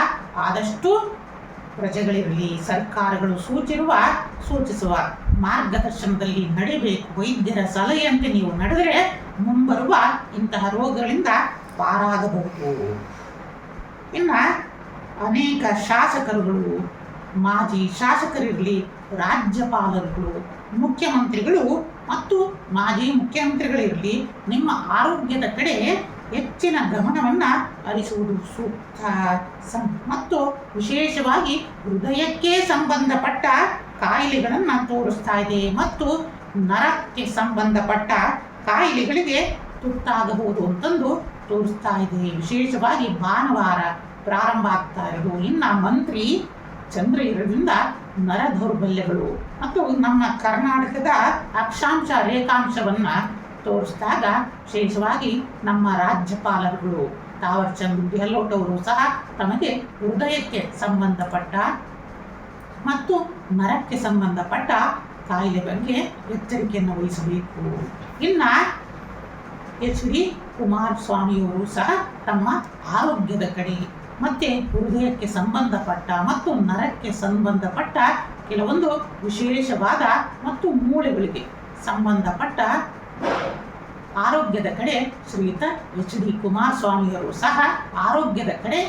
ಆದಷ್ಟು ಪ್ರಜೆಗಳಿರಲಿ, ಸರ್ಕಾರಗಳು ಸೂಚಿಸುವ ಮಾರ್ಗದರ್ಶನದಲ್ಲಿ ನಡೆಯಬೇಕು. ವೈದ್ಯರ ಸಲಹೆಯಂತೆ ನೀವು ನಡೆದರೆ ಮುಂಬರುವ ಇಂತಹ ರೋಗಗಳಿಂದ ಪಾರಾಗಬಹುದು. ಇನ್ನು ಅನೇಕ ಶಾಸಕರುಗಳು, ಮಾಜಿ ಶಾಸಕರಿರಲಿ, ರಾಜ್ಯಪಾಲರುಗಳು, ಮುಖ್ಯಮಂತ್ರಿಗಳು ಮತ್ತು ಮಾಜಿ ಮುಖ್ಯಮಂತ್ರಿಗಳಿರಲಿ, ನಿಮ್ಮ ಆರೋಗ್ಯದ ಕಡೆ ಹೆಚ್ಚಿನ ಗಮನವನ್ನು ಹರಿಸುವುದು ಸೂಕ್ತ. ಮತ್ತು ವಿಶೇಷವಾಗಿ ಹೃದಯಕ್ಕೆ ಸಂಬಂಧಪಟ್ಟ ಕಾಯಿಲೆಗಳನ್ನು ತೋರಿಸ್ತಾ ಇದೆ ಮತ್ತು ನರಕ್ಕೆ ಸಂಬಂಧಪಟ್ಟ ಕಾಯಿಲೆಗಳಿಗೆ ತುತ್ತಾಗಬಹುದು ಅಂತಂದು ತೋರಿಸ್ತಾ ಇದೆ. ವಿಶೇಷವಾಗಿ ಭಾನುವಾರ ಪ್ರಾರಂಭ ಆಗ್ತಾ ಇರೋದು. ಇನ್ನು ಮಂತ್ರಿ ಚಂದ್ರ ಇರೋದ್ರಿಂದ ನರ ದೌರ್ಬಲ್ಯಗಳು ಮತ್ತು ನಮ್ಮ ಕರ್ನಾಟಕದ ಅಕ್ಷಾಂಶ ರೇಖಾಂಶವನ್ನು ತೋರಿಸಿದಾಗ ವಿಶೇಷವಾಗಿ ನಮ್ಮ ರಾಜ್ಯಪಾಲರುಗಳು ತಾವರ್ಚಂದ್ ಗೆಹ್ಲೋಟ್ ಅವರು ಸಹ ತಮಗೆ ಹೃದಯಕ್ಕೆ ಸಂಬಂಧಪಟ್ಟ ಮತ್ತು ನರಕ್ಕೆ ಸಂಬಂಧಪಟ್ಟ ಕಾಯಿಲೆ ಬಗ್ಗೆ ಎಚ್ಚರಿಕೆಯನ್ನು ವಹಿಸಬೇಕು. ಇನ್ನು ಎಚ್ ಡಿ ಕುಮಾರಸ್ವಾಮಿಯವರು ಸಹ ತಮ್ಮ ಆರೋಗ್ಯದ ಕಡೆ ಮತ್ತು ಹೃದಯಕ್ಕೆ ಸಂಬಂಧಪಟ್ಟ ಮತ್ತು ನರಕ್ಕೆ ಸಂಬಂಧಪಟ್ಟ ಕೆಲವೊಂದು ವಿಶೇಷವಾದ ಮತ್ತು ಮೂಳೆಗಳಿಗೆ ಸಂಬಂಧಪಟ್ಟ ಆರೋಗ್ಯದ ಕಡೆ ಶ್ರೀಯುತ HD ಕುಮಾರಸ್ವಾಮಿಯವರು ಸಹ ಆರೋಗ್ಯದ ಕಡೆ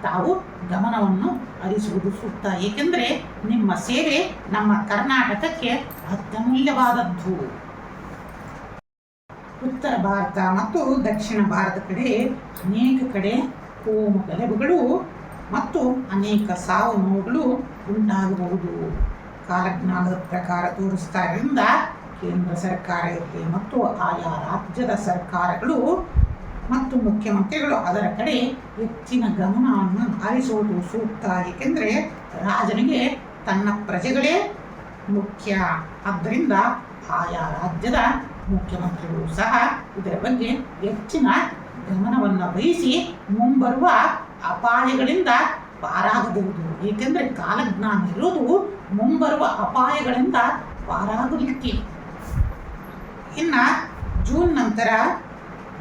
ತಾವು ಗಮನವನ್ನು ಹರಿಸುವುದು ಸೂಕ್ತ. ಏಕೆಂದರೆ ನಿಮ್ಮ ಸೇವೆ ನಮ್ಮ ಕರ್ನಾಟಕಕ್ಕೆ ಅತ್ಯಮೂಲ್ಯವಾದದ್ದು. ಉತ್ತರ ಭಾರತ ಮತ್ತು ದಕ್ಷಿಣ ಭಾರತ ಕಡೆ ಅನೇಕ ಕಡೆ ಕೋಮು ಗಲಭೆಗಳು ಮತ್ತು ಅನೇಕ ಸಾವು ನೋವುಗಳು ಉಂಟಾಗಬಹುದು. ಕಾಲಜ್ಞಾನದ ಪ್ರಕಾರ ತೋರಿಸ್ತಾ ಇರೋದ್ರಿಂದ ಕೇಂದ್ರ ಸರ್ಕಾರ ಇರಲಿ ಮತ್ತು ಆಯಾ ರಾಜ್ಯದ ಸರ್ಕಾರಗಳು ಮತ್ತು ಮುಖ್ಯಮಂತ್ರಿಗಳು ಅದರ ಕಡೆ ಹೆಚ್ಚಿನ ಗಮನವನ್ನು ಹರಿಸುವುದು ಸೂಕ್ತ. ಏಕೆಂದರೆ ರಾಜನಿಗೆ ತನ್ನ ಪ್ರಜೆಗಳೇ ಮುಖ್ಯ. ಆದ್ದರಿಂದ ಆಯಾ ರಾಜ್ಯದ ಮುಖ್ಯಮಂತ್ರಿಗಳು ಸಹ ಇದರ ಬಗ್ಗೆ ಹೆಚ್ಚಿನ ಗಮನವನ್ನು ವಹಿಸಿ ಮುಂಬರುವ ಅಪಾಯಗಳಿಂದ ಪಾರಾಗಬಹುದು. ಏಕೆಂದರೆ ಕಾಲಜ್ಞಾನ ಇರೋದು ಮುಂಬರುವ ಅಪಾಯಗಳಿಂದ ಪಾರಾಗಲಿಕ್ಕೆ. ಇನ್ನು ಜೂನ್ ನಂತರ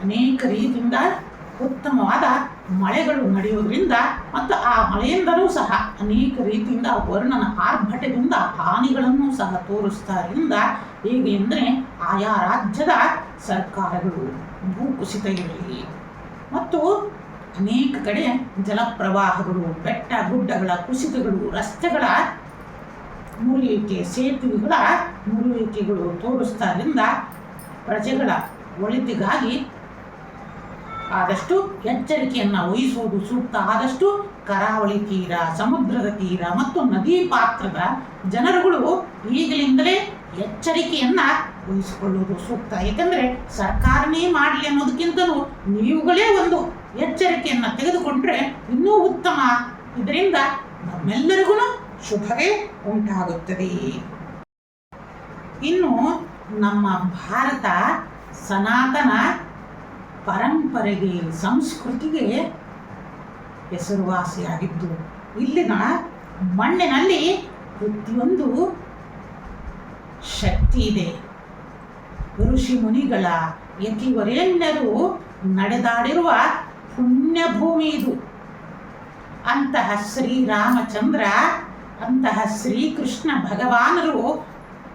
ಅನೇಕ ರೀತಿಯಿಂದ ಉತ್ತಮವಾದ ಮಳೆಗಳು ನಡೆಯೋದ್ರಿಂದ ಮತ್ತು ಆ ಮಳೆಯಿಂದಲೂ ಸಹ ಅನೇಕ ರೀತಿಯಿಂದ ವರ್ಣನ ಆರ್ಭಟದಿಂದ ಹಾನಿಗಳನ್ನು ಸಹ ತೋರಿಸ್ತಾ ಇರಿಂದ ಹೇಗೆ ಅಂದರೆ ಆಯಾ ರಾಜ್ಯದ ಸರ್ಕಾರಗಳು ಭೂಕುಸಿತ ಇರಲಿ ಮತ್ತು ಅನೇಕ ಕಡೆ ಜಲಪ್ರವಾಹಗಳು, ಬೆಟ್ಟ ಗುಡ್ಡಗಳ ಕುಸಿತಗಳು, ರಸ್ತೆಗಳ ಮುರಿಯುವಿಕೆ, ಸೇತುವೆಗಳ ಮುರಿಯುವಿಕೆಗಳು ತೋರಿಸ್ತಾ ಇರಿಂದ ಪ್ರಜೆಗಳ ಒಳಿತಿಗಾಗಿ ಆದಷ್ಟು ಎಚ್ಚರಿಕೆಯನ್ನು ವಹಿಸುವುದು ಸೂಕ್ತ. ಆದಷ್ಟು ಕರಾವಳಿ ತೀರ, ಸಮುದ್ರದ ತೀರ ಮತ್ತು ನದಿ ಪಾತ್ರದ ಜನರುಗಳು ಈಗಲಿಂದಲೇ ಎಚ್ಚರಿಕೆಯನ್ನು ವಹಿಸಿಕೊಳ್ಳುವುದು ಸೂಕ್ತ. ಏಕೆಂದರೆ ಸರ್ಕಾರನೇ ಮಾಡಲಿ ಅನ್ನೋದಕ್ಕಿಂತಲೂ ನೀವುಗಳೇ ಒಂದು ಎಚ್ಚರಿಕೆಯನ್ನು ತೆಗೆದುಕೊಂಡ್ರೆ ಇನ್ನೂ ಉತ್ತಮ. ಇದರಿಂದ ನಮ್ಮೆಲ್ಲರಿಗೂ ಶುಭವೇ ಉಂಟಾಗುತ್ತದೆ. ಇನ್ನು ನಮ್ಮ ಭಾರತ ಸನಾತನ ಪರಂಪರೆಗೆ, ಸಂಸ್ಕೃತಿಗೆ ಹೆಸರುವಾಸಿಯಾಗಿದ್ದು ಇಲ್ಲಿನ ಮಣ್ಣಿನಲ್ಲಿ ಪ್ರತಿಯೊಂದು ಶಕ್ತಿ ಇದೆ. ಋಷಿ ಮುನಿಗಳ ಯತಿವರೇಣ್ಯರು ನಡೆದಾಡಿರುವ ಪುಣ್ಯ ಭೂಮಿ ಇದು. ಅಂತಹ ಶ್ರೀರಾಮಚಂದ್ರ, ಅಂತಹ ಶ್ರೀಕೃಷ್ಣ ಭಗವಾನರು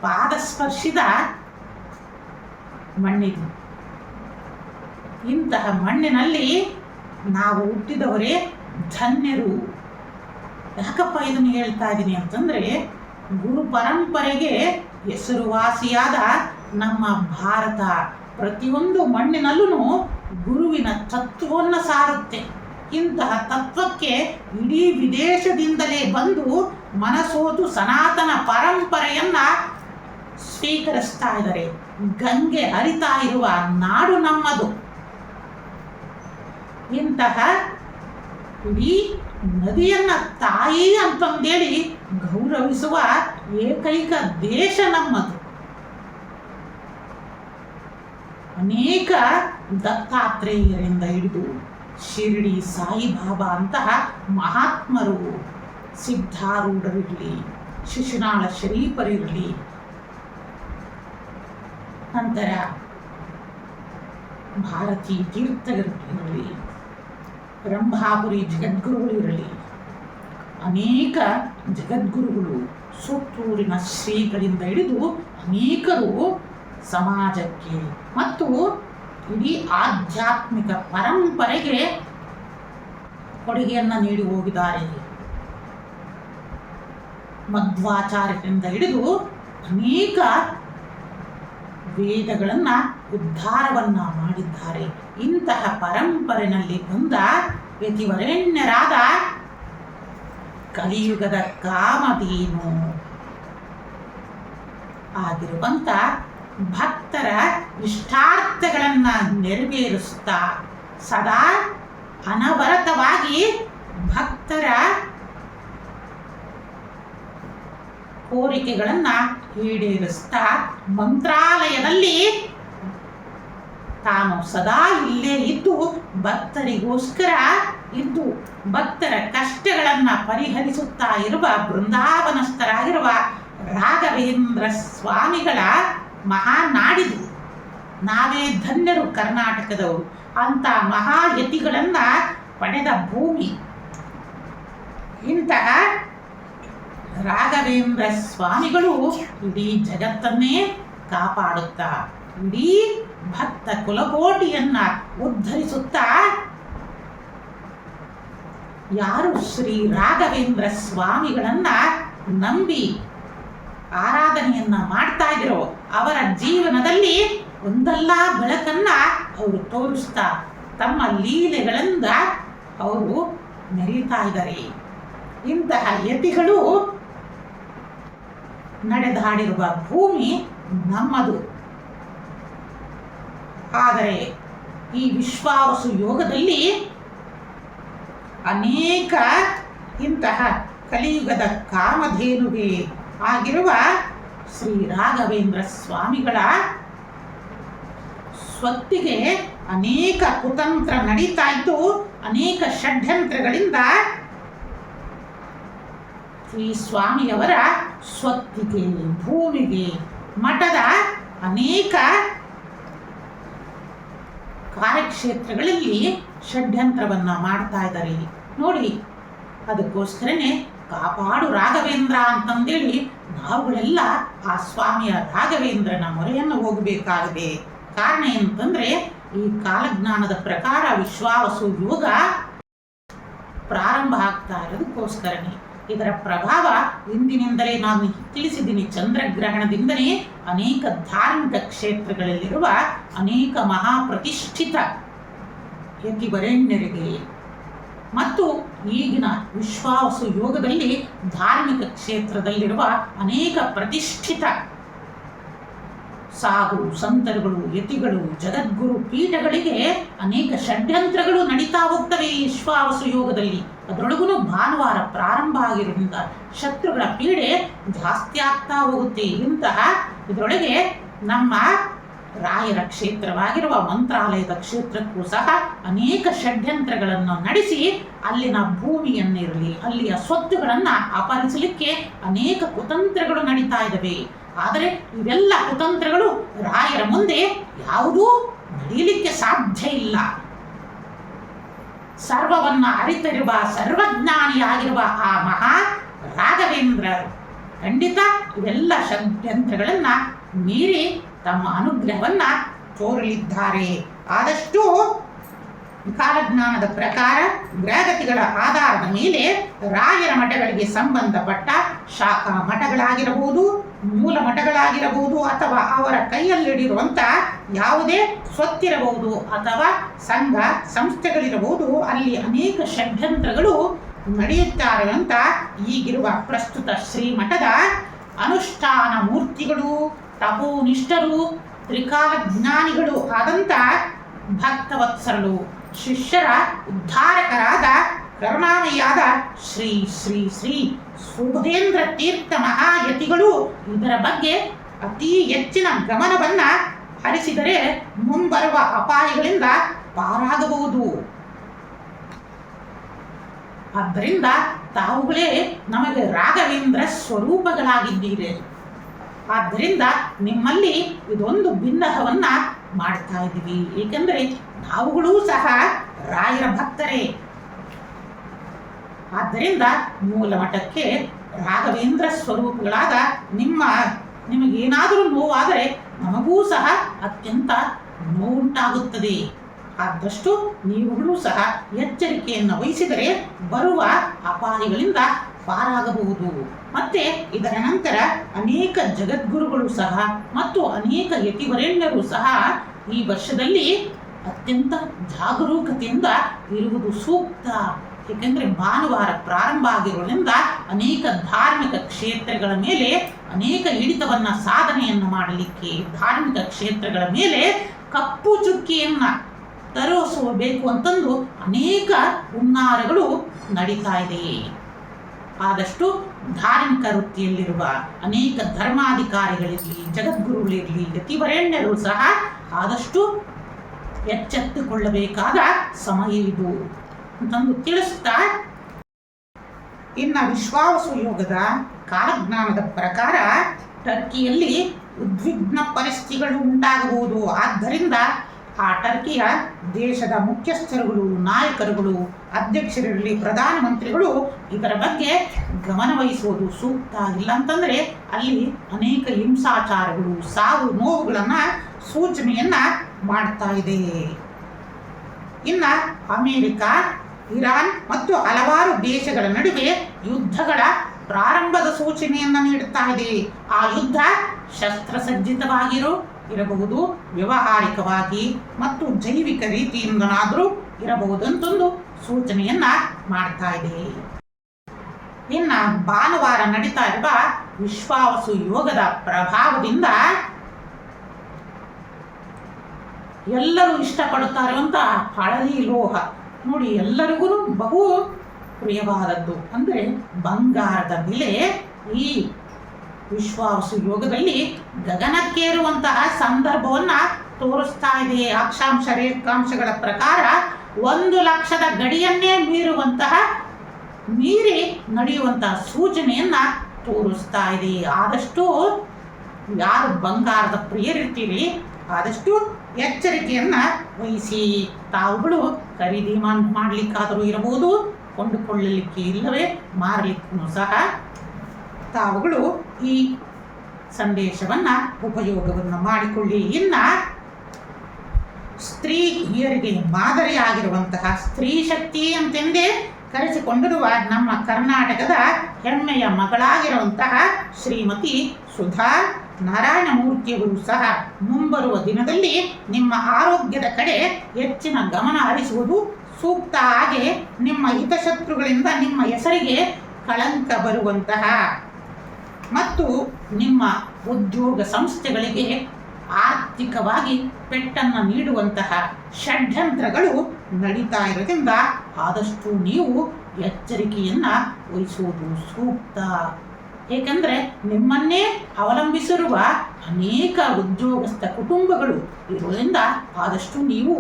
ಪಾದಸ್ಪರ್ಶಿದ ಮಣ್ಣಿದು. ಇಂತಹ ಮಣ್ಣಿನಲ್ಲಿ ನಾವು ಹುಟ್ಟಿದವರೇ ಧನ್ಯರು. ಯಾಕಪ್ಪ ಇದನ್ನು ಹೇಳ್ತಾ ಇದ್ದೀನಿ ಅಂತಂದರೆ, ಗುರು ಪರಂಪರೆಗೆ ಹೆಸರುವಾಸಿಯಾದ ನಮ್ಮ ಭಾರತ ಪ್ರತಿಯೊಂದು ಮಣ್ಣಿನಲ್ಲೂ ಗುರುವಿನ ತತ್ವವನ್ನು ಸಾರುತ್ತೆ. ಇಂತಹ ತತ್ವಕ್ಕೆ ಇಡೀ ವಿದೇಶದಿಂದಲೇ ಬಂದು ಮನಸೋತು ಸನಾತನ ಪರಂಪರೆಯನ್ನು ಸ್ವೀಕರಿಸ್ತಾ ಇದ್ದಾರೆ. ಗಂಗೆ ಹರಿತಾ ಇರುವ ನಾಡು ನಮ್ಮದು. ಇಂತಹ ಇಡೀ ನದಿಯನ್ನ ತಾಯಿ ಅಂತಂದೇಳಿ ಗೌರವಿಸುವ ಏಕೈಕ ದೇಶ ನಮ್ಮದು. ಅನೇಕ ದತ್ತಾತ್ರೇಯರಿಂದ ಹಿಡಿದು ಶಿರಡಿ ಸಾಯಿಬಾಬಾ ಅಂತಹ ಮಹಾತ್ಮರು, ಸಿದ್ಧಾರೂಢರಿರಲಿ, ಶಿಶುನಾಳ ಶರೀಫರಿರಲಿ, ನಂತರ ಭಾರತೀ ತೀರ್ಥರಿರಲಿ, ರಂಭಾಪುರಿ ಜಗದ್ಗುರುಗಳಿರಲಿ, ಅನೇಕ ಜಗದ್ಗುರುಗಳು, ಸುತ್ತೂರಿನ ಶ್ರೀಗಳಿಂದ ಹಿಡಿದು ಅನೇಕರು ಸಮಾಜಕ್ಕೆ ಮತ್ತು ಇಡೀ ಆಧ್ಯಾತ್ಮಿಕ ಪರಂಪರೆಗೆ ಕೊಡುಗೆಯನ್ನು ನೀಡಿ ಹೋಗಿದ್ದಾರೆ. ಮಧ್ವಾಚಾರ್ಯರಿಂದ ಹಿಡಿದು ಅನೇಕ ವೇದಗಳನ್ನು ಉದ್ಧಾರವನ್ನು ಮಾಡಿದ್ದಾರೆ. ಇಂತಹ ಪರಂಪರೆಯಲ್ಲಿ ಬಂದ ಯತಿವರೇಣ್ಯರಾದ ಕಲಿಯುಗದ ಕಾಮಧೇನು ಆಗಿರುವಂಥ ಭಕ್ತರ ಇಷ್ಟಾರ್ಥಗಳನ್ನು ನೆರವೇರಿಸುತ್ತಾ ಸದಾ ಅನವರತವಾಗಿ ಭಕ್ತರ ಕೋರಿಕೆಗಳನ್ನು ಈಡೇರಿಸ್ತಾ ಮಂತ್ರಾಲಯದಲ್ಲಿ ತಾನು ಸದಾ ಇಲ್ಲೇ ಇದ್ದು ಭಕ್ತರಿಗೋಸ್ಕರ ಇದ್ದು ಭಕ್ತರ ಕಷ್ಟಗಳನ್ನು ಪರಿಹರಿಸುತ್ತಾ ಇರುವ ಬೃಂದಾವನಸ್ಥರಾಗಿರುವ ರಾಘವೇಂದ್ರ ಸ್ವಾಮಿಗಳ ಮಹಾನಾಡಿದು. ನಾವೇ ಧನ್ಯರು ಕರ್ನಾಟಕದವರು. ಅಂತ ಮಹಾಯತಿಗಳನ್ನು ಪಡೆದ ಭೂಮಿ. ಇಂತಹ ರಾಘವೇಂದ್ರ ಸ್ವಾಮಿಗಳು ಇಡೀ ಜಗತ್ತನ್ನೇ ಕಾಪಾಡುತ್ತಾ ಇಡೀ ಭಕ್ತ ಕುಲಕೋಟಿಯನ್ನ ಉದ್ಧರಿಸುತ್ತಾ ಯಾರು ಶ್ರೀ ರಾಘವೇಂದ್ರ ಸ್ವಾಮಿಗಳನ್ನ ನಂಬಿ ಆರಾಧನೆಯನ್ನ ಮಾಡ್ತಾ ಇದ್ರೋ ಅವರ ಜೀವನದಲ್ಲಿ ಒಂದಲ್ಲ ಬೆಳಕನ್ನ ಅವರು ತೋರಿಸ್ತಾ ತಮ್ಮ ಲೀಲೆಗಳಿಂದ ಅವರು ಮೆರೀತಾ ಇದ್ದಾರೆ. ಇಂತಹ ಯತಿಗಳು ನಡೆದಾಡಿರುವ ಭೂಮಿ ನಮ್ಮದು. ಆದರೆ ಈ ವಿಶ್ವಾವಸು ಯೋಗದಲ್ಲಿ ಅನೇಕ ಇಂತಹ ಕಲಿಯುಗದ ಕಾಮಧೇನುವೆ ಆಗಿರುವ ಶ್ರೀ ರಾಘವೇಂದ್ರ ಸ್ವಾಮಿಗಳ ಸ್ವತ್ತಿಗೆ ಅನೇಕ ಕುತಂತ್ರ ನಡೀತಾ ಇದ್ದು ಅನೇಕ ಷಡ್ಯಂತ್ರಗಳಿಂದ ಈ ಸ್ವಾಮಿಯವರ ಸ್ವತ್ತಿಗೆ, ಭೂಮಿಗೆ, ಮಠದ ಅನೇಕ ಕಾರ್ಯಕ್ಷೇತ್ರಗಳಲ್ಲಿ ಷಡ್ಯಂತ್ರವನ್ನ ಮಾಡ್ತಾ ಇದ್ದಾರೆ ನೋಡಿ. ಅದಕ್ಕೋಸ್ಕರನೇ ಕಾಪಾಡು ರಾಘವೇಂದ್ರ ಅಂತಂದೇಳಿ ನಾವುಗಳೆಲ್ಲ ಆ ಸ್ವಾಮಿಯ ರಾಘವೇಂದ್ರನ ಮೊರೆಯನ್ನು ಹೋಗಬೇಕಾಗಿದೆ. ಕಾರಣ ಏನಂತಂದ್ರೆ ಈ ಕಾಲಜ್ಞಾನದ ಪ್ರಕಾರ ವಿಶ್ವಾವಸು ಯೋಗ ಪ್ರಾರಂಭ ಆಗ್ತಾ ಇರೋದಕ್ಕೋಸ್ಕರನೇ. ಇದರ ಪ್ರಭಾವ ಇಂದಿನಿಂದಲೇ ನಾನು ತಿಳಿಸಿದ್ದೀನಿ. ಚಂದ್ರಗ್ರಹಣದಿಂದಲೇ ಅನೇಕ ಧಾರ್ಮಿಕ ಕ್ಷೇತ್ರಗಳಲ್ಲಿರುವ ಅನೇಕ ಮಹಾಪ್ರತಿಷ್ಠಿತ ಯತಿವರೇಣ್ಯರಿಗೆ ಮತ್ತು ಈಗಿನ ವಿಶ್ವಾವಸು ಯೋಗದಲ್ಲಿ ಧಾರ್ಮಿಕ ಕ್ಷೇತ್ರದಲ್ಲಿರುವ ಅನೇಕ ಪ್ರತಿಷ್ಠಿತ ಸಾಧು ಸಂತರುಗಳು, ಯತಿಗಳು, ಜಗದ್ಗುರು ಪೀಠಗಳಿಗೆ ಅನೇಕ ಷಡ್ಯಂತ್ರಗಳು ನಡೀತಾ ಹೋಗ್ತವೆ ಈ ವಿಶ್ವಾವಸು ಯೋಗದಲ್ಲಿ. ಅದರೊಳಗೂ ಭಾನುವಾರ ಪ್ರಾರಂಭ ಆಗಿರೋದ್ರಿಂದ ಶತ್ರುಗಳ ಪೀಡೆ ಜಾಸ್ತಿ ಆಗ್ತಾ ಹೋಗುತ್ತೆ. ಇಂತಹ ಇದರೊಳಗೆ ನಮ್ಮ ರಾಯರ ಕ್ಷೇತ್ರವಾಗಿರುವ ಮಂತ್ರಾಲಯದ ಕ್ಷೇತ್ರಕ್ಕೂ ಸಹ ಅನೇಕ ಷಡ್ಯಂತ್ರಗಳನ್ನು ನಡೆಸಿ ಅಲ್ಲಿನ ಭೂಮಿಯನ್ನಿರಲಿ ಅಲ್ಲಿಯ ಸ್ವತ್ತುಗಳನ್ನು ಅಪಹರಿಸಲಿಕ್ಕೆ ಅನೇಕ ಕುತಂತ್ರಗಳು ನಡೀತಾ ಇದ್ದಾವೆ. ಆದರೆ ಇವೆಲ್ಲ ಕುತಂತ್ರಗಳು ರಾಯರ ಮುಂದೆ ಯಾವುದೂ ನಡೆಯಲಿಕ್ಕೆ ಸಾಧ್ಯ ಇಲ್ಲ. ಸರ್ವವನ್ನ ಅರಿತಿರುವ ಸರ್ವಜ್ಞಾನಿಯಾಗಿರುವ ಆ ಮಹಾ ರಾಘವೇಂದ್ರರು ಖಂಡಿತ ಇವೆಲ್ಲ ಷಡ್ಯಂತ್ರಗಳನ್ನ ಮೀರಿ ತಮ್ಮ ಅನುಗ್ರಹವನ್ನ ತೋರಲಿದ್ದಾರೆ. ಆದಷ್ಟು ಕಾಲಜ್ಞಾನದ ಪ್ರಕಾರ ಗ್ರಹಗತಿಗಳ ಆಧಾರದ ಮೇಲೆ ರಾಯರ ಮಠಗಳಿಗೆ ಸಂಬಂಧಪಟ್ಟ ಶಾಖಾ ಮಠಗಳಾಗಿರಬಹುದು, ಮೂಲ ಮಠಗಳಾಗಿರಬಹುದು, ಅಥವಾ ಅವರ ಕೈಯಲ್ಲಿಡಿರುವಂಥ ಯಾವುದೇ ಸ್ವತ್ತಿರಬಹುದು ಅಥವಾ ಸಂಘ ಸಂಸ್ಥೆಗಳಿರಬಹುದು, ಅಲ್ಲಿ ಅನೇಕ ಷಡ್ಯಂತ್ರಗಳು ನಡೆಯುತ್ತಾರೆ ಅಂತ ಈಗಿರುವ ಪ್ರಸ್ತುತ ಶ್ರೀಮಠದ ಅನುಷ್ಠಾನ ಮೂರ್ತಿಗಳು, ತಪೋನಿಷ್ಠರು, ತ್ರಿಕಾಲ ಜ್ಞಾನಿಗಳು ಆದಂಥ ಭಕ್ತವತ್ಸರರು, ಶಿಷ್ಯರ ಉದ್ಧಾರಕರಾದ ಕರುಣಾಮಯಿಯಾದ ಶ್ರೀ ಶ್ರೀ ಶ್ರೀ ಸುಬುಧೇಂದ್ರ ತೀರ್ಥ ಮಹಾಯತಿಗಳು ಇದರ ಬಗ್ಗೆ ಅತಿ ಹೆಚ್ಚಿನ ಗಮನವನ್ನ ಹರಿಸಿದರೆ ಮುಂಬರುವ ಅಪಾಯಗಳಿಂದ ಪಾರಾಗಬಹುದು. ಆದ್ದರಿಂದ ತಾವುಗಳೇ ನಮಗೆ ರಾಘವೇಂದ್ರ ಸ್ವರೂಪಗಳಾಗಿದ್ದೀರಿ. ಆದ್ದರಿಂದ ನಿಮ್ಮಲ್ಲಿ ಇದೊಂದು ಬಿನ್ನಹವನ್ನ ಮಾಡ್ತಾ ಇದ್ದೀವಿ. ಏಕೆಂದರೆ ನಾವುಗಳೂ ಸಹ ರಾಯರ ಭಕ್ತರೇ. ಆದ್ದರಿಂದ ಮೂಲ ಮಠಕ್ಕೆ ರಾಘವೇಂದ್ರ ಸ್ವರೂಪಗಳಾದ ನಿಮಗೇನಾದರೂ ನೋವಾದರೆ ನಮಗೂ ಸಹ ಅತ್ಯಂತ ನೋವುಂಟಾಗುತ್ತದೆ. ಆದಷ್ಟು ನೀವುಗಳು ಸಹ ಎಚ್ಚರಿಕೆಯನ್ನು ವಹಿಸಿದರೆ ಬರುವ ಅಪಾಯಗಳಿಂದ ಪಾರಾಗಬಹುದು. ಮತ್ತೆ ಇದರ ನಂತರ ಅನೇಕ ಜಗದ್ಗುರುಗಳು ಸಹ ಮತ್ತು ಅನೇಕ ಯತಿವರೇಣ್ಯರು ಸಹ ಈ ವರ್ಷದಲ್ಲಿ ಅತ್ಯಂತ ಜಾಗರೂಕತೆಯಿಂದ ಇರುವುದು ಸೂಕ್ತ. ಏಕೆಂದರೆ ಭಾನುವಾರ ಪ್ರಾರಂಭ ಆಗಿರೋದ್ರಿಂದ ಅನೇಕ ಧಾರ್ಮಿಕ ಕ್ಷೇತ್ರಗಳ ಮೇಲೆ ಅನೇಕ ಹಿಡಿತವನ್ನ ಸಾಧನೆಯನ್ನು ಮಾಡಲಿಕ್ಕೆ ಧಾರ್ಮಿಕ ಕ್ಷೇತ್ರಗಳ ಮೇಲೆ ಕಪ್ಪು ಚುಕ್ಕಿಯನ್ನ ತರಿಸಬೇಕು ಅಂತಂದು ಅನೇಕ ಹುನ್ನಾರಗಳು ನಡೀತಾ ಇದೆ. ಆದಷ್ಟು ಧಾರ್ಮಿಕ ವೃತ್ತಿಯಲ್ಲಿರುವ ಅನೇಕ ಧರ್ಮಾಧಿಕಾರಿಗಳಿರಲಿ, ಜಗದ್ಗುರುಗಳಿರಲಿ, ಯತಿವರೇಣ್ಯರು ಸಹ ಆದಷ್ಟು ಎಚ್ಚೆತ್ತುಕೊಳ್ಳಬೇಕಾದ ಸಮಯ ಇದು ಅಂತಂದು ತಿಳಿಸ್ತಾ, ಇನ್ನು ವಿಶ್ವಾವಸು ಯೋಗದ ಕಾಲಜ್ಞಾನದ ಪ್ರಕಾರ ಟರ್ಕಿಯಲ್ಲಿ ಉದ್ವಿಗ್ನ ಪರಿಸ್ಥಿತಿಗಳು ಉಂಟಾಗಬಹುದು. ಆದ್ದರಿಂದ ಆ ಟರ್ಕಿಯ ದೇಶದ ಮುಖ್ಯಸ್ಥರುಗಳು, ನಾಯಕರುಗಳು, ಅಧ್ಯಕ್ಷರಿರಲಿ, ಪ್ರಧಾನಮಂತ್ರಿಗಳು ಇದರ ಬಗ್ಗೆ ಗಮನವಹಿಸುವುದು ಸೂಕ್ತ. ಇಲ್ಲಂತಂದರೆ ಅಲ್ಲಿ ಅನೇಕ ಹಿಂಸಾಚಾರಗಳು, ಸಾವು ನೋವುಗಳನ್ನು ಸೂಚನೆಯನ್ನು ಮಾಡ್ತಾ ಇದೆ. ಇನ್ನು ಅಮೆರಿಕ, ಇರಾನ್ ಮತ್ತು ಹಲವಾರು ದೇಶಗಳ ನಡುವೆ ಯುದ್ಧಗಳ ಪ್ರಾರಂಭದ ಸೂಚನೆಯನ್ನು ನೀಡುತ್ತಾ ಇದೆ. ಆ ಯುದ್ಧ ಇರಬಹುದು, ವ್ಯಾವಹಾರಿಕವಾಗಿ ಮತ್ತು ಜೈವಿಕ ರೀತಿಯಿಂದನಾದರೂ ಇರಬಹುದಂತೊಂದು ಸೂಚನೆಯನ್ನ ಮಾಡ್ತಾ ಇದೆ. ಇನ್ನು ಭಾನುವಾರ ನಡೀತಾ ಇರುವ ವಿಶ್ವಾವಸು ಯೋಗದ ಪ್ರಭಾವದಿಂದ ಎಲ್ಲರೂ ಇಷ್ಟಪಡುತ್ತಾ ಇರುವಂತಹ ಹಳದಿ ಲೋಹ ನೋಡಿ, ಎಲ್ಲರಿಗೂ ಬಹು ಪ್ರಿಯವಾದದ್ದು ಅಂದರೆ ಬಂಗಾರದ ಬೆಲೆ ಈ ವಿಶ್ವಾವಸು ಯೋಗದಲ್ಲಿ ಗಗನಕ್ಕೇರುವಂತಹ ಸಂದರ್ಭವನ್ನ ತೋರಿಸ್ತಾ ಇದೆ. ಅಕ್ಷಾಂಶ ರೇಖಾಂಶಗಳ ಪ್ರಕಾರ 1,00,000 ಗಡಿಯನ್ನೇ ಮೀರಿ ನಡೆಯುವಂತಹ ಸೂಚನೆಯನ್ನ ತೋರಿಸ್ತಾ ಇದೆ. ಆದಷ್ಟು ಯಾರು ಬಂಗಾರದ ಪ್ರಿಯರಿರ್ತೀರಿ ಆದಷ್ಟು ಎಚ್ಚರಿಕೆಯನ್ನ ವಹಿಸಿ. ತಾವುಗಳು ಖರೀದಿ ಮಾಡಲಿಕ್ಕಾದರೂ ಇರಬಹುದು, ಕೊಂಡುಕೊಳ್ಳಲಿಕ್ಕೆ ಇಲ್ಲವೇ ಮಾರಲಿಕ್ಕೂ ಸಹ ತಾವುಗಳು ಈ ಸಂದೇಶವನ್ನ ಉಪಯೋಗವನ್ನು ಮಾಡಿಕೊಳ್ಳಿ. ಇನ್ನ ಸ್ತ್ರೀಯರಿಗೆ ಮಾದರಿಯಾಗಿರುವಂತಹ ಸ್ತ್ರೀ ಶಕ್ತಿ ಅಂತೆಂದೇ ಕರೆಸಿಕೊಂಡಿರುವ ನಮ್ಮ ಕರ್ನಾಟಕದ ಹೆಮ್ಮೆಯ ಮಗಳಾಗಿರುವಂತಹ ಶ್ರೀಮತಿ ಸುಧಾ ನಾರಾಯಣಮೂರ್ತಿಯವರು ಸಹ ಮುಂಬರುವ ದಿನದಲ್ಲಿ ನಿಮ್ಮ ಆರೋಗ್ಯದ ಕಡೆ ಹೆಚ್ಚಿನ ಗಮನ ಹರಿಸುವುದು ಸೂಕ್ತ. ಹಾಗೆ ನಿಮ್ಮ ಹಿತಶತ್ರುಗಳಿಂದ ನಿಮ್ಮ ಹೆಸರಿಗೆ ಕಳಂಕ ಬರುವಂತಹ ಮತ್ತು ನಿಮ್ಮ ಉದ್ಯೋಗ ಸಂಸ್ಥೆಗಳಿಗೆ ಆರ್ಥಿಕವಾಗಿ ಪೆಟ್ಟನ್ನು ನೀಡುವಂತಹ ಷಡ್ಯಂತ್ರಗಳು ನಡೀತಾ ಇರೋದ್ರಿಂದ ಆದಷ್ಟು ನೀವು ಎಚ್ಚರಿಕೆಯನ್ನು ವಹಿಸುವುದು ಸೂಕ್ತ. ಏಕೆಂದರೆ ನಿಮ್ಮನ್ನೇ ಅವಲಂಬಿಸಿರುವ ಅನೇಕ ಉದ್ಯೋಗಸ್ಥ ಕುಟುಂಬಗಳು ಇರುವುದರಿಂದ ಆದಷ್ಟು ನೀವು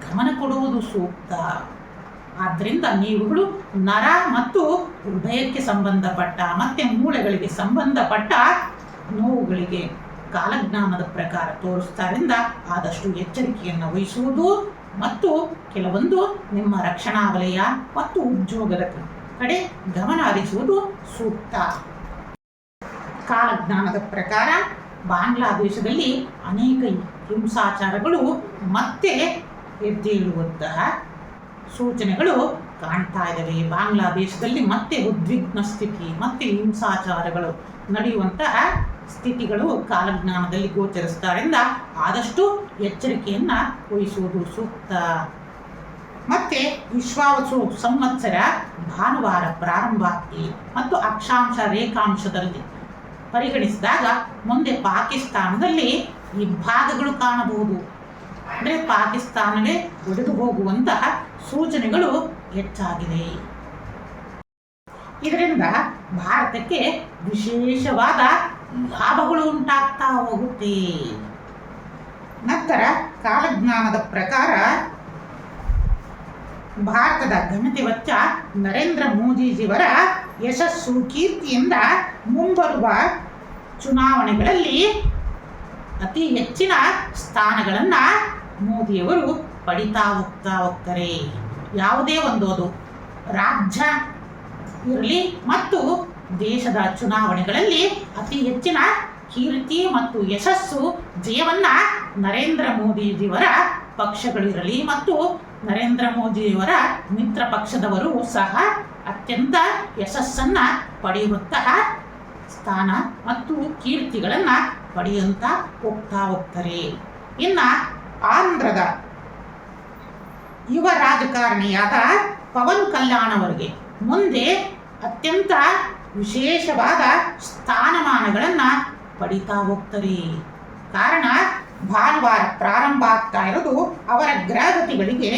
ಗಮನ ಕೊಡುವುದು ಸೂಕ್ತ. ಆದ್ದರಿಂದ ನೀವುಗಳು ನರ ಮತ್ತು ಹೃದಯಕ್ಕೆ ಸಂಬಂಧಪಟ್ಟ ಮತ್ತು ಮೂಳೆಗಳಿಗೆ ಸಂಬಂಧಪಟ್ಟ ನೋವುಗಳಿಗೆ ಕಾಲಜ್ಞಾನದ ಪ್ರಕಾರ ತೋರಿಸ್ತಾರಿಂದ ಆದಷ್ಟು ಎಚ್ಚರಿಕೆಯನ್ನು ವಹಿಸುವುದು ಮತ್ತು ಕೆಲವೊಂದು ನಿಮ್ಮ ರಕ್ಷಣಾ ವಲಯ ಮತ್ತು ಉದ್ಯೋಗದ ಕಡೆ ಗಮನ ಹರಿಸುವುದು ಸೂಕ್ತ. ಕಾಲಜ್ಞಾನದ ಪ್ರಕಾರ ಬಾಂಗ್ಲಾದೇಶದಲ್ಲಿ ಅನೇಕ ಹಿಂಸಾಚಾರಗಳು ಮತ್ತೆ ಎದ್ದೇಳುವಂತಹ ಸೂಚನೆಗಳು ಕಾಣ್ತಾ ಇದ್ದಾವೆ. ಬಾಂಗ್ಲಾದೇಶದಲ್ಲಿ ಮತ್ತೆ ಉದ್ವಿಗ್ನ ಸ್ಥಿತಿ ಮತ್ತೆ ಹಿಂಸಾಚಾರಗಳು ನಡೆಯುವಂತಹ ಸ್ಥಿತಿಗಳು ಕಾಲಜ್ಞಾನದಲ್ಲಿ ಗೋಚರಿಸ್ತಾರಿಂದ ಆದಷ್ಟು ಎಚ್ಚರಿಕೆಯನ್ನ ವಹಿಸುವುದು ಸೂಕ್ತ. ಮತ್ತೆ ವಿಶ್ವಾವಸು ಸಂವತ್ಸರ ಭಾನುವಾರ ಪ್ರಾರಂಭ ಆಗಿ ಮತ್ತು ಅಕ್ಷಾಂಶ ರೇಖಾಂಶದಲ್ಲಿ ಪರಿಗಣಿಸಿದಾಗ ಮುಂದೆ ಪಾಕಿಸ್ತಾನದಲ್ಲಿ ವಿಭಾಗಗಳು ಕಾಣಬಹುದು. ಅಂದರೆ ಪಾಕಿಸ್ತಾನವೇ ಒಡೆದು ಹೋಗುವಂತಹ ಸೂಚನೆಗಳು ಹೆಚ್ಚಾಗಿವೆ. ಇದರಿಂದ ಭಾರತಕ್ಕೆ ವಿಶೇಷವಾದ ಲಾಭಗಳು ಉಂಟಾಗ್ತಾ ಹೋಗುತ್ತೆ. ನಂತರ ಕಾಲಜ್ಞಾನದ ಪ್ರಕಾರ ಭಾರತದ ಘನತೆ ವೆಚ್ಚ ನರೇಂದ್ರ ಮೋದಿಜಿಯವರ ಯಶಸ್ಸು ಕೀರ್ತಿಯಿಂದ ಮುಂಬರುವ ಚುನಾವಣೆಗಳಲ್ಲಿ ಅತಿ ಹೆಚ್ಚಿನ ಸ್ಥಾನಗಳನ್ನು ಮೋದಿಯವರು ಪಡಿತಾ ಹೋಗ್ತಾರೆ. ಯಾವುದೇ ಒಂದು ಅದು ರಾಜ್ಯ ಇರಲಿ ಮತ್ತು ದೇಶದ ಚುನಾವಣೆಗಳಲ್ಲಿ ಅತಿ ಹೆಚ್ಚಿನ ಕೀರ್ತಿ ಮತ್ತು ಯಶಸ್ಸು ಜಯವನ್ನ ನರೇಂದ್ರ ಮೋದಿಜಿಯವರ ಪಕ್ಷಗಳಿರಲಿ ಮತ್ತು ನರೇಂದ್ರ ಮೋದಿಯವರ ಮಿತ್ರ ಪಕ್ಷದವರು ಸಹ ಅತ್ಯಂತ ಯಶಸ್ಸನ್ನು ಪಡೆಯುವಂತಹ ಸ್ಥಾನ ಮತ್ತು ಕೀರ್ತಿಗಳನ್ನು ಪಡೆಯುವಂತ ಹೋಗ್ತಾರೆ. ಇನ್ನು ಆಂಧ್ರದ ಯುವ ರಾಜಕಾರಣಿಯಾದ ಪವನ್ ಕಲ್ಯಾಣ್ ಅವರಿಗೆ ಮುಂದೆ ಅತ್ಯಂತ ವಿಶೇಷವಾದ ಸ್ಥಾನಮಾನಗಳನ್ನು ಪಡಿತಾ ಹೋಗ್ತಾರೆ. ಕಾರಣ ಭಾನುವಾರ ಪ್ರಾರಂಭ ಆಗ್ತಾ ಇರೋದು ಅವರ ಗ್ರಹಗತಿಗಳಿಗೆ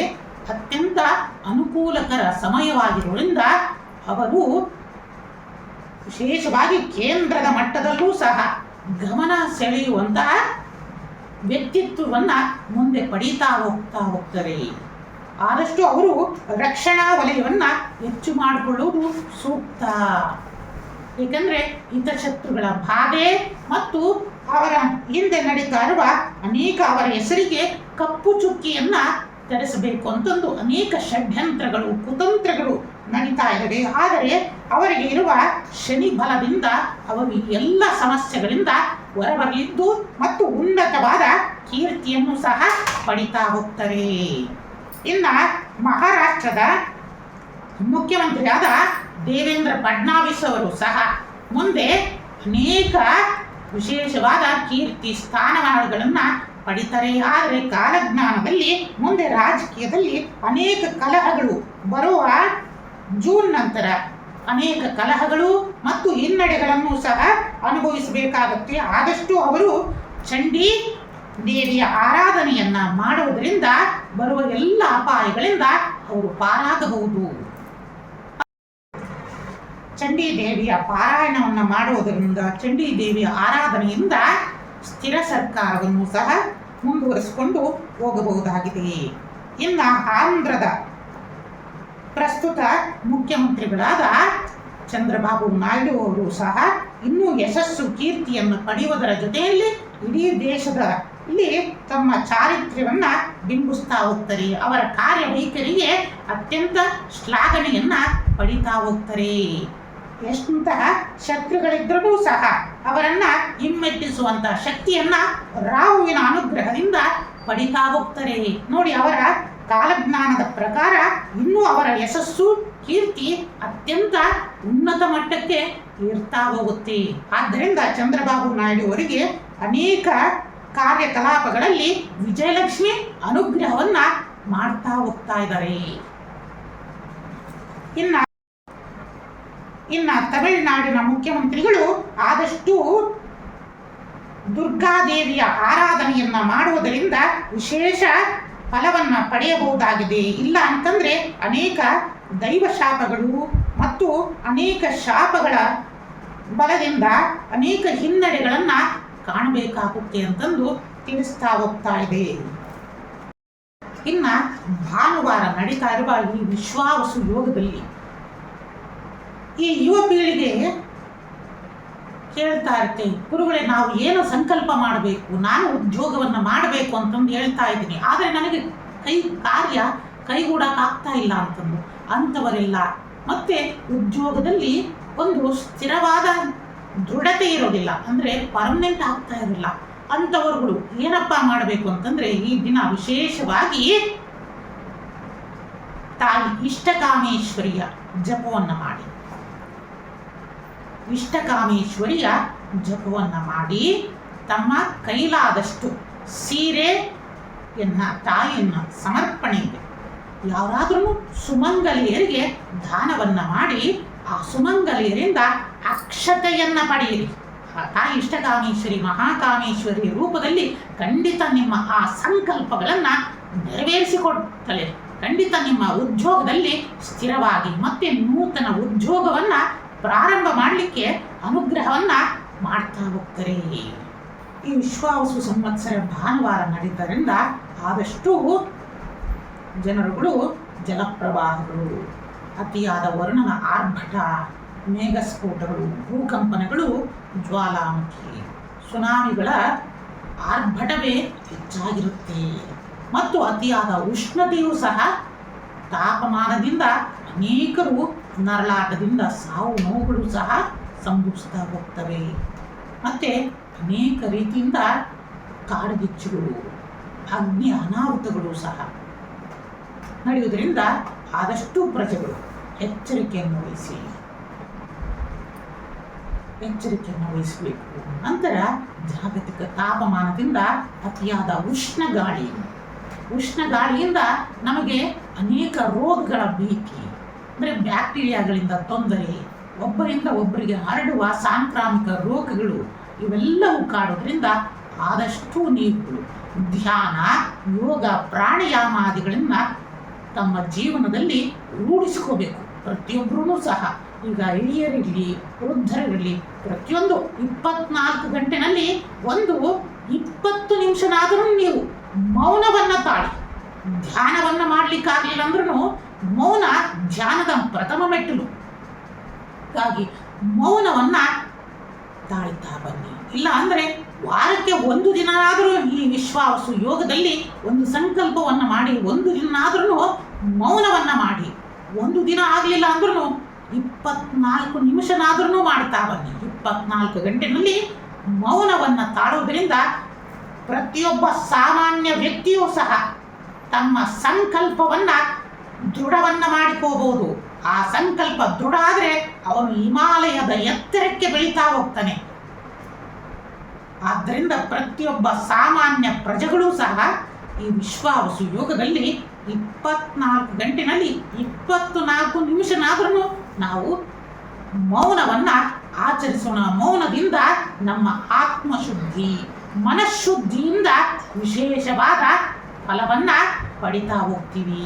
ಅತ್ಯಂತ ಅನುಕೂಲಕರ ಸಮಯವಾಗಿರುವುದರಿಂದ ಅವರು ವಿಶೇಷವಾಗಿ ಕೇಂದ್ರದ ಮಟ್ಟದಲ್ಲೂ ಸಹ ಗಮನ ಸೆಳೆಯುವಂತಹ ವ್ಯಕ್ತಿತ್ವವನ್ನು ಮುಂದೆ ಪಡೀತಾ ಹೋಗ್ತಾರೆ. ಆದಷ್ಟು ಅವರು ರಕ್ಷಣಾ ವಲಯವನ್ನು ಹೆಚ್ಚು ಮಾಡಿಕೊಳ್ಳುವುದು ಸೂಕ್ತ. ಏಕೆಂದರೆ ಹಿತಶತ್ರುಗಳ ಬಾಧೆ ಮತ್ತು ಅವರ ಹಿಂದೆ ನಡೀತಾ ಇರುವ ಅನೇಕ ಅವರ ಹೆಸರಿಗೆ ಕಪ್ಪು ಚುಕ್ಕಿಯನ್ನು ತರಿಸಬೇಕು ಅಂತಂದು ಅನೇಕ ಷಡ್ಯಂತ್ರಗಳು ಕುತಂತ್ರಗಳು ನಡೀತಾ ಇವೆ. ಆದರೆ ಅವರಿಗೆ ಇರುವ ಶನಿ ಬಲದಿಂದ ಅವರು ಎಲ್ಲ ಸಮಸ್ಯೆಗಳಿಂದ ಹೊರಬರಲಿದ್ದು ಮತ್ತು ಉನ್ನತವಾದ ಕೀರ್ತಿಯನ್ನು ಸಹ ಪಡಿತಾ ಹೋಗ್ತಾರೆ. ಇನ್ನ ಮಹಾರಾಷ್ಟ್ರದ ಮುಖ್ಯಮಂತ್ರಿಯಾದ ದೇವೇಂದ್ರ ಫಡ್ನವೀಸ್ ಅವರು ಸಹ ಮುಂದೆ ಅನೇಕ ವಿಶೇಷವಾದ ಕೀರ್ತಿ ಸ್ಥಾನಮಾನಗಳನ್ನು ಪಡಿತಾರೆ. ಆದರೆ ಕಾಲಜ್ಞಾನದಲ್ಲಿ ಮುಂದೆ ರಾಜಕೀಯದಲ್ಲಿ ಅನೇಕ ಕಲಹಗಳು ಬರುವ ಜೂನ್ ನಂತರ ಅನೇಕ ಕಲಹಗಳು ಮತ್ತು ಹಿನ್ನಡೆಗಳನ್ನು ಸಹ ಅನುಭವಿಸಬೇಕಾಗುತ್ತೆ. ಆದಷ್ಟು ಅವರು ಚಂಡಿ ದೇವಿಯ ಆರಾಧನೆಯನ್ನ ಮಾಡುವುದರಿಂದ ಬರುವ ಎಲ್ಲ ಅಪಾಯಗಳಿಂದ ಅವರು ಪಾರಾಗಬಹುದು. ಚಂಡಿ ದೇವಿಯ ಪಾರಾಯಣವನ್ನು ಮಾಡುವುದರಿಂದ, ಚಂಡಿ ದೇವಿಯ ಆರಾಧನೆಯಿಂದ ಸ್ಥಿರ ಸರ್ಕಾರವನ್ನು ಸಹ ಮುಂದುವರಿಸಿಕೊಂಡು ಹೋಗಬಹುದಾಗಿದೆ. ಇನ್ನು ಆಂಧ್ರದ ಪ್ರಸ್ತುತ ಮುಖ್ಯಮಂತ್ರಿಗಳಾದ ಚಂದ್ರಬಾಬು ನಾಯ್ಡು ಅವರು ಸಹ ಇನ್ನೂ ಯಶಸ್ಸು ಕೀರ್ತಿಯನ್ನು ಪಡೆಯುವುದರ ಜೊತೆಯಲ್ಲಿ ಇಡೀ ದೇಶದಲ್ಲಿ ತಮ್ಮ ಚಾರಿತ್ರ್ಯವನ್ನ ಬಿಂಬಿಸ್ತಾ ಹೋಗ್ತಾರೆ. ಅವರ ಕಾರ್ಯವೈಖರಿಗೆ ಅತ್ಯಂತ ಶ್ಲಾಘನೆಯನ್ನ ಪಡಿತಾ ಹೋಗ್ತಾರೆ. ಎಷ್ಟಂತಹ ಶತ್ರುಗಳಿದ್ರೂ ಸಹ ಅವರನ್ನ ಹಿಮ್ಮೆಟ್ಟಿಸುವಂತಹ ಶಕ್ತಿಯನ್ನ ರಾಹುವಿನ ಅನುಗ್ರಹದಿಂದ ಪಡಿತಾ ಹೋಗ್ತಾರೆ. ನೋಡಿ, ಅವರ ಕಾಲಜ್ಞಾನದ ಪ್ರಕಾರ ಇನ್ನೂ ಅವರ ಯಶಸ್ಸು ಕೀರ್ತಿ ಅತ್ಯಂತ ಉನ್ನತ ಮಟ್ಟಕ್ಕೆ ಏರ್ತಾ ಹೋಗುತ್ತೆ. ಆದ್ದರಿಂದ ಚಂದ್ರಬಾಬು ನಾಯ್ಡು ಅವರಿಗೆ ಅನೇಕ ಕಾರ್ಯಕಲಾಪಗಳಲ್ಲಿ ವಿಜಯಲಕ್ಷ್ಮಿ ಅನುಗ್ರಹವನ್ನ ಮಾಡ್ತಾ ಹೋಗ್ತಾ ಇದ್ದಾರೆ. ಇನ್ನ ತಮಿಳುನಾಡಿನ ಮುಖ್ಯಮಂತ್ರಿಗಳು ಆದಷ್ಟು ದುರ್ಗಾದೇವಿಯ ಆರಾಧನೆಯನ್ನ ಮಾಡುವುದರಿಂದ ವಿಶೇಷ ಫಲವನ್ನ ಪಡೆಯಬಹುದಾಗಿದೆ. ಇಲ್ಲ ಅಂತಂದ್ರೆ ಅನೇಕ ದೈವ ಶಾಪಗಳು ಮತ್ತು ಅನೇಕ ಶಾಪಗಳ ಬಲದಿಂದ ಅನೇಕ ಹಿನ್ನಡೆಗಳನ್ನ ಕಾಣಬೇಕಾಗುತ್ತೆ ಅಂತಂದು ತಿಳಿಸ್ತಾ ಹೋಗ್ತಾ ಇದೆ. ಇನ್ನ ಭಾನುವಾರ ನಡೀತಾ ಇರುವ ಈ ವಿಶ್ವಾವಸು ಯೋಗದಲ್ಲಿ ಈ ಯುವ ಪೀಳಿಗೆ ಕೇಳ್ತಾ ಇರುತ್ತೆ, ಗುರುಗಳೇ ನಾವು ಏನು ಸಂಕಲ್ಪ ಮಾಡಬೇಕು, ನಾನು ಉದ್ಯೋಗವನ್ನು ಮಾಡಬೇಕು ಅಂತಂದು ಹೇಳ್ತಾ ಇದ್ದೀನಿ, ಆದರೆ ನನಗೆ ಕಾರ್ಯ ಕೈಗೂಡಕ್ಕಾಗ್ತಾ ಇಲ್ಲ ಅಂತಂದು ಅಂಥವರೆಲ್ಲ ಮತ್ತೆ ಉದ್ಯೋಗದಲ್ಲಿ ಒಂದು ಸ್ಥಿರವಾದ ದೃಢತೆ ಇರೋದಿಲ್ಲ, ಅಂದರೆ ಪರ್ಮನೆಂಟ್ ಆಗ್ತಾ ಇರಲಿಲ್ಲ ಅಂಥವರುಗಳು ಏನಪ್ಪ ಮಾಡಬೇಕು ಅಂತಂದರೆ ಈ ದಿನ ವಿಶೇಷವಾಗಿ ತಾಯಿ ಇಷ್ಟಕಾಮೇಶ್ವರಿಯ ಜಪವನ್ನು ಮಾಡಿ, ಇಷ್ಟಕಾಮೇಶ್ವರಿಯ ಜಪವನ್ನು ಮಾಡಿ ತಮ್ಮ ಕೈಲಾದಷ್ಟು ಸೀರೆಯನ್ನ ತಾಯಿಯನ್ನ ಸಮರ್ಪಣೆಗೆ ಯಾರಾದ್ರೂ ಸುಮಂಗಲಿಯರಿಗೆ ದಾನವನ್ನ ಮಾಡಿ ಆ ಸುಮಂಗಲಿಯರಿಂದ ಅಕ್ಷತೆಯನ್ನ ಪಡೆಯಿರಿ. ತಾಯಿ ಇಷ್ಟಕಾಮೇಶ್ವರಿ ಮಹಾಕಾಮೇಶ್ವರಿ ರೂಪದಲ್ಲಿ ಖಂಡಿತ ನಿಮ್ಮ ಆ ಸಂಕಲ್ಪಗಳನ್ನ ನೆರವೇರಿಸಿಕೊಡ್ತಾಳೆ. ಖಂಡಿತ ನಿಮ್ಮ ಉದ್ಯೋಗದಲ್ಲಿ ಸ್ಥಿರವಾಗಿ ಮತ್ತೆ ನೂತನ ಉದ್ಯೋಗವನ್ನ ಪ್ರಾರಂಭ ಮಾಡಲಿಕ್ಕೆ ಅನುಗ್ರಹವನ್ನ ಮಾಡ್ತಾ ಹೋಗ್ತಾರೆ. ಈ ವಿಶ್ವಾವಸು ಸಂವತ್ಸರ ಭಾನುವಾರ ನಡೀದ್ದರಿಂದ ಆದಷ್ಟು ಜನರುಗಳು ಜಲಪ್ರವಾಹಗಳು, ಅತಿಯಾದ ವರುಣನ ಆರ್ಭಟ, ಮೇಘಸ್ಫೋಟಗಳು, ಭೂಕಂಪನಗಳು, ಜ್ವಾಲಾಮುಖಿ, ಸುನಾಮಿಗಳ ಆರ್ಭಟವೇ ಹೆಚ್ಚಾಗಿರುತ್ತೆ. ಮತ್ತು ಅತಿಯಾದ ಉಷ್ಣತೆಯೂ ಸಹ ತಾಪಮಾನದಿಂದ ಅನೇಕರು ನರಳಾಟದಿಂದ ಸಾವು ನೋವುಗಳು ಸಹ ಸಂಭವಿಸ್ತಾ ಹೋಗ್ತವೆ. ಮತ್ತು ಅನೇಕ ರೀತಿಯಿಂದ ಕಾಡ್ಗಿಚ್ಚುಗಳು, ಅಗ್ನಿ ಅನಾಹುತಗಳು ಸಹ ನಡೆಯುವುದರಿಂದ ಆದಷ್ಟು ಪ್ರಜೆಗಳು ಎಚ್ಚರಿಕೆಯನ್ನು ವಹಿಸಬೇಕು. ನಂತರ ಜಾಗತಿಕ ತಾಪಮಾನದಿಂದ ಅತಿಯಾದ ಉಷ್ಣ ಗಾಳಿಯಿಂದ ನಮಗೆ ಅನೇಕ ರೋಗಗಳ ಭೀತಿ, ಅಂದರೆ ಬ್ಯಾಕ್ಟೀರಿಯಾಗಳಿಂದ ತೊಂದರೆ, ಒಬ್ಬರಿಂದ ಒಬ್ಬರಿಗೆ ಹರಡುವ ಸಾಂಕ್ರಾಮಿಕ ರೋಗಗಳು ಇವೆಲ್ಲವೂ ಕಾಡೋದ್ರಿಂದ ಆದಷ್ಟು ನೀವು ಧ್ಯಾನ, ಯೋಗ, ಪ್ರಾಣಾಯಾಮಾದಿಗಳನ್ನ ತಮ್ಮ ಜೀವನದಲ್ಲಿ ರೂಢಿಸ್ಕೋಬೇಕು. ಪ್ರತಿಯೊಬ್ಬರೂ ಸಹ, ಈಗ ಹಿರಿಯರಿರಲಿ ವೃದ್ಧರಿರಲಿ, ಪ್ರತಿಯೊಂದು 24 ಗಂಟೆನಲ್ಲಿ ಒಂದು 20 ನಿಮಿಷನಾದರೂ ನೀವು ಮೌನವನ್ನು ತಾಳಿ. ಧ್ಯಾನವನ್ನು ಮಾಡಲಿಕ್ಕಾಗಲಿಲ್ಲ ಅಂದ್ರೂ ಮೌನ ಧ್ಯಾನದ ಪ್ರಥಮ ಮೆಟ್ಟಿಲು. ಹಾಗಾಗಿ ಮೌನವನ್ನು ತಾಳ್ತಾ ಬನ್ನಿ. ಇಲ್ಲ ಅಂದರೆ ವಾರಕ್ಕೆ ಒಂದು ದಿನನಾದರೂ ಈ ವಿಶ್ವಾವಸು ಯೋಗದಲ್ಲಿ ಒಂದು ಸಂಕಲ್ಪವನ್ನು ಮಾಡಿ, ಒಂದು ದಿನಾದ್ರೂ ಮೌನವನ್ನು ಮಾಡಿ. ಒಂದು ದಿನ ಆಗಲಿಲ್ಲ ಅಂದ್ರೂ 24 ನಿಮಿಷನಾದ್ರೂ ಮಾಡ್ತಾ ಬನ್ನಿ. 24 ಗಂಟೆನಲ್ಲಿ ಮೌನವನ್ನು ತಾಳೋದ್ರಿಂದ ಪ್ರತಿಯೊಬ್ಬ ಸಾಮಾನ್ಯ ವ್ಯಕ್ತಿಯೂ ಸಹ ತಮ್ಮ ಸಂಕಲ್ಪವನ್ನ ದೃಢವನ್ನ ಮಾಡಿಕೋಬಹುದು. ಆ ಸಂಕಲ್ಪ ದೃಢ ಆದರೆ ಅವನು ಹಿಮಾಲಯದ ಎತ್ತರಕ್ಕೆ ಬೆಳೀತಾ ಹೋಗ್ತಾನೆ. ಆದ್ದರಿಂದ ಪ್ರತಿಯೊಬ್ಬ ಸಾಮಾನ್ಯ ಪ್ರಜೆಗಳೂ ಸಹ ಈ ವಿಶ್ವಾವಸು ಯೋಗದಲ್ಲಿ 24 ಗಂಟೆನಲ್ಲಿ 24 ನಿಮಿಷನಾದ್ರೂ ನಾವು ಮೌನವನ್ನ ಆಚರಿಸೋಣ. ಮೌನದಿಂದ ನಮ್ಮ ಆತ್ಮಶುದ್ಧಿ, ಮನಃಶುದ್ಧಿಯಿಂದ ವಿಶೇಷವಾದ ಫಲವನ್ನ ಪಡಿತಾ ಹೋಗ್ತೀವಿ.